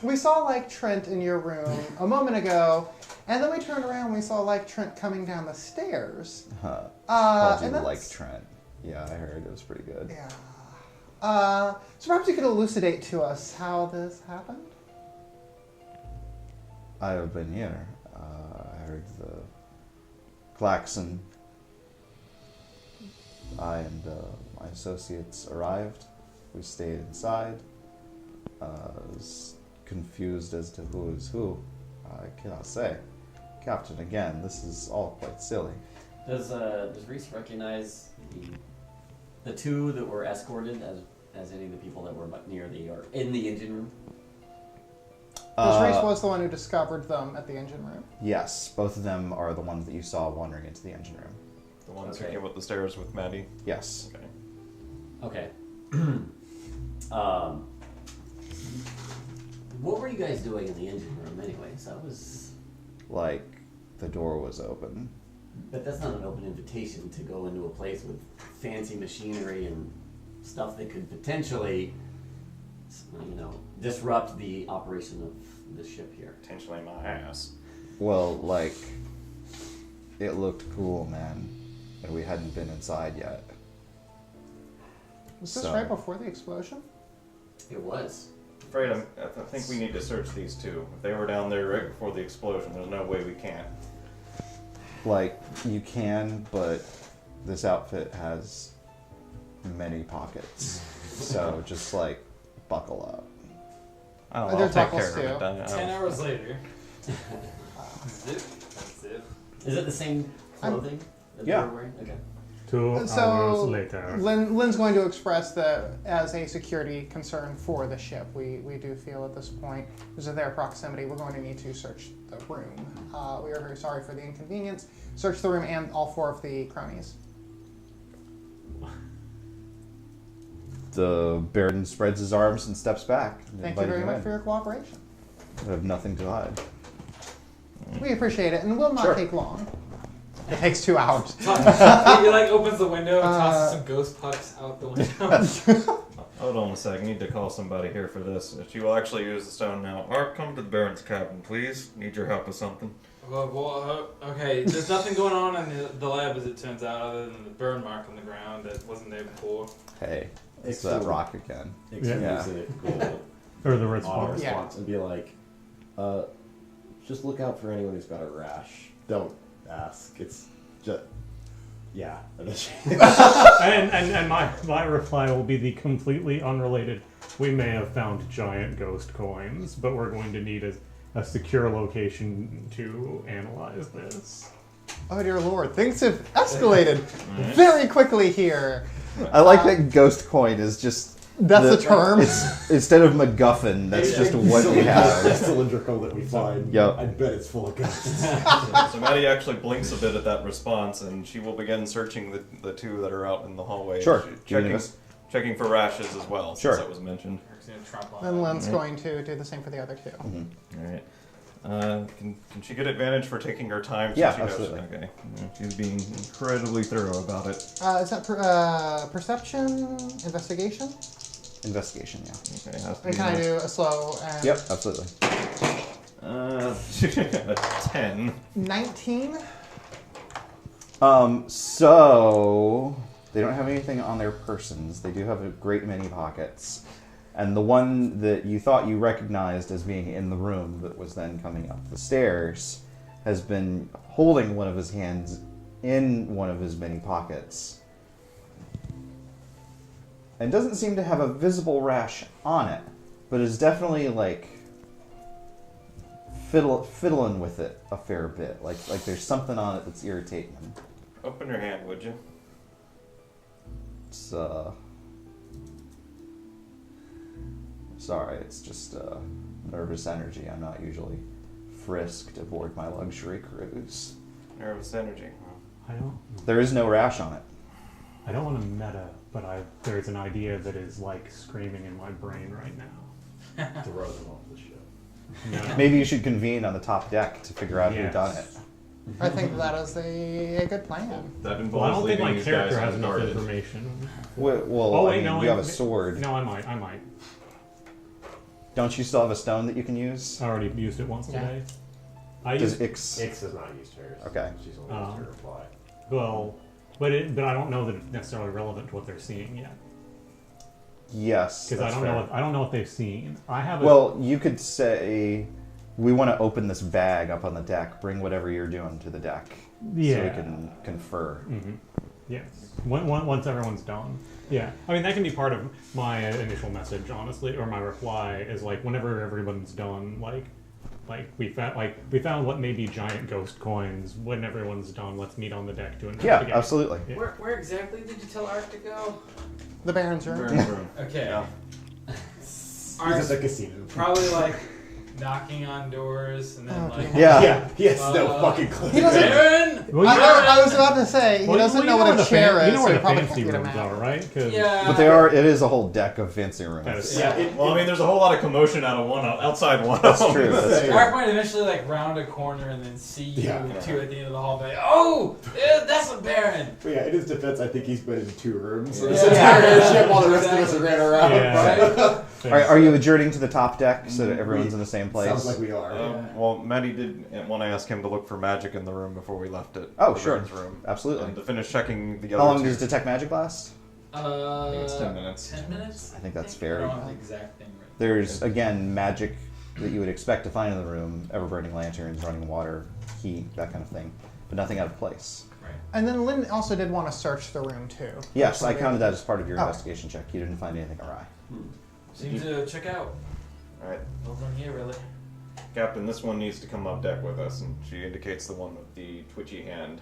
we saw like Trent in your room a moment ago, and then we turned around and we saw like Trent coming down the stairs. Called you and like that's- Trent. Yeah, I heard it was pretty good. Yeah. So perhaps you could elucidate to us how this happened. I have been here. I heard the klaxon. I and my associates arrived. We stayed inside. Was confused as to who is who. I cannot say. Captain, again, this is all quite silly. Does Reese recognize the two that were escorted as any of the people that were near the or in the engine room? Because Reese was the one who discovered them at the engine room. Yes, both of them are the ones that you saw wandering into the engine room. The ones Okay. who came up the stairs with Maddie. Yes. Okay. Okay. What were you guys doing in the engine room, anyways? That was. Like, the door was open. But that's not an open invitation to go into a place with fancy machinery and stuff that could potentially, disrupt the operation of the ship here. Potentially my ass. Well, like, it looked cool, man. And we hadn't been inside yet. Was this So- right before the explosion? It was. Afraid I think we need to search these two. If they were down there right before the explosion, there's no way we can't. Like, you can, but this outfit has many pockets. So just, like, buckle up. Oh, Are there I'll take buckles care of too? it. 10 hours later. Zip. Zip. Is it the same clothing that Yeah. they were wearing? Okay. 2 hours So later. Lynn's going to express that as a security concern for the ship. We do feel at this point, because of their proximity, we're going to need to search the room. We are very sorry for the inconvenience. Search the room and all 4 of the cronies. The Baron spreads his arms and steps back. and Thank you invites very him much in. for your cooperation. I have nothing to hide. We appreciate it, and will not Sure. take long. It takes 2 hours. He like opens the window and tosses some ghost pucks out the window. Hold on a sec. I need to call somebody here for this. She will actually use the stone now. Or come to the Baron's cabin, please. Need your help with something. Okay, there's nothing going on in the lab as it turns out, other than the burn mark on the ground that wasn't there before. Hey, it's that rock again. Excuse it, go Or the on response. response and be like, just look out for anyone who's got a rash. Don't ask. It's just, yeah. And my reply will be the completely unrelated. We may have found giant ghost coins, but we're going to need a secure location to analyze this. Oh dear lord, things have escalated very quickly here. I like that ghost coin is just. That's the term. It's, instead of MacGuffin, that's just what we have. Cylindrical that we find. Yep. I bet it's full of ghosts. So Maddie actually blinks a bit at that response, and she will begin searching the two that are out in the hallway. Sure. Checking for rashes as well, Sure. since that was mentioned. Then Lynn's going to do the same for the other 2. All right. Can she get advantage for taking her time? Since Yeah, she knows- absolutely. Okay. Yeah, she's being incredibly thorough about it. Is that perception, investigation? Investigation, yeah. Okay. Has to And be can I nice. do a slow and Yep, absolutely. A 10. 19? So they don't have anything on their persons. They do have a great many pockets. And the one that you thought you recognized as being in the room that was then coming up the stairs has been holding one of his hands in one of his many pockets. And doesn't seem to have a visible rash on it, but is definitely like fiddling with it a fair bit. Like there's something on it that's irritating him. Open your hand, would you? It's sorry, it's just nervous energy. I'm not usually frisked aboard my luxury cruise. Nervous energy. I don't. There is no rash on it. I don't want to meta, but there's an idea that is like screaming in my brain right now. Throw them off the ship. No. Maybe you should convene on the top deck to figure out who Yes. done it. I think that is a good plan. That involves Well, I don't think leaving my these character guys has enough unguarded. information. Well, Oh, wait, I mean, no, you have I- a sword. No, I might. Don't you still have a stone that you can use? I already used it once Yeah. today. I Does used Ix? has not used hers. Okay. She's only used her reply. well, but I don't know that it's necessarily relevant to what they're seeing yet Yes. because I that's don't fair. know. I don't know what they've seen. I have. Well, you could say, we want to open this bag up on the deck. Bring whatever you're doing to the deck, so we Yeah. can confer. Mm-hmm. Yes. Once everyone's done. Yeah. I mean, that can be part of my initial message, honestly, or my reply is like whenever everyone's done, like we found what may be giant ghost coins. When everyone's done, let's meet on the deck to Yeah, investigate. absolutely. Yeah. Where exactly did you tell Ark to go? The Baron's room. Burn room. Okay. Yeah. He's Ark's at the casino. probably like knocking on doors and then Oh, like, Yeah. Yeah, he has no Uh, fucking clue. He doesn't- Baron! Well, you know, I was about to say, he well, doesn't you know what where a the chair is, You know so where he the probably fancy can't get him rooms out. are, right? 'Cause- Yeah. But it is a whole deck of fancy That rooms. is- Yeah, Well, I mean, there's a whole lot of commotion outside one That's of them. true. That's true. Ark might eventually like round a corner and then see you Yeah. two at the end of the hall. Be like, oh, yeah, that's a Baron. But yeah, in his defense, I think he's been in 2 rooms. Yeah. This entire Yeah. ship while the rest of us are ran around. Yeah. Are you adjourning to the top deck so that everyone's in the same place? Sounds like we are. Well, Maddie did want to ask him to look for magic in the room before we left it. Oh, the sure. Baron's room. Absolutely. And to finish checking the How other long two. does detect magic last? I think it's 10 minutes. 10 minutes? I think that's I fair. don't have the exact thing right. There's, again, magic that you would expect to find in the room, ever-burning lanterns, running water, heat, that kind of thing, but nothing out of place. Right. And then Lynn also did want to search the room too. Yes, I counted that as part of your Oh. investigation check. You didn't find anything awry. Seems to check out. Alright, Over in here, really. Captain, this one needs to come up deck with us, and she indicates the one with the twitchy hand.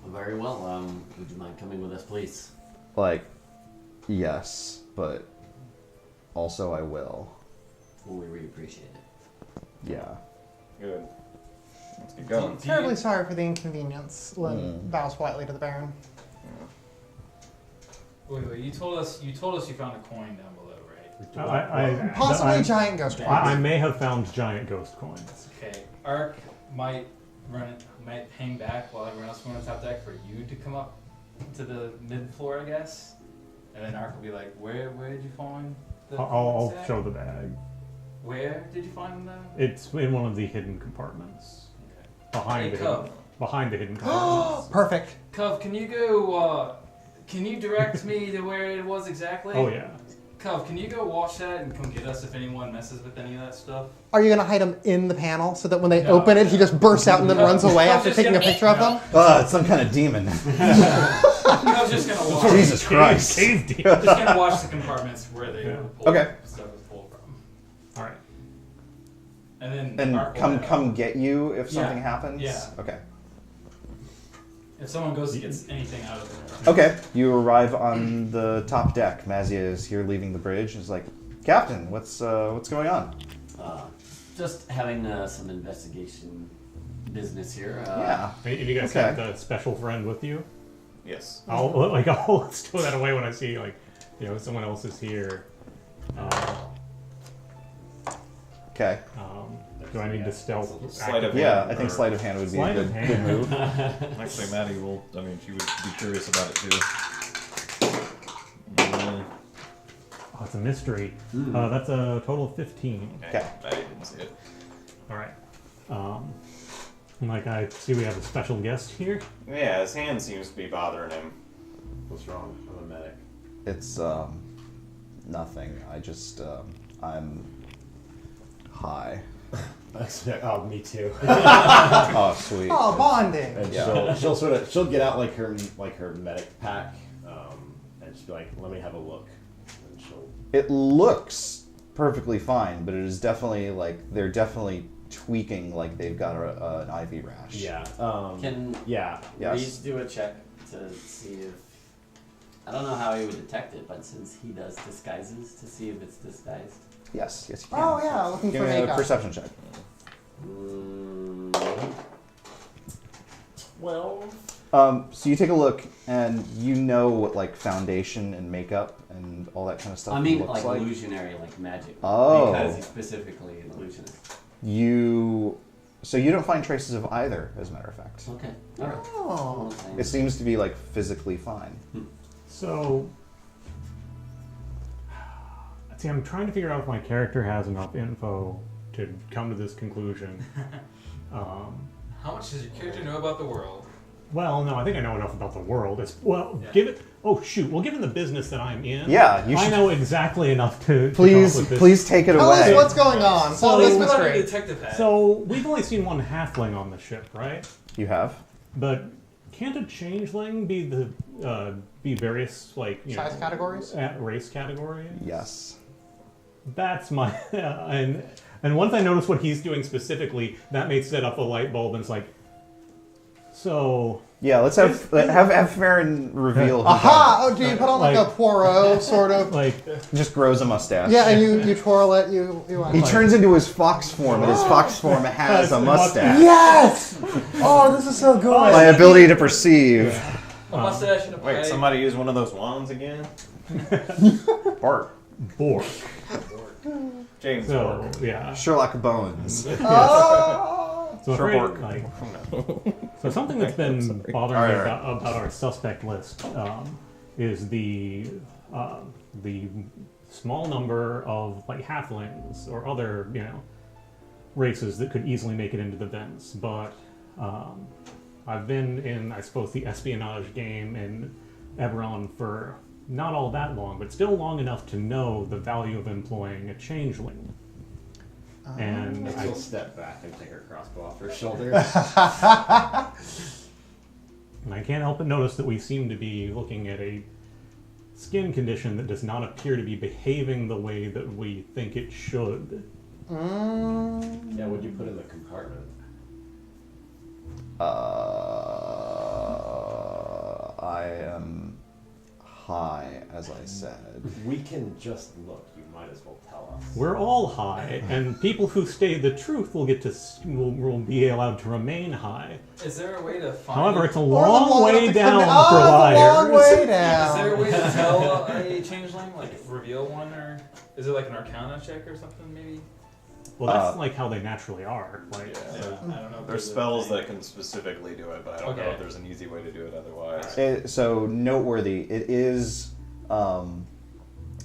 Very well. Would you mind coming with us, please? Like, yes, but also I will. Well, we really appreciate it. Yeah. Good. Let's get going. Terribly sorry for the inconvenience. Lynn bows politely to the Baron. Wait, you told us you found a coin down below, right? Possibly I- giant ghost coins. I may have found giant ghost coins. Okay. Ark might hang back while everyone else went on top deck for you to come up to the mid floor, I guess. And then Ark will be like, where did you find the I'll coins at? show the bag. Where did you find them? It's in one of the hidden compartments. Behind Hey, the Cub. hidden, behind the hidden compartments. Perfect. Cov, can you go? Can you direct me to where it was exactly? Oh yeah. Cov, can you go watch that and come get us if anyone messes with any of that stuff? Are you going to hide him in the panel so that when they No. open it, he just bursts out and then No. runs away I'm after just taking a gonna- picture of no. them? It's some kind of demon. I was just gonna watch. Jesus Christ. Cave deep. Just gonna watch the compartments where they Yeah. pull Okay. stuff was pulled from, All right. and then And Ark will know. come get you if Yeah. something happens? Yeah. Okay. If someone goes to get anything out of there. Okay, you arrive on the top deck. Mazia is here leaving the bridge. Is like, Captain, what's going on? Just having some investigation business here. Yeah. And you guys Okay. have the special friend with you? Yes. I'll stow that away when I see someone else is here. Okay. Do I need to stealth? Sleight of Yeah, hand, I think or- sleight of hand would be Sleight a of good hand. move. Actually, Maddie will. I mean, she would be curious about it too. Oh, it's a mystery. That's a total of 15. Okay. Maddie didn't see it. All right. I see we have a special guest here. Yeah, his hand seems to be bothering him. What's wrong? I'm a medic. It's nothing. I just I'm high. Oh, me too. Oh, sweet. Oh, bonding. And Yeah. she'll get out like her medic pack, and just be like, let me have a look. And she'll. It looks perfectly fine, but it is definitely like they're definitely tweaking like they've got an IV rash. Yeah. Can Yes. Reese do a check to see if... I don't know how he would detect it, but since he does disguises, to see if it's disguised. Yes, you can. Oh yeah, looking Give for me a makeup. perception check. 12. So you take a look, and you know what like foundation and makeup and all that kind of stuff I mean, looks like like. illusionary, like magic. Oh. Because he's specifically an illusionist. So you don't find traces of either, as a matter of fact. Okay. Alright. Oh. It seems to be like physically fine. So, see, I'm trying to figure out if my character has enough info to come to this conclusion. How much does your character know about the world? Well, no, I think I know enough about the world. Given the business that I'm in, Yeah, you I should- know exactly enough to Please, come up with this. please take it Tell us away. what's going on. So- Solve this Let's put on a mystery. detective hat. So, we've only seen one halfling on the ship, right? You have? But can't a changeling be various, like, you Size know, categories? race categories? Yes. That's my and once I noticed what he's doing specifically, that made set up a light bulb, and it's like, so Yeah, let's have Farran reveal. who Aha! Oh, do you put on like Like- a Poirot sort of? like done it. Just grows a mustache. Yeah, and you twirl it. You He turns into his fox form, and his fox form has a mustache. Yes! Oh, this is so good. My ability to perceive. a mustache and a Wait, pipe. somebody use one of those wands again? Bart. bork. James So Bork. yeah. Sherlock Bones. Oh! So Sure, afraid, bork. like, so something that's been bothering me about our suspect list is the small number of like halflings or other races that could easily make it into the vents. But I've been in, I suppose, the espionage game in EBERRON for not all that long, but still long enough to know the value of employing a changeling. And She'll step back and take her crossbow off her shoulder. And I can't help but notice that we seem to be looking at a skin condition that does not appear to be behaving the way that we think it should. Yeah, what'd you put in the compartment? I am high, as I said. We can just look. You might as well tell us. We're all high, and people who say the truth will get to will be allowed to remain high. Is there a way to find? However, it's a Or the long one way up the down con- for oh, liars. it's a long way Is there a down. way to tell a changeling, like reveal one, or is it like an Arcana check or something? Maybe. Well, that's like how they naturally are. Like, Yeah, I don't know. if There's a spells thing. that can specifically do it, but I don't know Okay. if there's an easy way to do it otherwise. So noteworthy, it is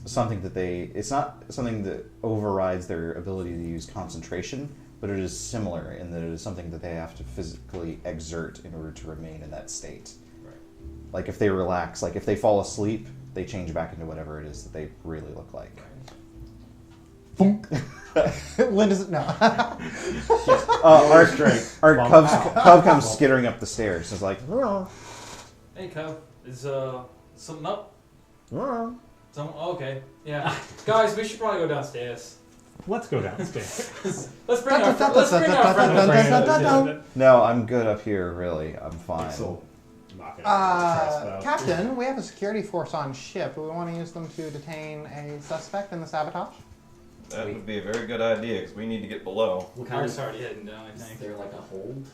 something that it's not something that overrides their ability to use concentration, but it is similar in that it is something that they have to physically exert in order to remain in that state. Right. Like if they relax, like if they fall asleep, they change back into whatever it is that they really look like. Linda's no. Our Bump. Cub comes skittering up the stairs. It's like, Hey, Cub, is something up? Okay, yeah. Guys, we should probably go downstairs. let's go downstairs. Let's bring our friend. no, I'm good up here. Really, I'm fine. So, not gonna crossbow. Captain, we have a security force on ship. Do we want to use them to detain a suspect in the sabotage? That would be a very good idea, because we need to get below. What kind Ours of, already heading down, I is think. there like a hold?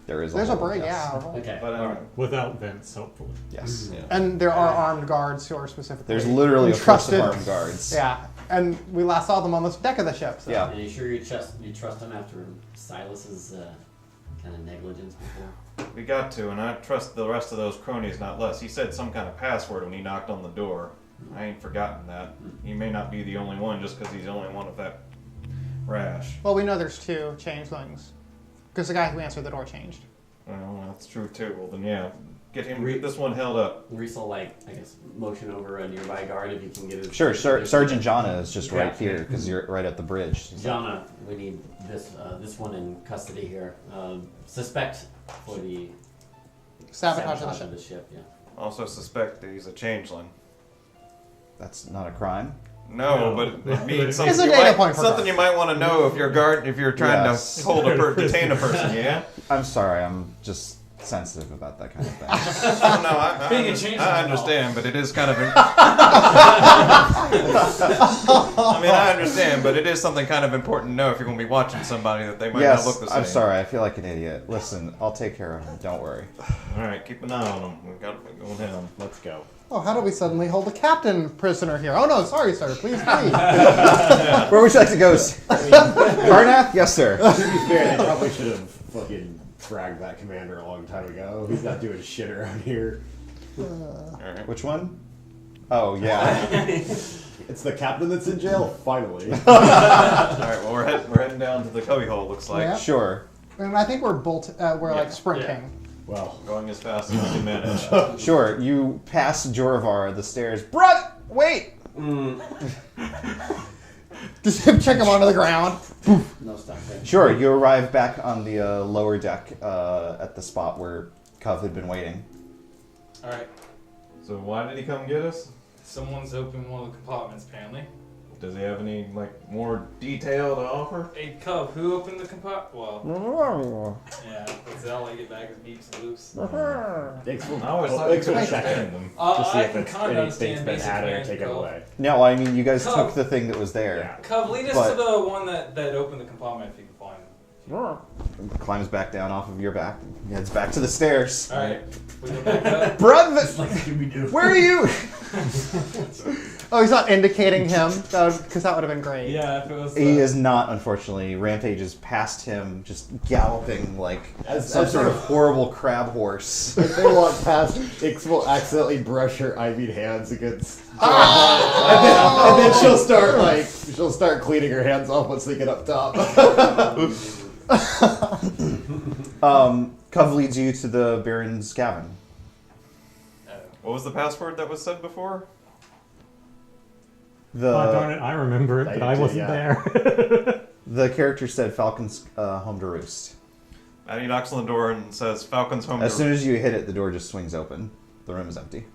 There's There's a hole, brig, yes. yeah. Okay. But alright. Without vents, hopefully. Yes. yeah. And there are armed guards who are specifically There's literally a force of entrusted. armed guards. Yeah, and we last saw them on the deck of the ship. So. Yeah. Are you sure you trust him after Silas's kind of negligence before? We got to, and I trust the rest of those cronies not less. He said some kind of password when he knocked on the door. I ain't forgotten that. He may not be the only one just because he's the only one of that rash. Well, we know there's two changelings because the guy who answered the door changed. Well, that's true too. Well, then yeah, get him. This one held up. Reese will, like, I guess, motion over a nearby guard if you can get his... Sure, Sergeant Jana is just right here, because you're right at the bridge. Jana, we need this one in custody here. Suspect for the Sabotage of of the the ship, yeah. Also suspect that he's a changeling. That's not a crime. No, but it means something, It's a you data might, point for something us. you might want to know if you're trying Yes. to detain a person. Yeah. I'm sorry, I'm just sensitive about that kind of thing. Oh, no, Being a changeling I and all. understand, but it is kind of. I mean, I understand, but it is something kind of important to know if you're going to be watching somebody that they might not look Yes, the same. I'm sorry, I feel like an idiot. Listen, I'll take care of him, don't worry. All right, keep an eye on them. We've got it going down. Let's go. Oh, how do we suddenly hold the captain prisoner here? Oh no, sorry, sir. Please leave. Where would you like to go? Karnath? Yes, sir. To be fair, they probably should have fucking fragged that commander a long time ago. He's not doing shit around here. All right. Which one? Oh, yeah. It's the captain that's in jail, finally. All right. Well, we're heading down to the cubby hole. Looks like Yeah. Sure. And I think we're like sprinting. Well, going as fast as we can manage. Sure, you pass Jorvar the stairs. Bruh! Wait! Just check him onto the ground. No stopping. Sure, you arrive back on the lower deck at the spot where Cov had been waiting. All right. So why did he come get us? Someone's opened one of the compartments, apparently. Does he have any more detail to offer? Hey, Cub, who opened the compartment? Well, yeah, I'll let you get back with beeps and loops. Ix will, I always thought Ix you will could check understand in them. to see I if can it's kind of anything's understand been basic added or plan, taken Cub. away. No, I mean, you guys Cov. took the thing that was there. Yeah. Cub, lead us But- to the one that opened the compartment if you can find him. Climbs back down off of your back. Heads back to the stairs. All right, we go back up. Bruh! Like Scooby-Doo. Where are you? Oh, he's not indicating him, because that would have been great. Yeah, if it was. He is not, unfortunately. Rampages past him, just galloping like As sort of horrible crab horse. If they walk past, Ix will accidentally brush her ivied hands against and then she'll start cleaning her hands off once they get up top. Cov leads you to the Baron's cabin. What was the password that was said before? Darn it, I remember it, but I wasn't there. The character said Falcon's home to roost. Maddie knocks on the door and says, "Falcon's home." As soon as you hit it, the door just swings open. The room is empty.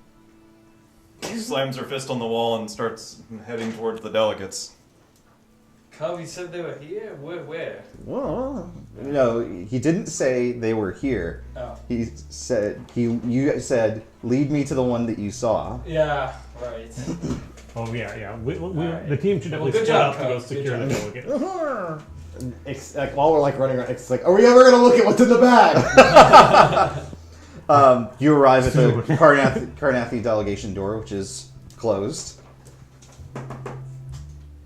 She slams her fist on the wall and starts heading towards the delegates. Cub, you said they were here? Where? No, he didn't say they were here. Oh. He said you said, "Lead me to the one that you saw." Yeah, right. Oh, yeah. We, Alright. The team should Well, definitely good split job, up to go Cub. secure the Good delegate. Ix, like, while we're like running around, Ix is like, "Are we ever gonna look at what's in the bag?" You arrive at the Karnathi delegation door, which is closed.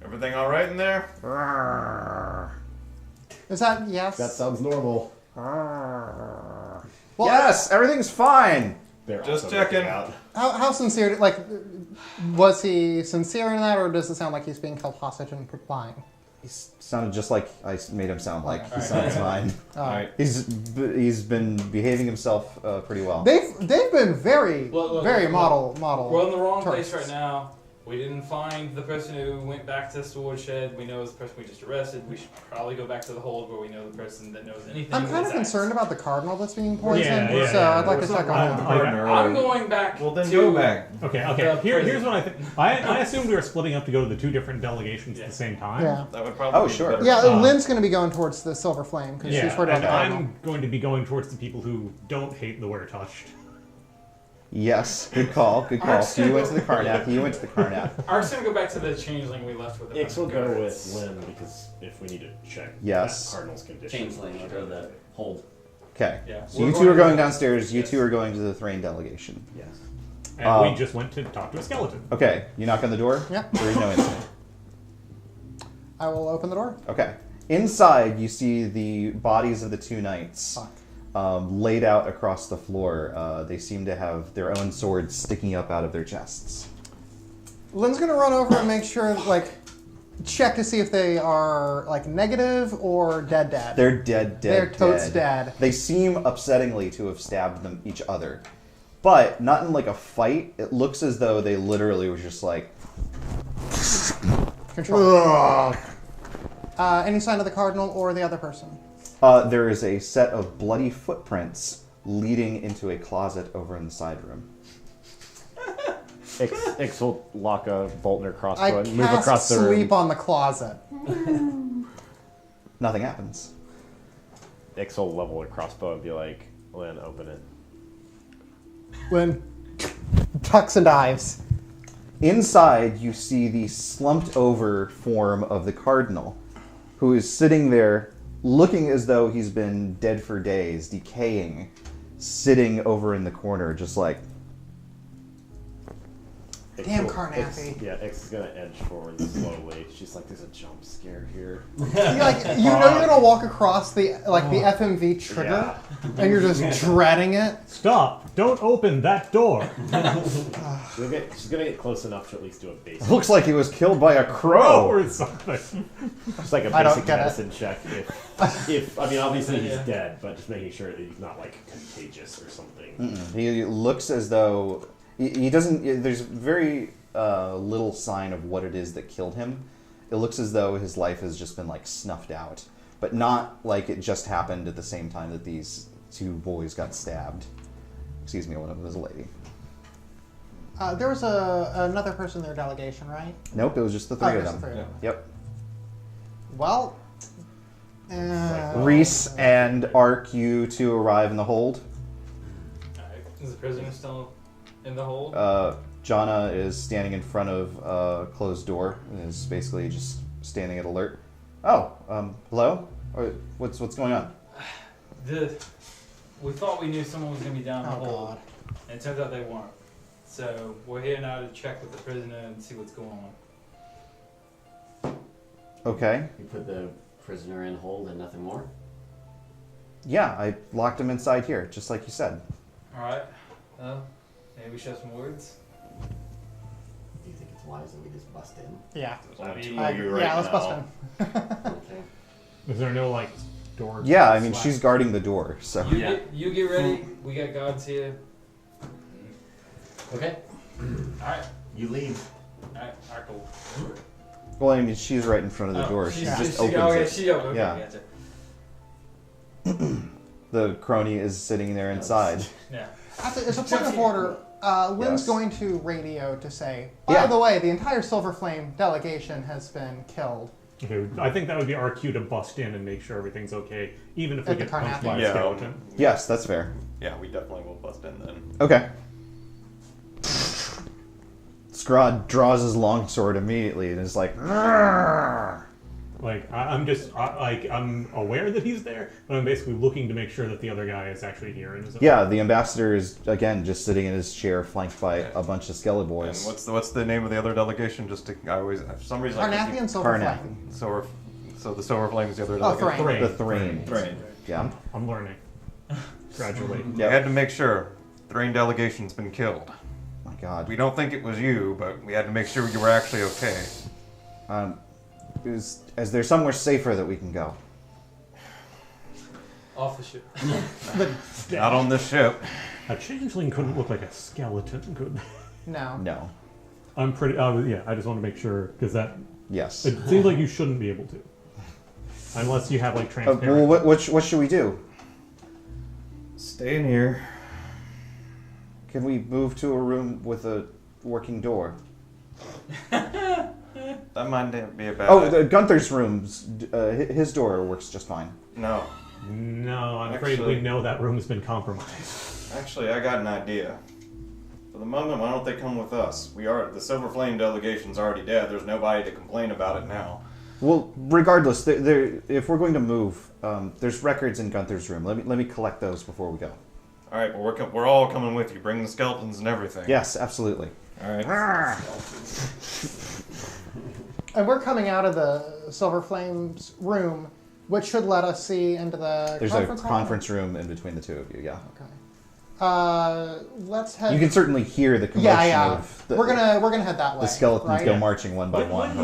Everything all right in there? Is that yes? That sounds normal. Well, Yes, everything's fine. They're Just also checking. looking out. How sincere? Like, was he sincere in that, or does it sound like he's being held hostage and lying? He sounded just like I made him sound like. He sounds fine. Alright. He's been behaving himself pretty well. They've been very Look, model. We're in the wrong tourists. place right now. We didn't find the person who went back to the storage shed. We know it's the person we just arrested. We should probably go back to the hold where we know the person that knows anything. I'm kind of concerned about the cardinal that's being poisoned, Yeah, so I'd like to There's check something on wrong him. with I'm going back. Well, then to go back. Okay. The Here's prison. what I think. I assumed we were splitting up to go to the two different delegations at the same time. Yeah. That would probably Oh, be sure. better. Yeah, Um, Lynn's going to be going towards the Silver Flame because she's worried about and the cardinal. I'm going to be going towards the people who don't hate the wear-touched. Yes, good call. Good call. So you went to the Karnath. You went to the Karnath. Ark's gonna go back to the changeling we left with. Ix will go with Lynn because if we need to check Yes. that Cardinal's condition. Changeling, or the hold. Okay. Yeah. So you two are going downstairs. You two are going to the Thrain delegation. Yes. And we just went to talk to a skeleton. Okay. You knock on the door. Yep. There is no incident. I will open the door. Okay. Inside, you see the bodies of the two knights Fuck. laid out across the floor. They seem to have their own swords sticking up out of their chests. Lynn's going to run over and make sure, like, check to see if they are, like, negative or dead. They're dead. They're totes dead. They seem upsettingly to have stabbed them each other. but not in like a fight. It looks as though they literally were just like, Control. Any sign of the cardinal or the other person? there is a set of bloody footprints leading into a closet over in the side room. Ix will lock a bolt in her I crossbow and move cast across the room. sleep on the closet. Nothing happens. Ix will level her crossbow and be like, Lynn, open it. Lynn tucks and dives. Inside, you see the slumped over form of the cardinal, who is sitting there looking as though he's been dead for days, decaying, sitting over in the corner, just like, Damn Ix Carnathy. is gonna edge forward slowly. She's like, there's a jump scare here. You know you're gonna walk across the FMV trigger, and you're just dreading it. Stop! Don't open that door! She's gonna get close enough to at least do a basic. looks like he was killed by a Oh, crow. or something. Just like a I don't basic get it. medicine check. If I mean, obviously he's dead, but just making sure that he's not like contagious or something. He looks as though he doesn't. There's very little sign of what it is that killed him. It looks as though his life has just been like snuffed out, but not like it just happened at the same time that these two boys got stabbed. Excuse me, one of them was a lady. There was another person in their delegation, right? Nope, it was just the three of just them. the three of them. Yep. Well, Reese and Ark, you two arrive in the hold. Alright. Is the prisoner still in the hold? Jonna is standing in front of a closed door and is basically just standing at alert. Oh, hello? Or what's going on? We thought we knew someone was going to be down the Oh, hold, God. and it turns out they weren't. So we're here now to check with the prisoner and see what's going on. Okay. You put the prisoner in hold and nothing more? Yeah, I locked him inside here, just like you said. Alright. Well, maybe we should have some words. Do you think it's wise that we just bust in? Yeah. I mean, Yeah, let's bust in. Okay. Is there no, like, door? Yeah, I mean, slash- she's guarding the door, so. You get ready. We got guards here. Okay. Alright. You leave. Alright, cool. Well, I mean, she's right in front of the door. She just opens it. Okay, Yeah. Gotcha. The crony is sitting there inside. Yeah. As a point of order, Lynn's Yes. going to radio to say, by Yeah. the way, the entire Silver Flame delegation has been killed. Okay, I think that would be our cue to bust in and make sure everything's okay, even if we At the get punched Carnathy. by a Yeah. skeleton. Yes, that's fair. Yeah, we definitely will bust in then. Okay. Scrod draws his longsword immediately and is like, "Arrgh." Like, I'm aware that he's there, but I'm basically looking to make sure that the other guy is actually here. And is Yeah, the ambassador is, again, just sitting in his chair flanked by a bunch of Skelly And boys. what's the name of the other delegation? Just to, I always for some reason I Carnathy keep- and Silver Carnathy. Flame. So the Silver Flame is the other Oh, delegation. Thrain. The Thrain. Right. Yeah. I'm learning. Gradually. I had to make sure Thrain delegation's been killed. My God. We don't think it was you, but we had to make sure you were actually okay. Is there somewhere safer that we can go? Off the ship. Not on this ship. A changeling couldn't look like a skeleton, could they? No. No. I'm pretty. Yeah, I just want to make sure because that Yes. it seems like you shouldn't be able to, unless you have like transparent. Well, what should we do? Stay in here. Can we move to a room with a working door? That might be a bad Oh, idea. Gunther's room's his door works just fine. No. No, I'm afraid we Actually- know that room's been compromised. Actually, I got an idea. For the moment, why don't they come with us? The Silver Flame delegation's already dead. There's nobody to complain about it now. Well, regardless, if we're going to move, there's records in Gunther's room. Let me collect those before we go. All right, well, we're all coming with you. Bring the skeletons and everything. Yes, absolutely. All right. And we're coming out of the Silver Flame's room, which should let us see into the There's conference a hall. conference room in between the two of you. Yeah. Okay. Let's head. You can certainly hear the commotion yeah. of the, we're gonna head that way. the skeletons right? go marching one by one.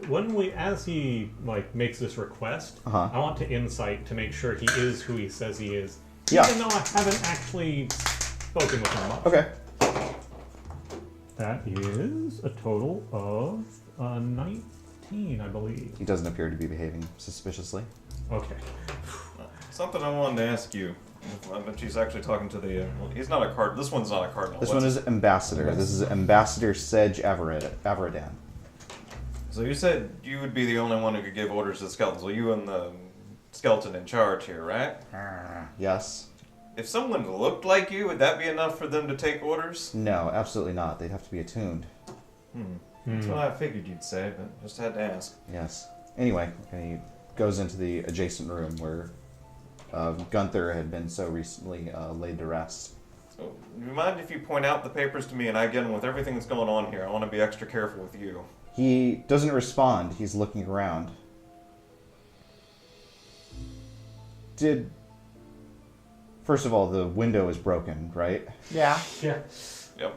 When as he like makes this request, Uh-huh. I want to insight to make sure he is who he says he is. Yeah. Even though I haven't actually spoken with him much. Okay. That is a total of 19, I believe. He doesn't appear to be behaving suspiciously. Okay. Something I wanted to ask you. But she's actually talking to the. Well, he's not a card. This one's not a cardinal. This one is Ambassador. This is Ambassador Sedge Averadan. So you said you would be the only one who could give orders to the skeletons. Well, you and the skeleton in charge here, right? Yes. If someone looked like you, would that be enough for them to take orders? No, absolutely not. They'd have to be attuned. That's what I figured you'd say, but just had to ask. Yes. Anyway, he goes into the adjacent room where Gunther had been so recently laid to rest. So, do you mind if you point out the papers to me, and again, with everything that's going on here, I want to be extra careful with you. He doesn't respond. He's looking around. First of all, the window is broken, right? Yeah. Yeah. Yep.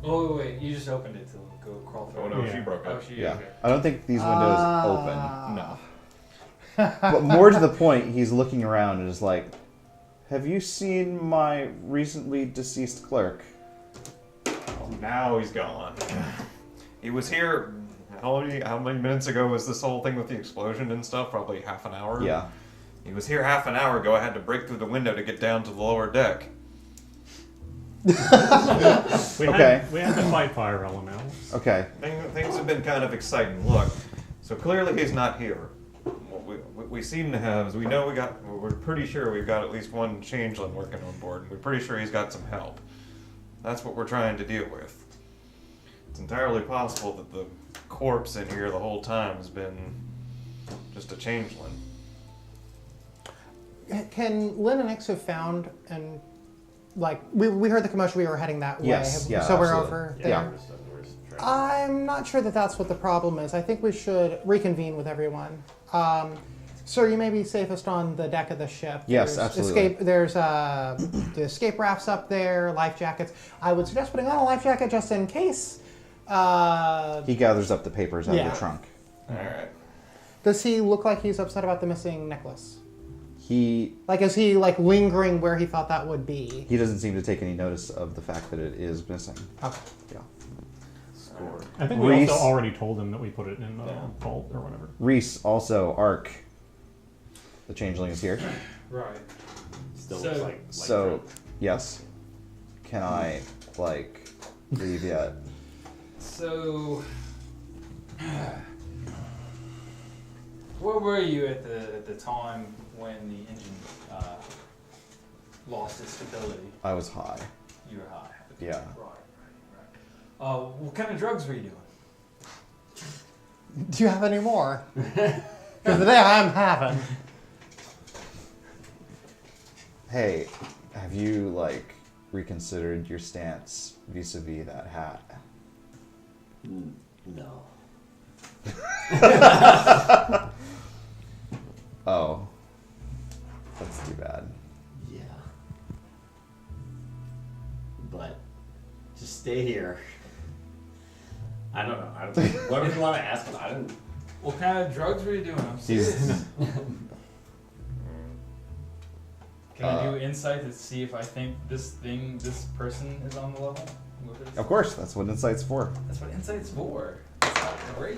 Oh wait, you just opened it to go crawl through. Oh no, Yeah. she broke Oh, up. she Yeah. okay. I don't think these windows open. No. But more to the point, he's looking around and is like, have you seen my recently deceased clerk? Well, now he's gone. He was here. How many minutes ago was this whole thing with the explosion and stuff? Probably half an hour. Yeah. He was here half an hour ago. I had to break through the window to get down to the lower deck. We Okay. had to fight fire elementals. Okay. Things have been kind of exciting. Look, so clearly he's not here. What we seem to have is we're pretty sure we've got at least one changeling working on board, and we're pretty sure he's got some help. That's what we're trying to deal with. It's entirely possible that the corpse in here the whole time has been just a changeling. Can Lynn and X have found and like we heard the commotion, we were heading that way. Yes, yeah, so we're absolutely. over Yeah. there. I'm not sure that that's what the problem is. I think we should reconvene with everyone. Sir, you may be safest on the deck of the ship. Yes, absolutely. There's the escape rafts up there, life jackets. I would suggest putting on a life jacket just in case. He gathers up the papers out of Yeah. the trunk. Alright. Does he look like he's upset about the missing necklace? He Is he lingering where he thought that would be? doesn't seem to take any notice of the fact that it is missing. Okay. Yeah. Score. I think we Reese- also already told him that we put it in the vault or whatever. Reese, also Ark. The changeling is here. Right. Still So- looks like So, yes. Can I, leave yet? So, where were you at the time when the engine lost its stability? I was high. You were high. Yeah. Right. What kind of drugs were you doing? Do you have any more? Because today I'm having. Hey, have you, reconsidered your stance vis-a-vis that hat? No. Oh. That's too bad. Yeah. But just stay here. I don't know. What do you want to ask him? I don't. What kind of drugs were you doing? I'm serious. He's, Can I do insight to see if I think this person is on the level? of course, that's what insight's for. That's what insight's for. That's not great.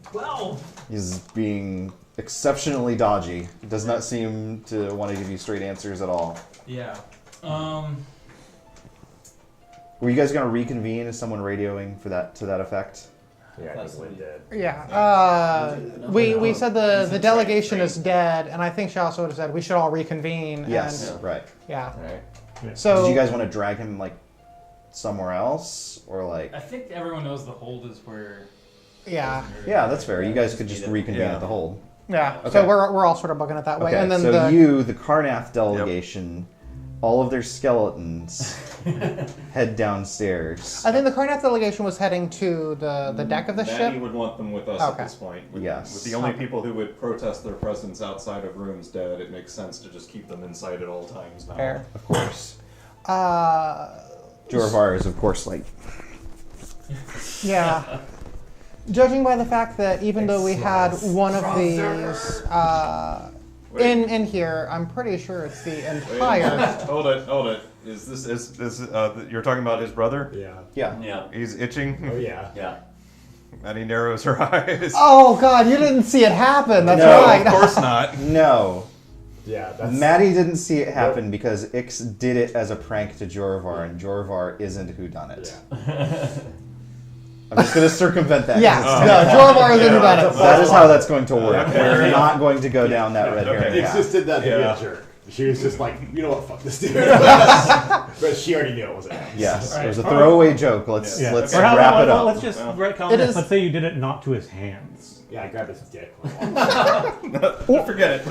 12. He's being exceptionally dodgy. Does not seem to want to give you straight answers at all. Yeah. Were you guys going to reconvene? Is someone radioing to that effect? Yeah, I think Lynn did. Yeah. We said the delegation is dead, and I think she also would have said we should all reconvene. Yes, And, right. yeah. Alright. So Did you guys want to drag him somewhere else, or I think everyone knows the hold is where. yeah. Yeah, that's fair. You guys could just reconvene Yeah. at the hold. Yeah. Okay. So we're all sort of booking it that way, Okay, and then so the you, the Karnath delegation, all of their skeletons head downstairs. I think the Karnath delegation was heading to the deck of the Maddie ship. would want them with us Okay. at this point. Yes. With the only people who would protest their presence outside of rooms dead, it makes sense to just keep them inside at all times now. Fair. Of course. Uh, Jorvar is, of course, yeah. Judging by the fact that even though we had one of these In here, I'm pretty sure it's the entire. Hold it. Is this you're talking about his brother? Yeah. Yeah. Yeah. He's itching. Oh yeah. Yeah. Maddie narrows her eyes. Oh God, you didn't see it happen. That's No, right. Of course not. No. Yeah. That's. Maddie didn't see it happen because Ix did it as a prank to Jorvar, and Jorvar isn't whodunit. Yeah. I'm just going to circumvent that. Yes, because no, Jorvar is independent. that is how that's going to work. Okay. We're not going to go down that red herring Ix path. just did that to be Yeah. a jerk. She was just like, you know what, fuck this dude. But she already knew it wasn't. Yes, Right. it was a throwaway joke. Let's Yeah. let's Or how wrap about, it up. Let's just retcon It this. is- Let's say you did it not to his hands. Yeah, I grabbed his dick. Forget it.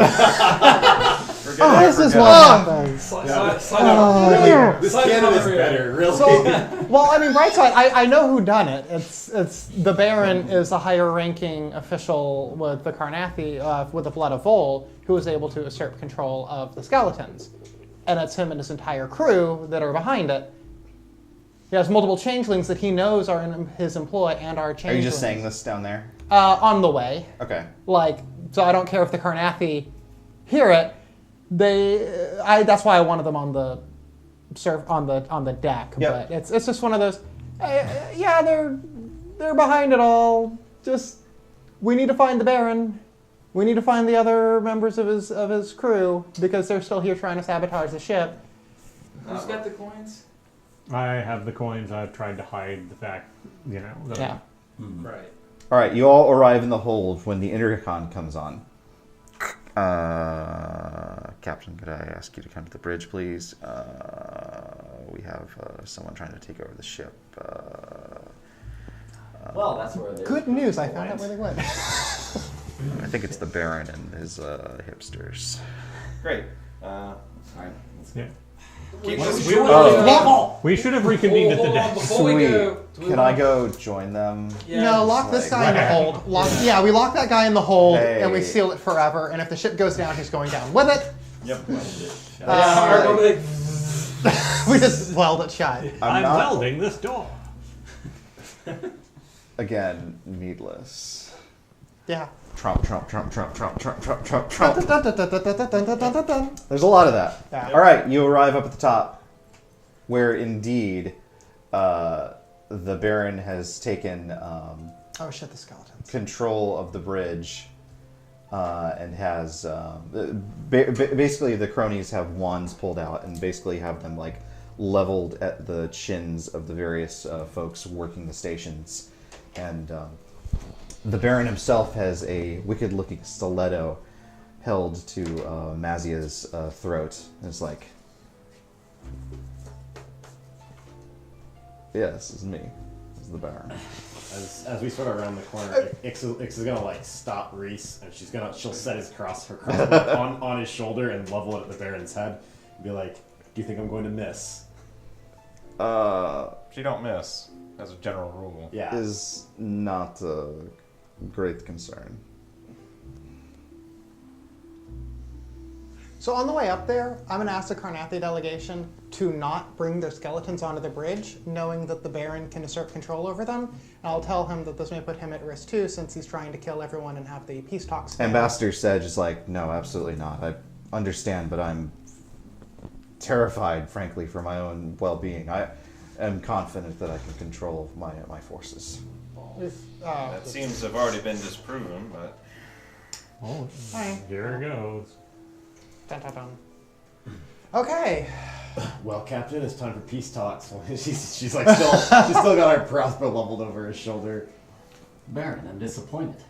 Oh, this is what happens. Side This Side canon is note. better, really. So, well, I mean, right side, I know who done it. It's the Baron is a higher ranking official with the Carnathi, with the Blood of Vol, who was able to usurp control of the skeletons. And it's him and his entire crew that are behind it. He has multiple changelings that he knows are in his employ and are Are changelings. you just saying this down there? On the way. Okay. Like, so I don't care if the Carnathi hear it. That's why I wanted them on the on the deck. Yep. But it's just one of those. Yeah, they're behind it all. Just we need to find the Baron. We need to find the other members of his crew because they're still here trying to sabotage the ship. Who's got the coins? I have the coins. I've tried to hide the fact, that Yeah. Right. All right, you all arrive in the hold when the intercom comes on. Captain, could I ask you to come to the bridge, please? We have someone trying to take over the ship. Well, that's where they're. Good news! I found out where they went. I think it's the Baron and his hipsters. Great. Alright. Yeah. Keep We this- should- We should have reconvened at the deck. Before we Sweet. go, do we Can I want- go join them? Yeah. No, lock this guy in the hold. We lock that guy in the hold and we Hey. seal it forever. And if the ship goes down, he's going down with it. Yep. Or go big. We just weld it shut. I'm not, welding this door. again, needless. Yeah. Trump, Trump, Trump, Trump, Trump, Trump, Trump, Trump, Trump. Dun-dun-dun-dun-dun-dun-dun-dun-dun-dun. There's a lot of that. Yeah. All right, you arrive up at the top, where indeed the Baron has taken Oh shit, the skeletons. control of the bridge and has basically the cronies have wands pulled out and basically have them like leveled at the chins of the various folks working the stations, and the Baron himself has a wicked-looking stiletto held to Mazia's throat. And it's like, yes, this is me. This is the Baron. As we sort of around the corner, Ix is gonna like stop Reese, and she'll set her crossbow on his shoulder and level it at the Baron's head, and be like, "Do you think I'm going to miss?" She don't miss, as a general rule. Yeah. Is not a great concern. So on the way up there, I'm going to ask the Carnathi delegation to not bring their skeletons onto the bridge, knowing that the Baron can assert control over them. And I'll tell him that this may put him at risk too, since he's trying to kill everyone and have the peace talks. Ambassador Sedge is like, no, absolutely not. I understand, but I'm terrified, frankly, for my own well-being. I am confident that I can control my forces. That seems to have already been disproven, but Oh, Hi. here it goes. Dun, dun, dun. Okay. Well, Captain, it's time for peace talks. she's like she's still got her crossbow leveled over her shoulder. Baron, I'm disappointed.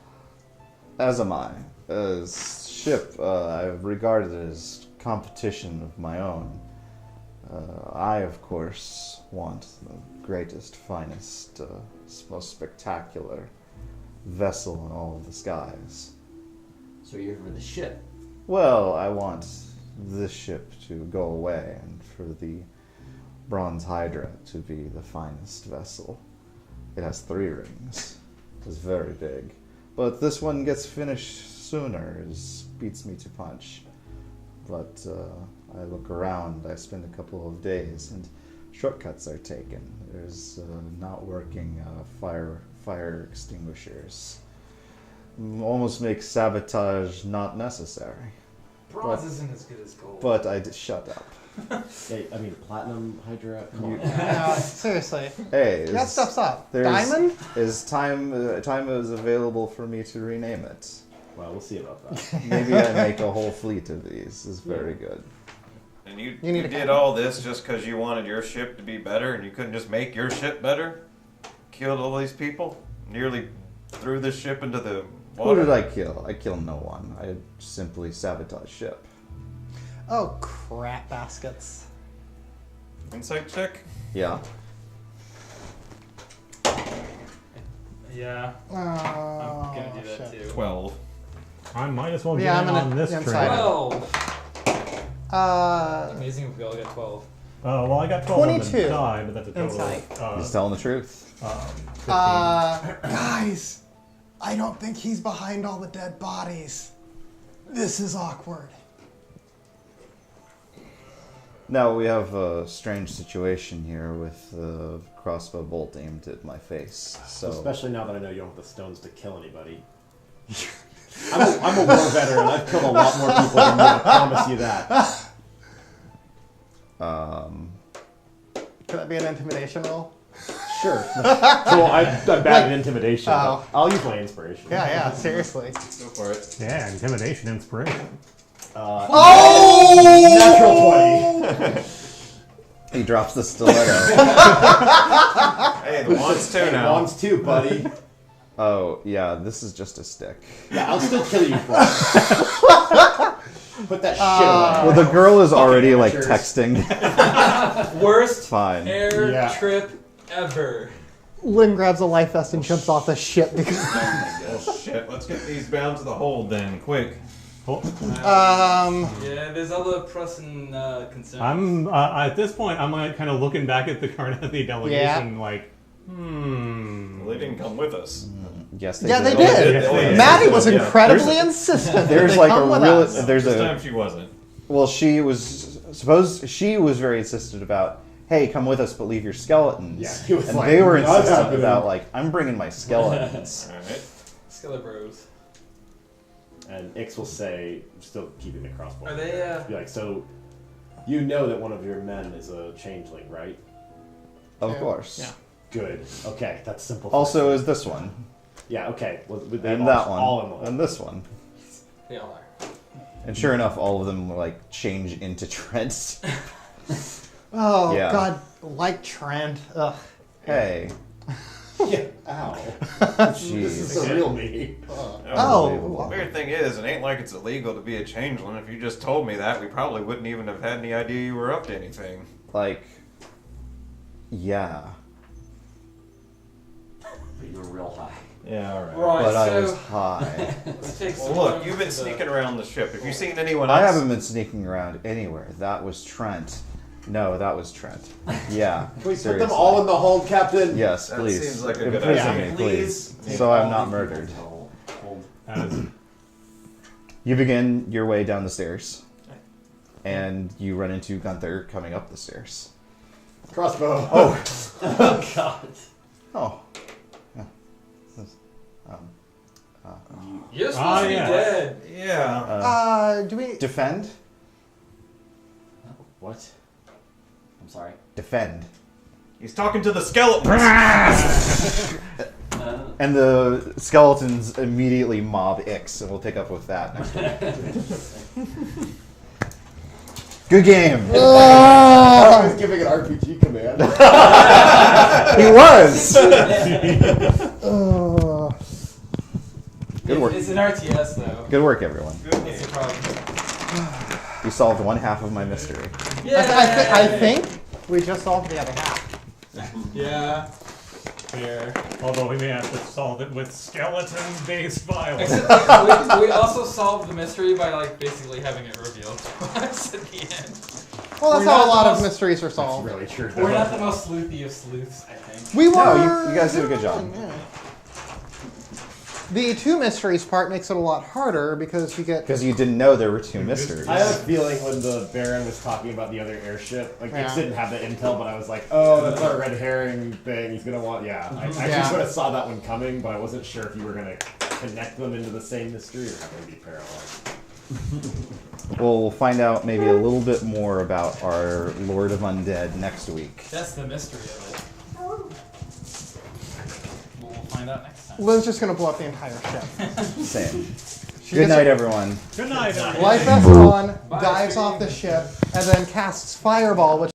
As am I. As ship, I regard it as competition of my own. I, of course, want the greatest, finest, most spectacular vessel in all of the skies. So you're for the ship. Well, I want this ship to go away and for the Bronze Hydra to be the finest vessel. It has 3 rings. It's very big. But this one gets finished sooner. It beats me to punch. But I look around, I spend a couple of days, and shortcuts are taken. There's not working fire extinguishers. Almost makes sabotage not necessary. Bronze isn't as good as gold. But I did shut up. Hey, I mean, platinum, Hydra. Come on. Seriously. Hey, That stuff's up. there's- Diamond? is time is available for me to rename it. Well, we'll see about that. Maybe I make a whole fleet of these. Is very good. And you You need a did captain. all this just because you wanted your ship to be better, and you couldn't just make your ship better? Killed all these people? Nearly threw this ship into the Who water? did I kill? I killed no one. I simply sabotaged ship. Oh, crap baskets. Insight check? Yeah. Yeah, Oh, I'm gonna do that shit. too. 12. I might as well Yeah, get I'm in gonna on this inside train. it. 12. Amazing if we all got 12. Well, I got 12 on 22 the die, but that's a total insight. He's telling the truth. 15. Guys, I don't think he's behind all the dead bodies. This is awkward. Now we have a strange situation here with a crossbow bolt aimed at my face. So Especially now that I know you don't have the stones to kill anybody. I'm a war veteran. I've killed a lot more people than you. I promise you that. Could that be an intimidation roll? Sure. So I'm bad at intimidation. Oh. But I'll use my inspiration. Yeah, seriously. Go for it. Yeah, intimidation, inspiration. Natural 20. he drops the stiletto. Hey, the wand's two now. Wands too, buddy. Oh yeah, this is just a stick. Yeah, I'll still kill you for it. Put that shit away. Well, the girl is already like amateurs. texting. Worst Fine. air Yeah. trip ever. Lynn grabs a life vest and jumps off the ship because. Oh shit, let's get these bound to the hold then, quick. Yeah, there's other pressing concerns. I'm at this point. I'm like kind of looking back at the Carnegie delegation, like, Well, they didn't come with us. Yes, Yeah, they did. did. Yes, they did. Maddie was Yeah. incredibly insistent. that There's they like come a with real. us. There's This a. time she wasn't. Well, she was. She was very insistent about. Hey, come with us, but leave your skeletons. Yeah, he was and like, they were "Not insistent happening." about like, I'm bringing my skeletons. Alright. Skeleton Bros. And Ix will say, still keeping the crossbow. Are they, Be like, so you know that one of your men is a changeling, right? Of Yeah. course. Yeah. Good. Okay, that's simple. Also, is this one Yeah. Okay. Well, they and all, that one all in the hole. and this one. They all are. And sure enough, all of them like change into treads. Oh, Yeah. God. Like Trent. Ugh. Hey, Yeah. Ow. jeez. This is the real me. Unbelievable. Oh. Weird thing is, it ain't like it's illegal to be a changeling. If you just told me that, we probably wouldn't even have had any idea you were up to anything. Like, yeah, But you were real high. Yeah, alright. Right, but I so was high. let's take Well, some look, time you've been to the- sneaking around the ship. Have you seen anyone else? I haven't been sneaking around anywhere. That was Trent. No, that was Trent. Yeah. Can we put seriously. them all in the hold, Captain? Yes, That please. seems like a good Imprison idea. me, please. Take So I'm all not these murdered. people to hold. You begin your way down the stairs, and you run into Gunther coming up the stairs. Crossbow. Oh God. Oh. Yeah. You're supposed to be yeah. dead. Yeah. Do we. Defend? What? I'm sorry. Defend. He's talking to the skeletons. And the skeletons immediately mob Ix, and we'll pick up with that next week. Good game. I was giving an RPG command. He was. Good work. It's an RTS though. Good work, everyone. Good That's game. the problem. You solved one half of my mystery. Yeah. I think we just solved the other half. Yeah. Fair. Although we may have to solve it with skeleton-based violence. Except we also solved the mystery by like basically having it revealed to us at the end. Well, that's We're how not a lot the of most- mysteries are solved. Really true. We're not the most sleuthy of sleuths, I think. We were. No, you guys did a good job. Yeah. The two mysteries part makes it a lot harder because you get. Because you didn't know there were two mysteries. I have a feeling when the Baron was talking about the other airship, like Yeah. Ix didn't have the intel, but I was like, oh, that's our red herring thing. He's gonna want, yeah. I actually Yeah. sort of saw that one coming, but I wasn't sure if you were gonna connect them into the same mystery or have them be parallel. We'll find out maybe a little bit more about our Lord of Undead next week. That's the mystery of it. We'll find out next time. Lynn's just going to blow up the entire ship. Same. She Good gets night, her everyone. Good night, everyone. life vest on, dives off the ship, and then casts Fireball, which